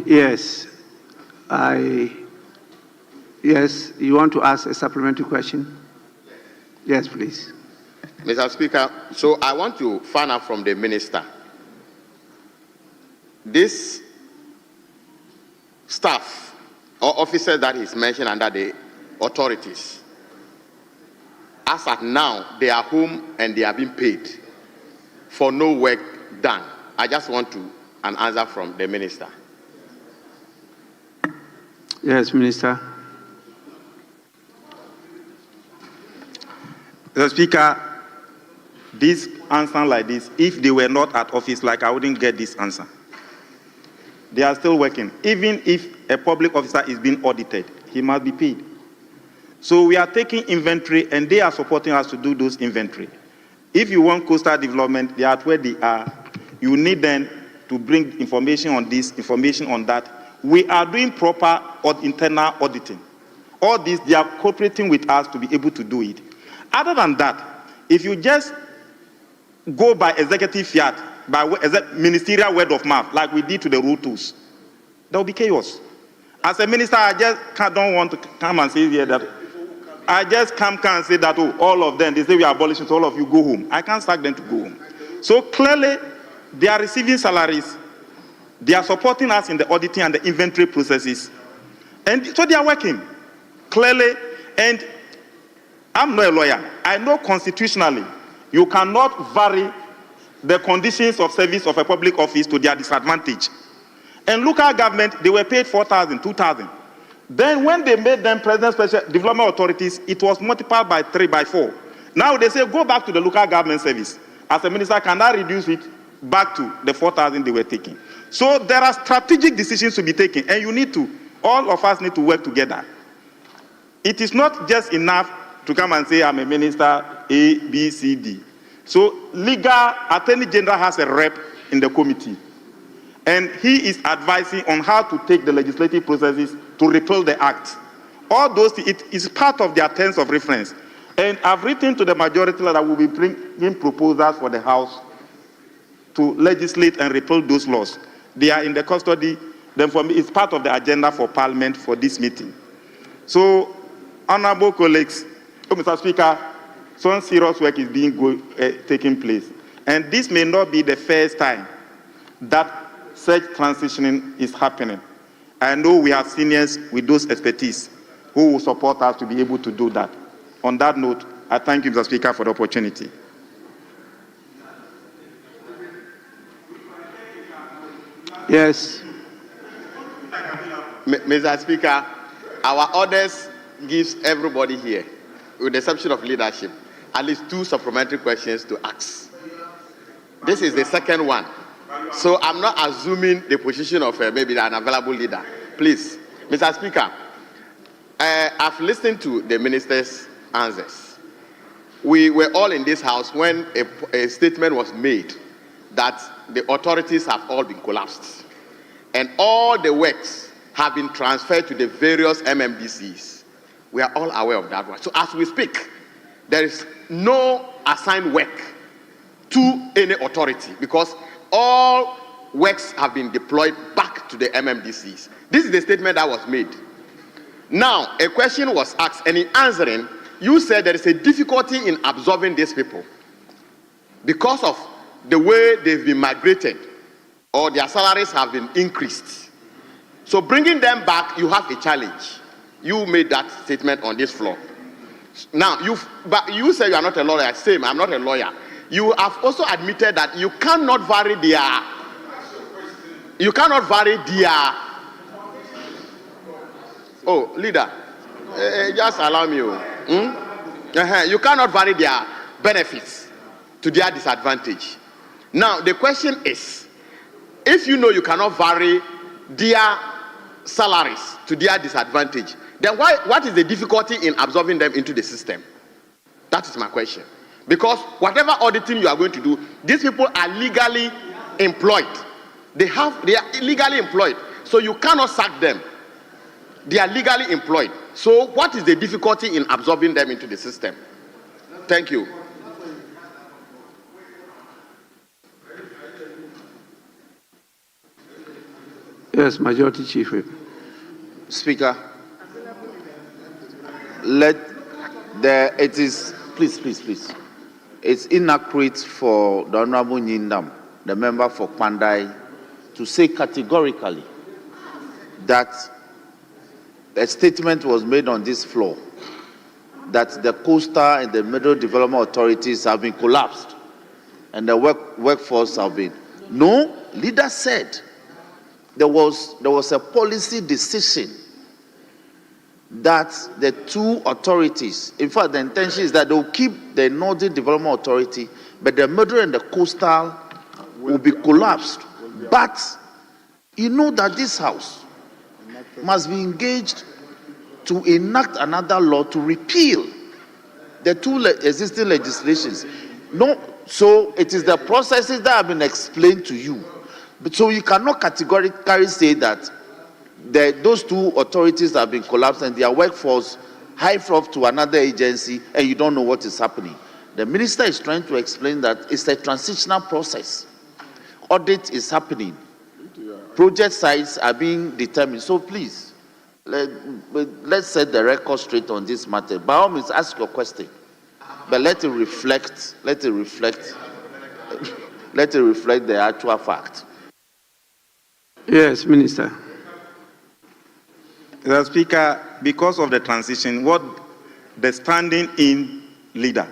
Yes, yes, you want to ask a supplementary question? Yes, please. Mr. Speaker, so I want to find out from the minister, this staff or officers that is mentioned under the authorities, as at now, they are home and they are being paid for no work done. I just want an answer from the minister. Yes, Minister. Mr. Speaker, this answer like this, if they were not at office, like I wouldn't get this answer. They are still working. Even if a public officer is being audited, he must be paid. So we are taking inventory, and they are supporting us to do those inventory. If you want coastal development, they are where they are. You need them to bring information on this, information on that. We are doing proper internal auditing. All this, they are cooperating with us to be able to do it. Other than that, if you just go by executive fiat, by ministerial word of mouth, like we did to the road tools, there will be chaos. As a minister, I just don't want to come and say here that I just come and say that, oh, all of them, they say we are abolishing, so all of you go home. I can't sack them to go home. So clearly, they are receiving salaries. They are supporting us in the auditing and the inventory processes. And so they are working clearly. And I'm not a lawyer. I know constitutionally, you cannot vary the conditions of service of a public office to their disadvantage. And local government, they were paid 4,000, 2,000. Then when they made them President Special Development Authorities, it was multiplied by 3, by 4. Now they say, go back to the local government service. As a minister, can I reduce it back to the 4,000 they were taking? So there are strategic decisions to be taken, and you need to, all of us need to work together. It is not just enough to come and say, I'm a minister, A, B, C, D. So legal attorney general has a rep in the committee, and he is advising on how to take the legislative processes to repeal the act. All those, it is part of their terms of reference. And I've written to the majority that we will be bringing proposals for the House to legislate and repeal those laws. They are in the custody. Then for me, it's part of the agenda for Parliament for this meeting. So, honorable colleagues, Mr. Speaker, some serious work is taking place. And this may not be the first time that such transitioning is happening. I know we have seniors with those expertise who will support us to be able to do that. On that note, I thank you, Mr. Speaker, for the opportunity. Yes. Mr. Speaker, our orders gives everybody here, with the exception of leadership, at least 2 supplementary questions to ask. This is the second one. So I'm not assuming the position of maybe an available leader. Please, Mr. Speaker, I've listened to the minister's answers. We were all in this house when a statement was made that the authorities have all been collapsed and all the works have been transferred to the various MMDCs. We are all aware of that one. So as we speak, there is no assigned work to any authority because all works have been deployed back to the MMDCs. This is the statement that was made. Now, a question was asked, and in answering, you said there is a difficulty in absorbing these people because of the way they've been migrated or their salaries have been increased. So bringing them back, you have a challenge. You made that statement on this floor. Now, but you say you are not a lawyer. Same, I'm not a lawyer. You have also admitted that you cannot vary their. Oh, leader, just allow me. You cannot vary their benefits to their disadvantage. Now, the question is, if you know you cannot vary their salaries to their disadvantage, then what is the difficulty in absorbing them into the system? That is my question. Because whatever auditing you are going to do, these people are legally employed. They are legally employed. So you cannot sack them. They are legally employed. So what is the difficulty in absorbing them into the system? Thank you. Yes, Majority Chief Whip. Speaker, please. It's inaccurate for the Honorable Nyindam, the member for Kwandai, to say categorically that a statement was made on this floor that the coastal and the middle development authorities have been collapsed and the workforce have been. No, leader said there was a policy decision that the two authorities, in fact, the intention is that they will keep the Northern Development Authority, but the middle and the coastal will be collapsed. But you know that this House must be engaged to enact another law to repeal the two existing legislations. No, so it is the processes that have been explained to you. But so you cannot categorically say that those two authorities have been collapsed and their workforce hived off to another agency and you don't know what is happening. The minister is trying to explain that it's a transitional process. Audit is happening. Project sites are being determined. So please, let's set the record straight on this matter. By all means, ask your question, but let it reflect the actual fact. Yes, Minister. Mr. Speaker, because of the transition, what the standing in leader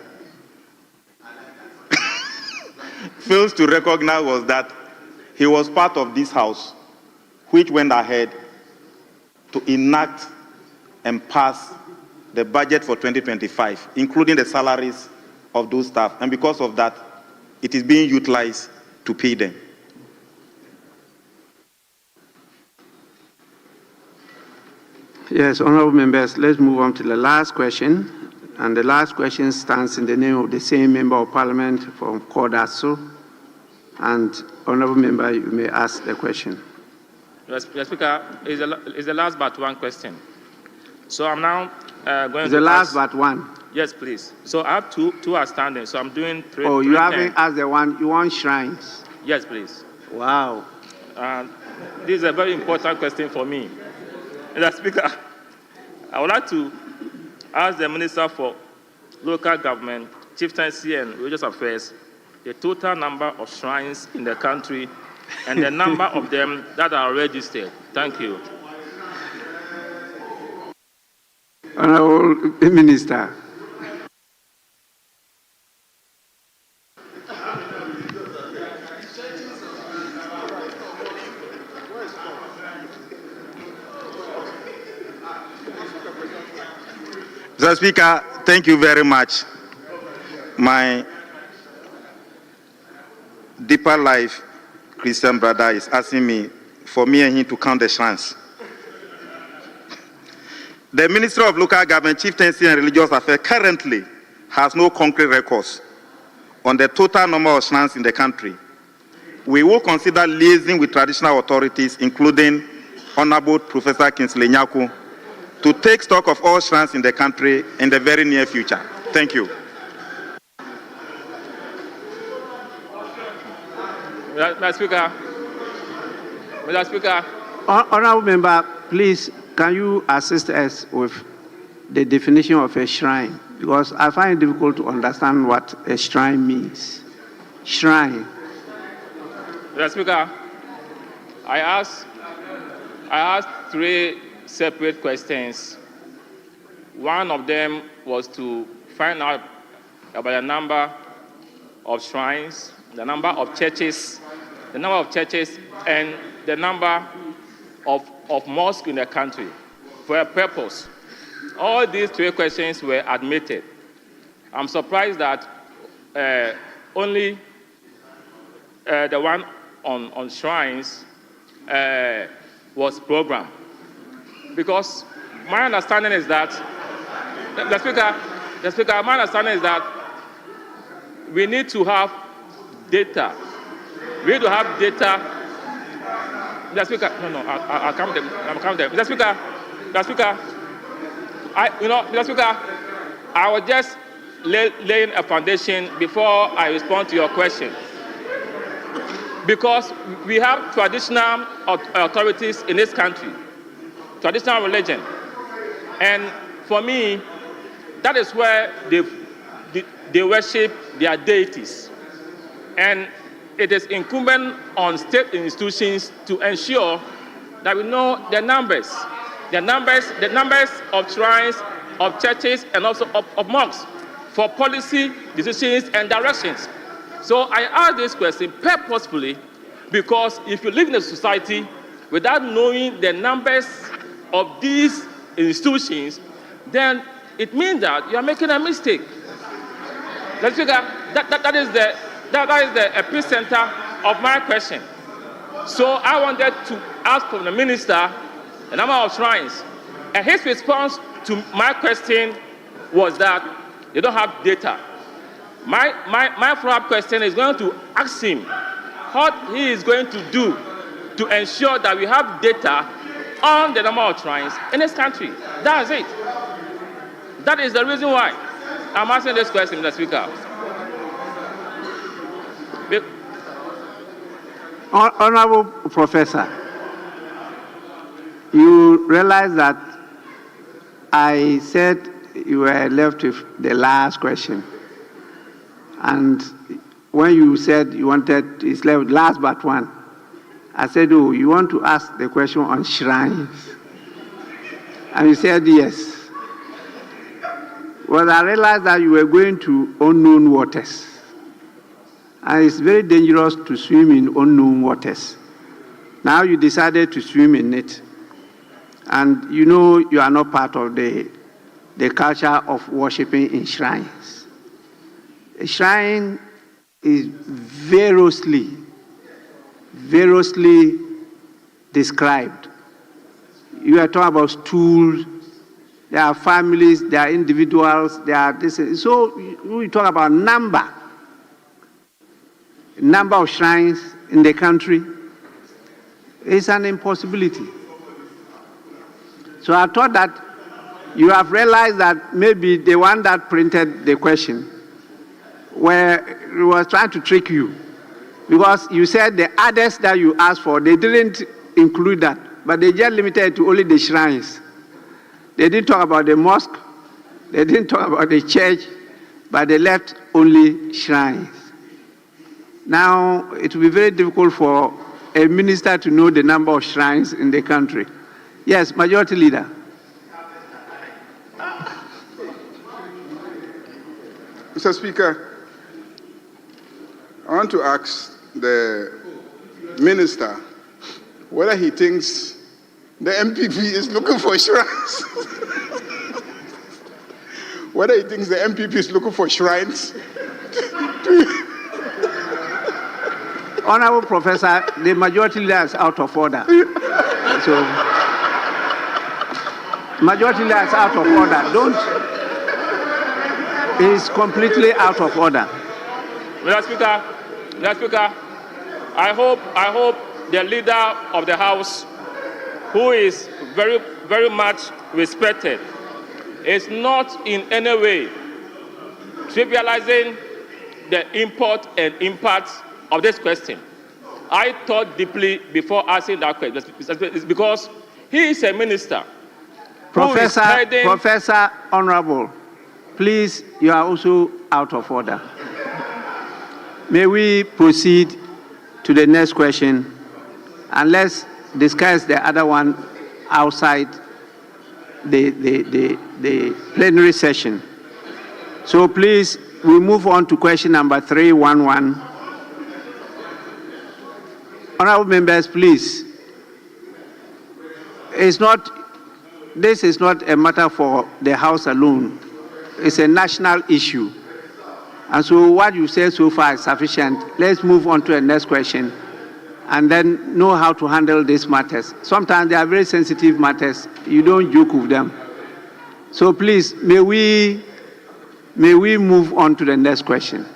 fails to recognize was that he was part of this House, which went ahead to enact and pass the budget for 2025, including the salaries of those staff. And because of that, it is being utilized to pay them. Yes, honorable members, let's move on to the last question. And the last question stands in the name of the same member of parliament from Kodaso. And honorable member, you may ask the question. Yes, Speaker, it's the last but one question. So I'm now going it's to the last but one. Yes, please. So I have two outstanding. So I'm doing three. Oh, you haven't asked the one, you want shrines? Yes, please. Wow. This is a very important question for me. Mr. Speaker, I would like to ask the Minister for Local Government, Chieftaincy and Religious Affairs the total number of shrines in the country and the number of them that are registered. Thank you. Honorable Minister. Mr. Speaker, thank you very much. My deeper life Christian brother is asking me for me and him to count the shrines. The Ministry of Local Government, Chieftaincy and Religious Affairs currently has no concrete records on the total number of shrines in the country. We will consider liaising with traditional authorities, including Honorable Professor Kingsley Nyaku, to take stock of all shrines in the country in the very near future. Thank you. Mr. Speaker. Honorable member, please, can you assist us with the definition of a shrine? Because I find it difficult to understand what a shrine means. Shrine. Mr. Speaker, I asked three separate questions. One of them was to find out about the number of shrines, the number of churches, and the number of mosques in the country for a purpose. All these three questions were admitted. I'm surprised that only the one on shrines was programmed. Because my understanding is that, the Speaker, my understanding is that we need to have data. We need to have data. The Speaker, I'll come there. The Speaker, I was just laying a foundation before I respond to your question. Because we have traditional authorities in this country, traditional religion. And for me, that is where they worship their deities. And it is incumbent on state institutions to ensure that we know the numbers of shrines, of churches, and also of mosques for policy decisions and directions. So I ask this question purposefully because if you live in a society without knowing the numbers of these institutions, then it means that you are making a mistake. That is the epicenter of my question. So I wanted to ask from the minister the number of shrines, and his response to my question was that they don't have data. My follow-up question is going to ask him what he is going to do to ensure that we have data on the number of shrines in this country. That's it. That is the reason why I'm asking this question, Mr. Speaker. Honorable Professor, you realize that I said you were left with the last question. And when you said you wanted, it's left last but one, I said, oh, you want to ask the question on shrines? And you said yes. Well, I realized that you were going to unknown waters. And it's very dangerous to swim in unknown waters. Now you decided to swim in it. And you know you are not part of the culture of worshiping in shrines. A shrine is variously described. You are talking about stools, there are families, there are individuals, there are this. So we talk about number of shrines in the country. It's an impossibility. So I thought that you have realized that maybe the one that printed the question was trying to trick you, because you said the others that you asked for, they didn't include that, but they just limited it to only the shrines. They didn't talk about the mosque, they didn't talk about the church, but they left only shrines. Now, it will be very difficult for a minister to know the number of shrines in the country. Yes, Majority Leader. Mr. Speaker, I want to ask the minister whether he thinks the MPP is looking for shrines. Whether he thinks the MPP is looking for shrines. Honorable Professor, the Majority Leader is out of order. So, Majority Leader is out of order. He's completely out of order. Mr. Speaker, I hope the leader of the House, who is very, very much respected, is not in any way trivializing the import and impact of this question. I thought deeply before asking that question. It's because he is a minister. Professor Honorable, please, you are also out of order. May we proceed to the next question? and let's discuss the other one outside the plenary session. So please, we move on to question number 311. Honorable members, please. This is not a matter for the House alone. It's a national issue. And so what you said so far is sufficient. Let's move on to the next question and then know how to handle these matters. Sometimes they are very sensitive matters. You don't joke with them. So please, may we move on to the next question.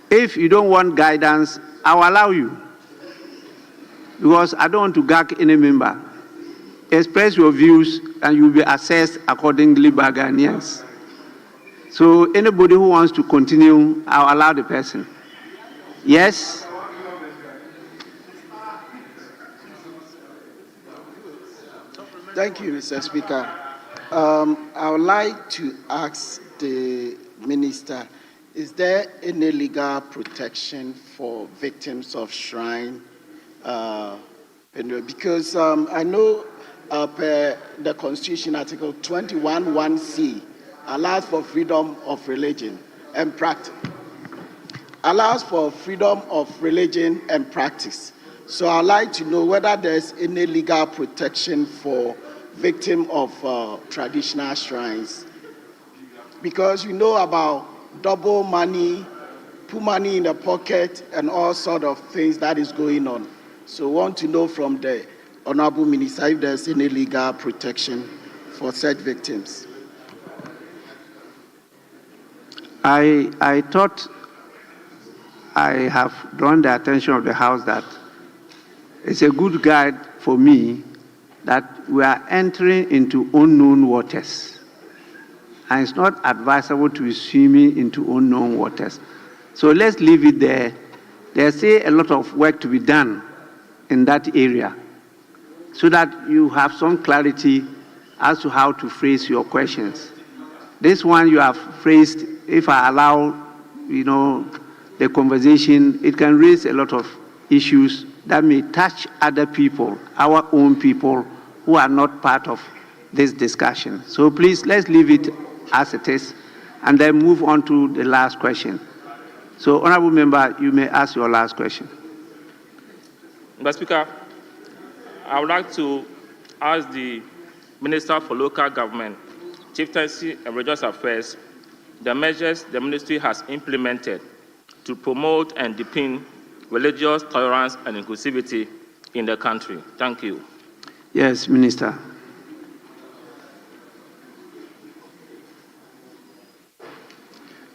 If you don't want guidance, I'll allow you, because I don't want to gag any member. Express your views and you'll be assessed accordingly by Ghanaians. So anybody who wants to continue, I'll allow the person. Yes? Thank you, Mr. Speaker. I would like to ask the Minister, is there any legal protection for victims of shrine? Because I know per the Constitution, Article 21(1)(c) allows for freedom of religion and practice. Allows for freedom of religion and practice. So I'd like to know whether there's any legal protection for victims of traditional shrines. Because you know about double money, put money in the pocket, and all sort of things that is going on. So I want to know from the Honorable Minister if there's any legal protection for such victims. I thought I have drawn the attention of the House that it's a good guide for me that we are entering into unknown waters. And it's not advisable to be swimming into unknown waters. So let's leave it there. There's still a lot of work to be done in that area so that you have some clarity as to how to phrase your questions. This one you have phrased, if I allow, the conversation, it can raise a lot of issues that may touch other people, our own people, who are not part of this discussion. So please, let's leave it as it is, and then move on to the last question. So, Honourable Member, you may ask your last question. Mr. Speaker, I would like to ask the Minister for Local Government, Chieftaincy and Religious Affairs the measures the ministry has implemented to promote and deepen religious tolerance and inclusivity in the country. Thank you. Yes, Minister.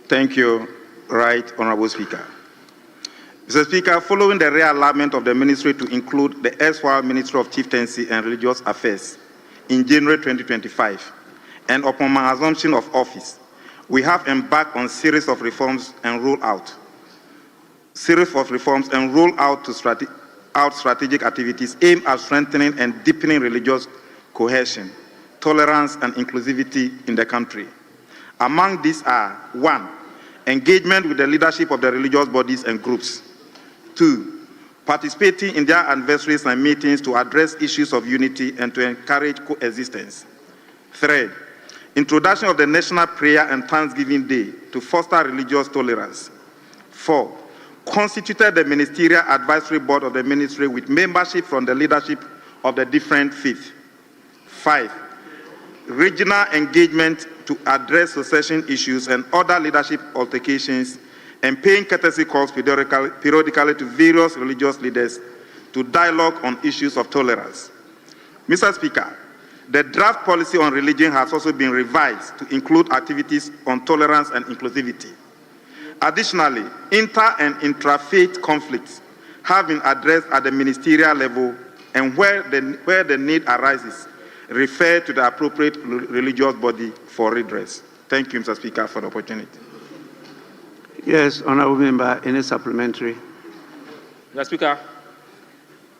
Thank you, Right Honourable Speaker. Mr. Speaker, following the realignment of the ministry to include the erstwhile Ministry of Chieftaincy and Religious Affairs in January 2025, and upon my assumption of office, we have embarked on a series of reforms and roll out to strategic activities aimed at strengthening and deepening religious cohesion, tolerance, and inclusivity in the country. Among these are: 1, engagement with the leadership of the religious bodies and groups; 2, participating in their anniversaries and meetings to address issues of unity and to encourage coexistence; 3, introduction of the National Prayer and Thanksgiving Day to foster religious tolerance; 4, constituted the Ministerial Advisory Board of the Ministry with membership from the leadership of the different faiths; 5, regional engagement to address succession issues and other leadership altercations, and paying courtesy calls periodically to various religious leaders to dialogue on issues of tolerance. Mr. Speaker, the draft policy on religion has also been revised to include activities on tolerance and inclusivity. Additionally, inter- and intra-faith conflicts have been addressed at the ministerial level, and where the need arises, refer to the appropriate religious body for redress. Thank you, Mr. Speaker, for the opportunity. Yes, Honourable Member, any supplementary? Mr. Speaker,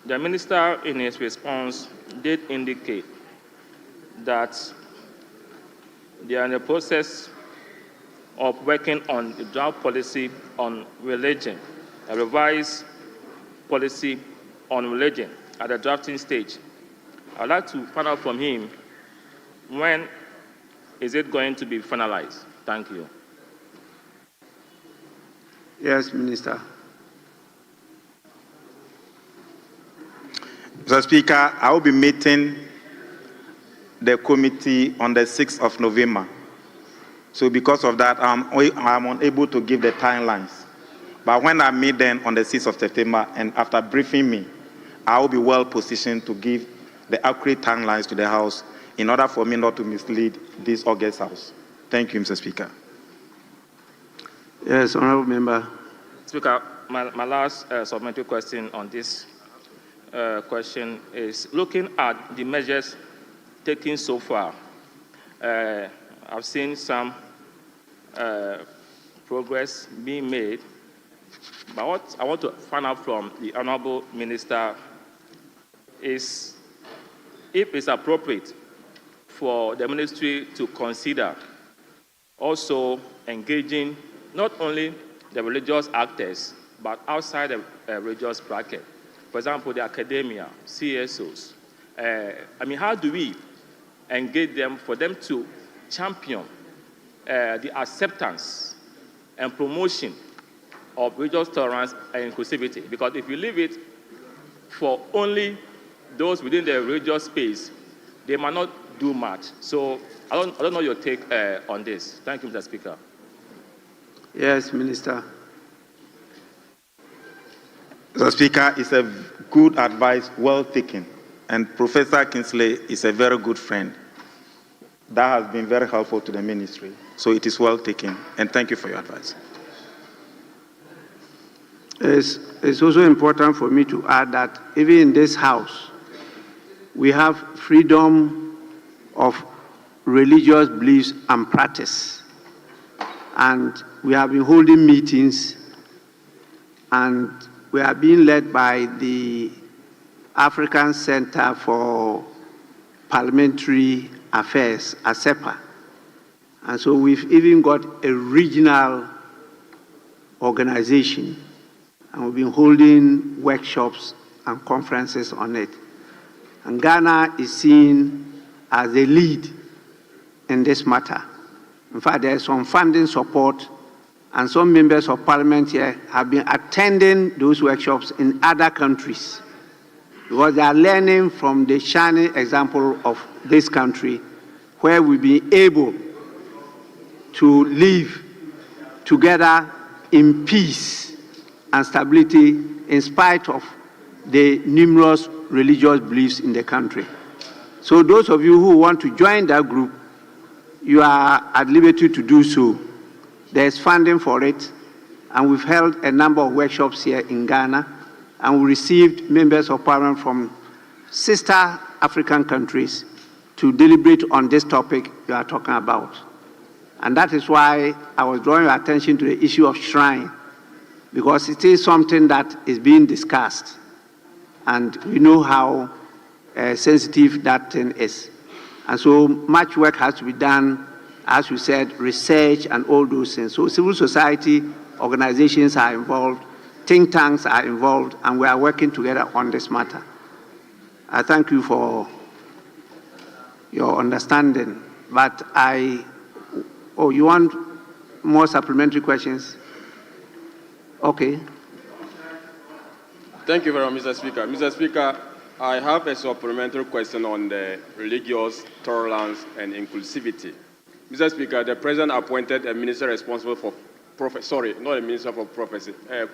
the Minister in his response did indicate that they are in the process of working on the draft policy on religion, a revised policy on religion at the drafting stage. I'd like to find out from him, when is it going to be finalized? Thank you. Yes, Minister. Mr. Speaker, I will be meeting the committee on the 6th of November. So because of that, I'm unable to give the timelines. But when I meet them on the 6th of September, and after briefing me, I will be well positioned to give the accurate timelines to the House in order for me not to mislead this August House. Thank you, Mr. Speaker. Yes, Honourable Member. Speaker, my last supplementary question on this question is looking at the measures taken so far. I've seen some progress being made, but what I want to find out from the Honourable Minister is if it's appropriate for the ministry to consider also engaging not only the religious actors, but outside the religious bracket. For example, the academia, CSOs. How do we engage them for them to champion the acceptance and promotion of religious tolerance and inclusivity? Because if you leave it for only those within the religious space, they might not do much. So I don't know your take on this. Thank you, Mr. Speaker. Yes, Minister. Mr. Speaker, it's a good advice, well taken. And Professor Kingsley is a very good friend. That has been very helpful to the ministry. So it is well taken. And thank you for your advice. It's also important for me to add that even in this House, we have freedom of religious beliefs and practice. And we have been holding meetings, and we are being led by the African Center for Parliamentary Affairs, ACEPA. And so we've even got a regional organization, and we've been holding workshops and conferences on it. And Ghana is seen as a lead in this matter. In fact, there's some funding support, and some members of parliament here have been attending those workshops in other countries because they are learning from the shining example of this country where we've been able to live together in peace and stability in spite of the numerous religious beliefs in the country. So those of you who want to join that group, you are at liberty to do so. There's funding for it, and we've held a number of workshops here in Ghana, and we received members of parliament from sister African countries to deliberate on this topic you are talking about. And that is why I was drawing your attention to the issue of shrine, because it is something that is being discussed, and we know how sensitive that thing is. And so much work has to be done, as you said, research and all those things. So civil society organizations are involved, think tanks are involved, and we are working together on this matter. I thank you for your understanding. But you want more supplementary questions? Okay. Thank you very much, Mr. Speaker. Mr. Speaker, I have a supplementary question on the religious tolerance and inclusivity. Mr. Speaker, the President appointed a minister responsible for not a minister for prophecy, a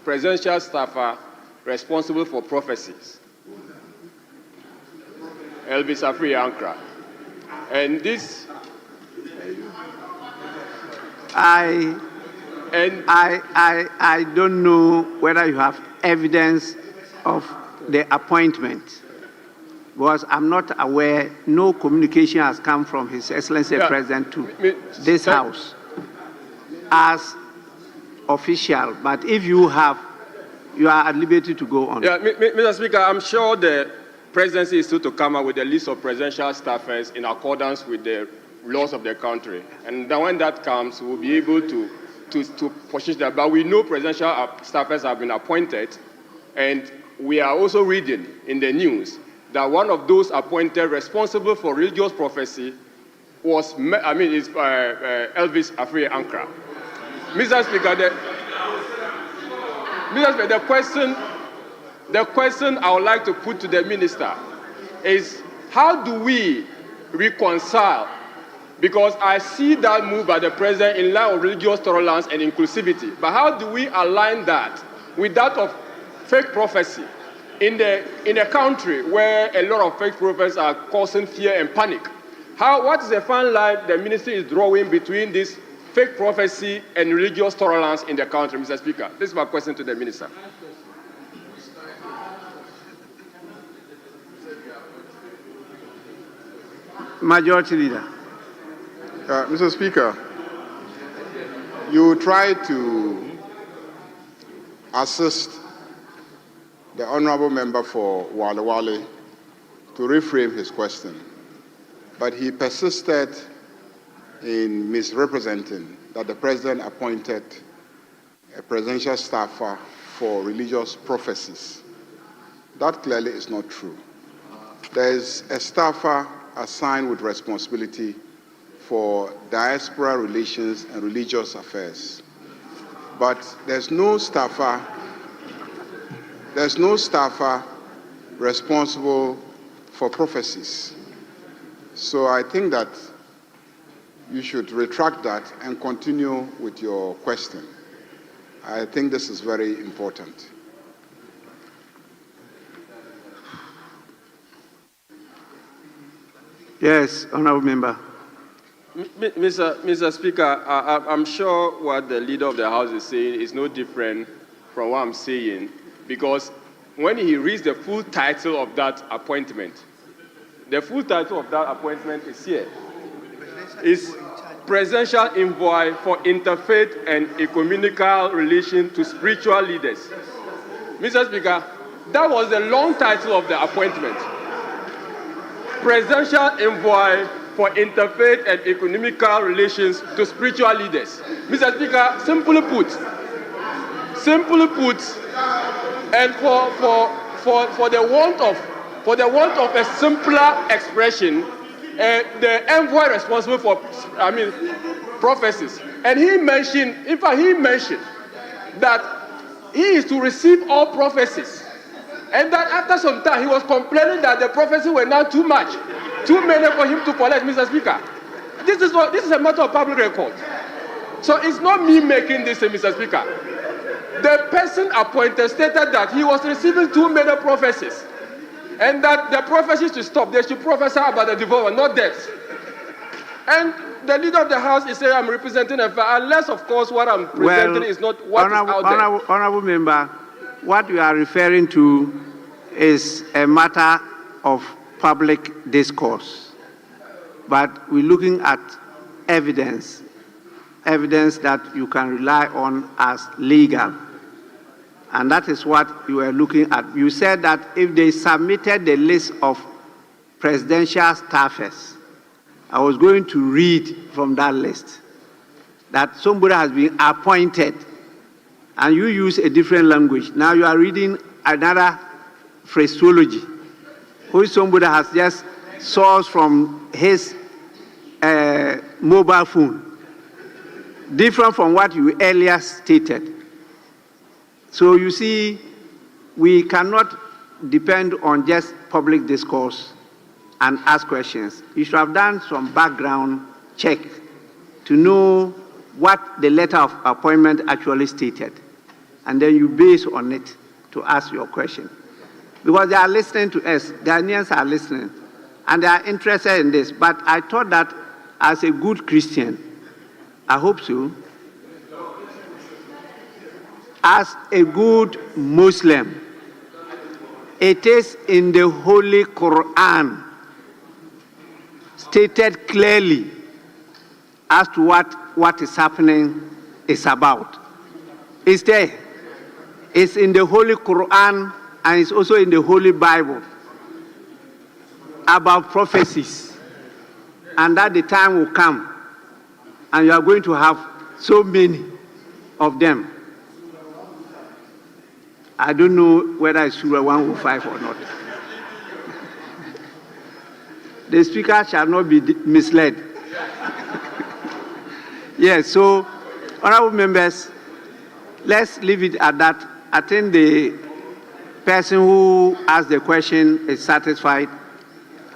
presidential staffer responsible for prophecies, Elvis Afri Ankra. And this... I don't know whether you have evidence of the appointment, because I'm not aware, no communication has come from His Excellency the President to this House as official. But if you have, you are at liberty to go on. Yeah, Mr. Speaker, I'm sure the Presidency is still to come up with a list of presidential staffers in accordance with the laws of the country. And then when that comes, we'll be able to position that. But we know presidential staffers have been appointed, and we are also reading in the news that one of those appointed responsible for religious prophecy was, Elvis Afri Ankara. Mr. Speaker, the question I would like to put to the minister is, how do we reconcile? Because I see that move by the president in line of religious tolerance and inclusivity. But how do we align that with that of fake prophecy in a country where a lot of fake prophets are causing fear and panic? What is the fine line the ministry is drawing between this fake prophecy and religious tolerance in the country, Mr. Speaker? This is my question to the minister. Majority Leader. Mr. Speaker, you try to assist the honorable member for Wale Wale to reframe his question, but he persisted in misrepresenting that the president appointed a presidential staffer for religious prophecies. That clearly is not true. There is a staffer assigned with responsibility for diaspora relations and religious affairs. But there's no staffer responsible for prophecies. So I think that you should retract that and continue with your question. I think this is very important. Yes, honorable member. Mr. Speaker, I'm sure what the leader of the House is saying is no different from what I'm saying, because when he reads the full title of that appointment, the full title of that appointment is here. It's Presidential Envoy for Interfaith and Ecumenical Relations to Spiritual Leaders. Mr. Speaker, that was the long title of the appointment. Presidential Envoy for Interfaith and Economical Relations to Spiritual Leaders. Mr. Speaker, simply put, and for the want of a simpler expression, the envoy responsible for, prophecies, and he mentioned that he is to receive all prophecies. And that after some time, he was complaining that the prophecies were now too much, too many for him to collect, Mr. Speaker. This is a matter of public record. So it's not me making this, Mr. Speaker. The person appointed stated that he was receiving too many prophecies, and that the prophecies should stop. They should prophesy about the divorce, not death. And the leader of the House is saying I'm representing a fact, unless, of course, what I'm presenting is not what is out there. Honorable member, what you are referring to is a matter of public discourse, but we're looking at evidence that you can rely on as legal, and that is what you are looking at. You said that if they submitted the list of presidential staffers, I was going to read from that list that somebody has been appointed, and you use a different language. Now you are reading another phraseology, which somebody has just sourced from his mobile phone, different from what you earlier stated. So you see, we cannot depend on just public discourse and ask questions. You should have done some background check to know what the letter of appointment actually stated, and then you base on it to ask your question. Because they are listening to us, Ghanaians are listening, and they are interested in this. But I thought that as a good Christian, I hope so, as a good Muslim, it is in the Holy Quran stated clearly as to what is happening is about. It's there. It's in the Holy Quran, and it's also in the Holy Bible about prophecies. and that the time will come and you are going to have so many of them. I don't know whether it's Surah 105 or not. The speaker shall not be misled. Yes, so, honorable members, let's leave it at that. I think the person who asked the question is satisfied,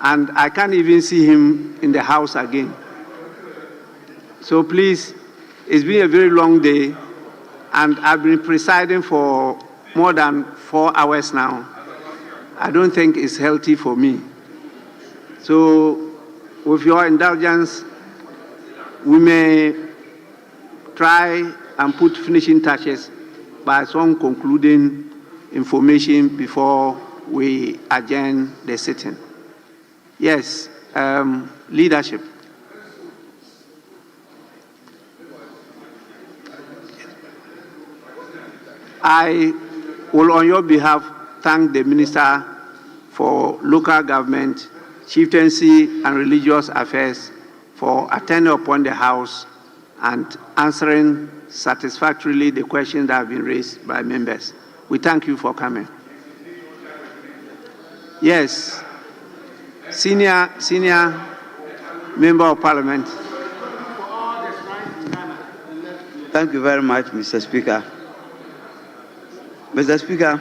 and I can't even see him in the house again. So please, it's been a very long day, and I've been presiding for more than 4 hours now. I don't think it's healthy for me. So, with your indulgence, we may try and put finishing touches by some concluding information before we adjourn the sitting. Yes, leadership. I will, on your behalf, thank the Minister for Local Government, Chieftaincy and Religious Affairs for attending upon the House and answering satisfactorily the questions that have been raised by members. We thank you for coming. Yes, senior member of Parliament. Thank you very much, Mr. Speaker. Mr. Speaker,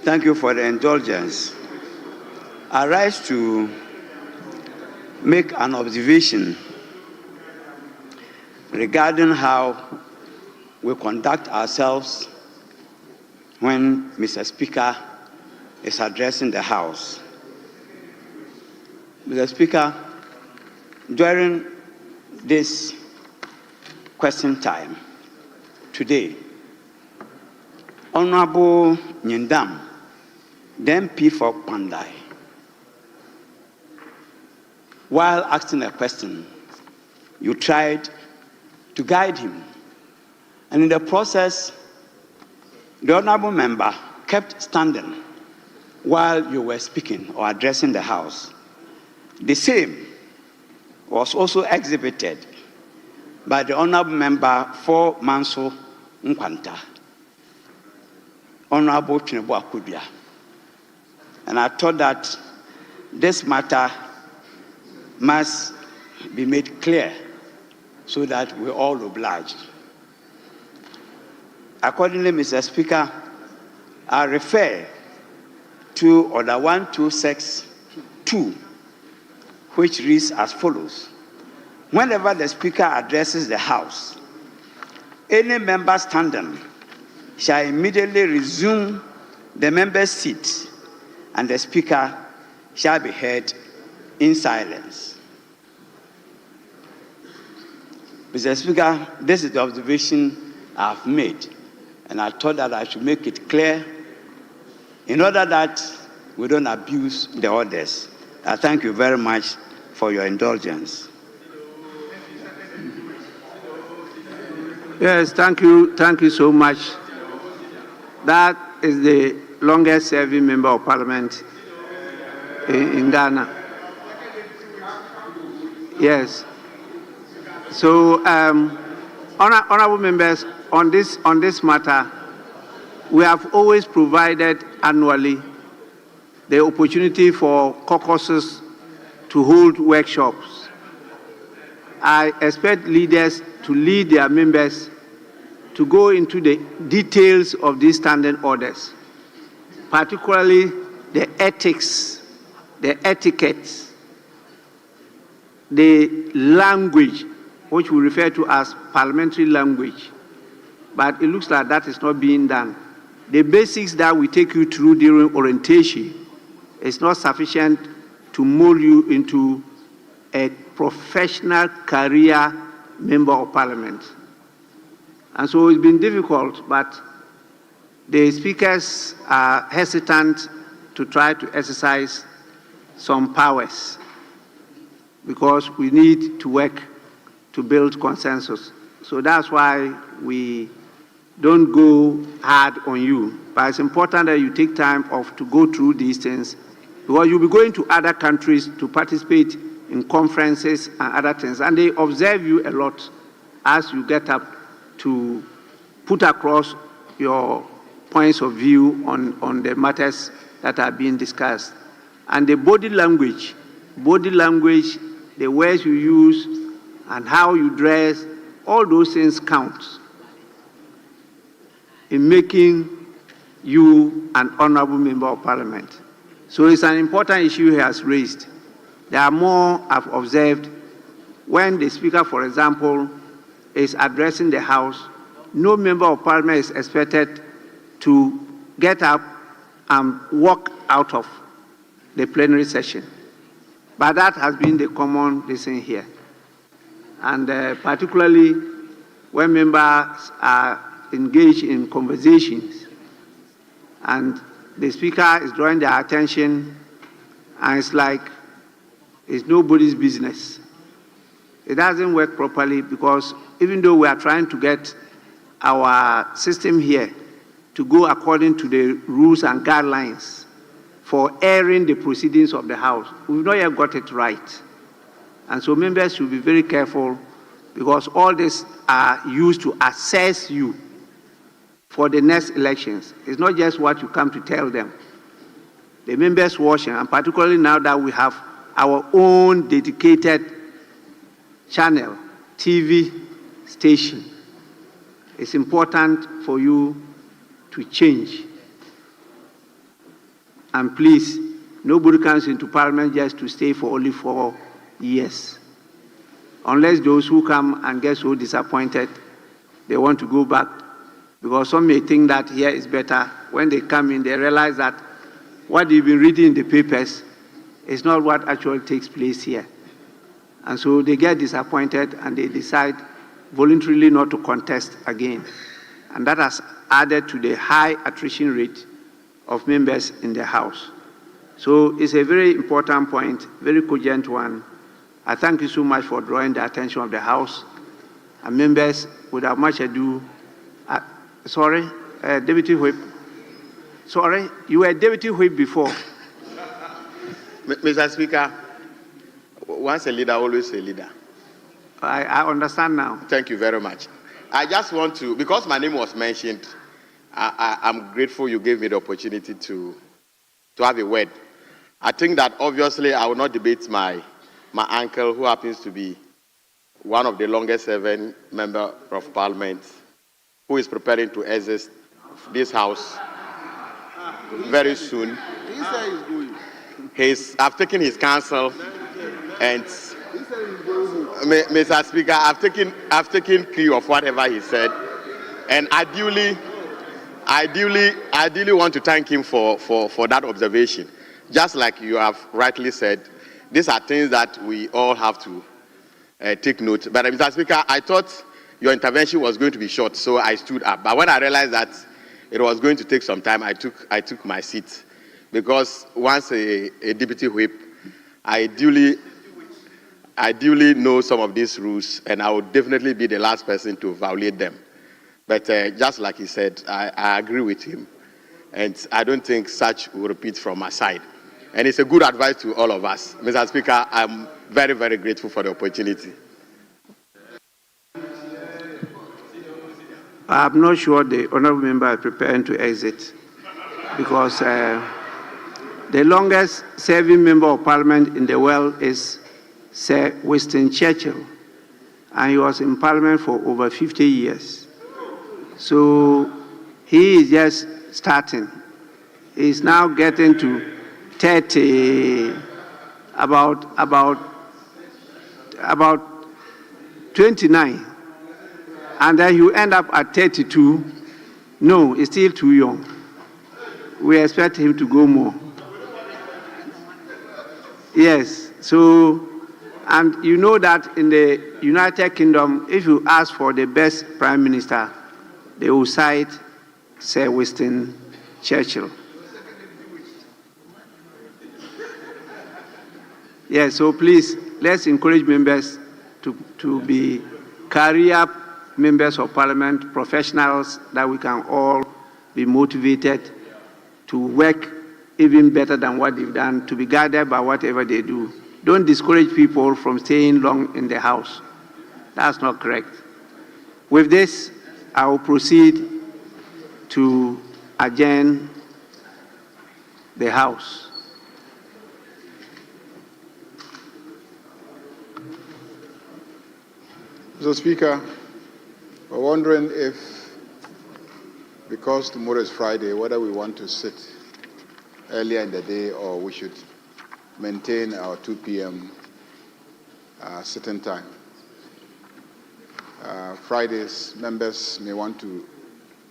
thank you for the indulgence. I rise to make an observation regarding how we conduct ourselves when Mr. Speaker is addressing the House. Mr. Speaker, during this question time today, Honorable Nyindam, the MP for Pandai, while asking a question, you tried to guide him. And in the process, the honorable member kept standing while you were speaking or addressing the House. The same was also exhibited by the honorable member for Manso Nkwanta, Honorable Tinubu Akubia. And I thought that this matter must be made clear so that we're all obliged. Accordingly, Mr. Speaker, I refer to Order 1262, which reads as follows. Whenever the Speaker addresses the House, any member standing shall immediately resume the member's seat, and the Speaker shall be heard in silence. Mr. Speaker, this is the observation I've made, and I thought that I should make it clear in order that we don't abuse the orders. I thank you very much for your indulgence. Yes, thank you so much. That is the longest serving member of Parliament in Ghana. Yes. So, honorable members, on this matter, we have always provided annually the opportunity for caucuses to hold workshops. I expect leaders to lead their members to go into the details of these standing orders, particularly the ethics, the etiquette, the language, which we refer to as parliamentary language. But it looks like that is not being done. The basics that we take you through during orientation is not sufficient to mold you into a professional career member of Parliament. And so it's been difficult, but the speakers are hesitant to try to exercise some powers because we need to work to build consensus. So that's why we don't go hard on you. But it's important that you take time off to go through these things because you'll be going to other countries to participate in conferences and other things, and they observe you a lot as you get up to put across your points of view on the matters that are being discussed. And the body language, the words you use, and how you dress, all those things count in making you an honorable member of parliament. So it's an important issue he has raised. There are more I've observed. When the speaker, for example, is addressing the House, no member of parliament is expected to get up and walk out of the plenary session. But that has been the common thing here. And particularly when members are engaged in conversations and the speaker is drawing their attention, and it's like it's nobody's business. It doesn't work properly, because even though we are trying to get our system here to go according to the rules and guidelines for airing the proceedings of the House, we've not yet got it right. And so members should be very careful, because all this are used to assess you for the next elections. It's not just what you come to tell them. The members watching, and particularly now that we have our own dedicated channel, TV station, it's important for you to change. And please, nobody comes into Parliament just to stay for only 4 years. Unless those who come and get so disappointed, they want to go back. Because some may think that here is better. When they come in, they realize that what they've been reading in the papers is not what actually takes place here. And so they get disappointed and they decide voluntarily not to contest again. And that has added to the high attrition rate of members in the House. So it's a very important point, very cogent one. I thank you so much for drawing the attention of the House. And members, without much ado, Deputy Whip. Sorry, you were Deputy Whip before. Mr. Speaker, once a leader, always a leader. I understand now. Thank you very much. I just want to, because my name was mentioned, I'm grateful you gave me the opportunity to have a word. I think that obviously I will not debate my uncle, who happens to be one of the longest serving members of Parliament, who is preparing to exit this House very soon. I've taken his counsel, and Mr. Speaker, I've taken cue of whatever he said, and I ideally want to thank him for that observation. Just like you have rightly said, these are things that we all have to take note. But Mr. Speaker, I thought your intervention was going to be short, so I stood up. But when I realized that it was going to take some time, I took my seat, because once a deputy whip, I duly know some of these rules, and I would definitely be the last person to violate them. But just like he said, I agree with him, and I don't think such will repeat from my side. And it's a good advice to all of us. Mr. Speaker, I'm very, very grateful for the opportunity. I'm not sure the honourable member is preparing to exit, because the longest serving member of Parliament in the world is Sir Winston Churchill, and he was in Parliament for over 50 years. So he is just starting. He's now getting to 30, about 29. And then you end up at 32. No, it's still too young. We expect him to go more. Yes, so, and you know that in the United Kingdom, if you ask for the best prime minister, they will cite Sir Winston Churchill. Yes, so please, let's encourage members to be career members of Parliament, professionals, that we can all be motivated to work even better than what they've done, to be guided by whatever they do. Don't discourage people from staying long in the house. That's not correct. With this, I will proceed to adjourn the House. Mr. Speaker, we're wondering if, because tomorrow is Friday, whether we want to sit earlier in the day or we should maintain our 2 p.m. Sitting time. Fridays, members may want to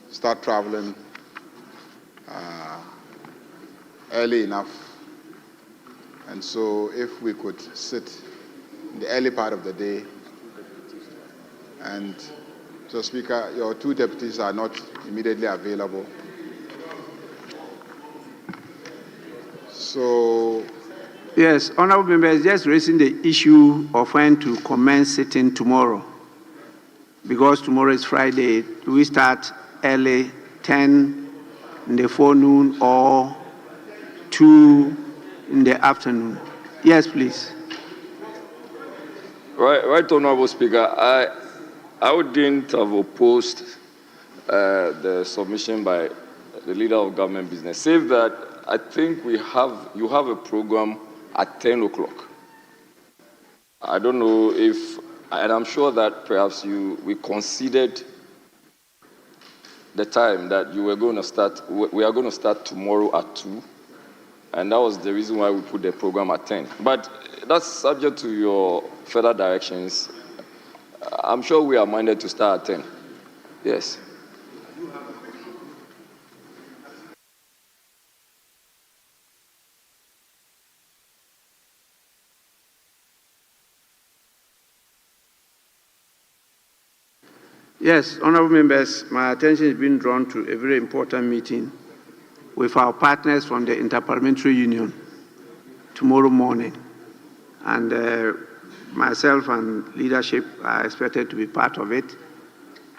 start traveling early enough. And so if we could sit in the early part of the day, and Mr. Speaker, your 2 deputies are not immediately available. So, yes, honorable members, just raising the issue of when to commence sitting tomorrow. Because tomorrow is Friday, do we start early, 10 in the forenoon or 2 in the afternoon? Yes, please. Right, Honorable Speaker. I wouldn't have opposed the submission by the leader of government business, save that I think you have a program at 10 o'clock. I don't know if, and I'm sure that perhaps we considered the time that you were going to start, we are going to start tomorrow at 2, and that was the reason why we put the program at 10. But that's subject to your further directions. I'm sure we are minded to start at 10. Yes. Yes, honorable members, my attention is being drawn to a very important meeting with our partners from the Interparliamentary Union tomorrow morning. And myself and leadership are expected to be part of it.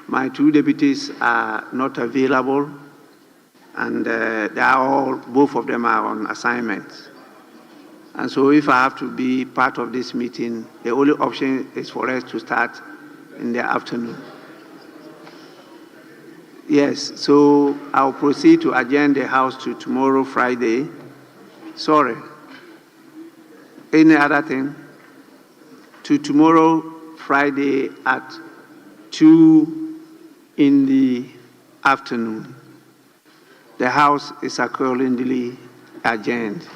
My 2 deputies are not available, and both of them are on assignment. And so if I have to be part of this meeting, the only option is for us to start in the afternoon. Yes, so I'll proceed to adjourn the House to tomorrow, Friday. Sorry. Any other thing? To tomorrow, Friday at 2 in the afternoon. The House is accordingly adjourned.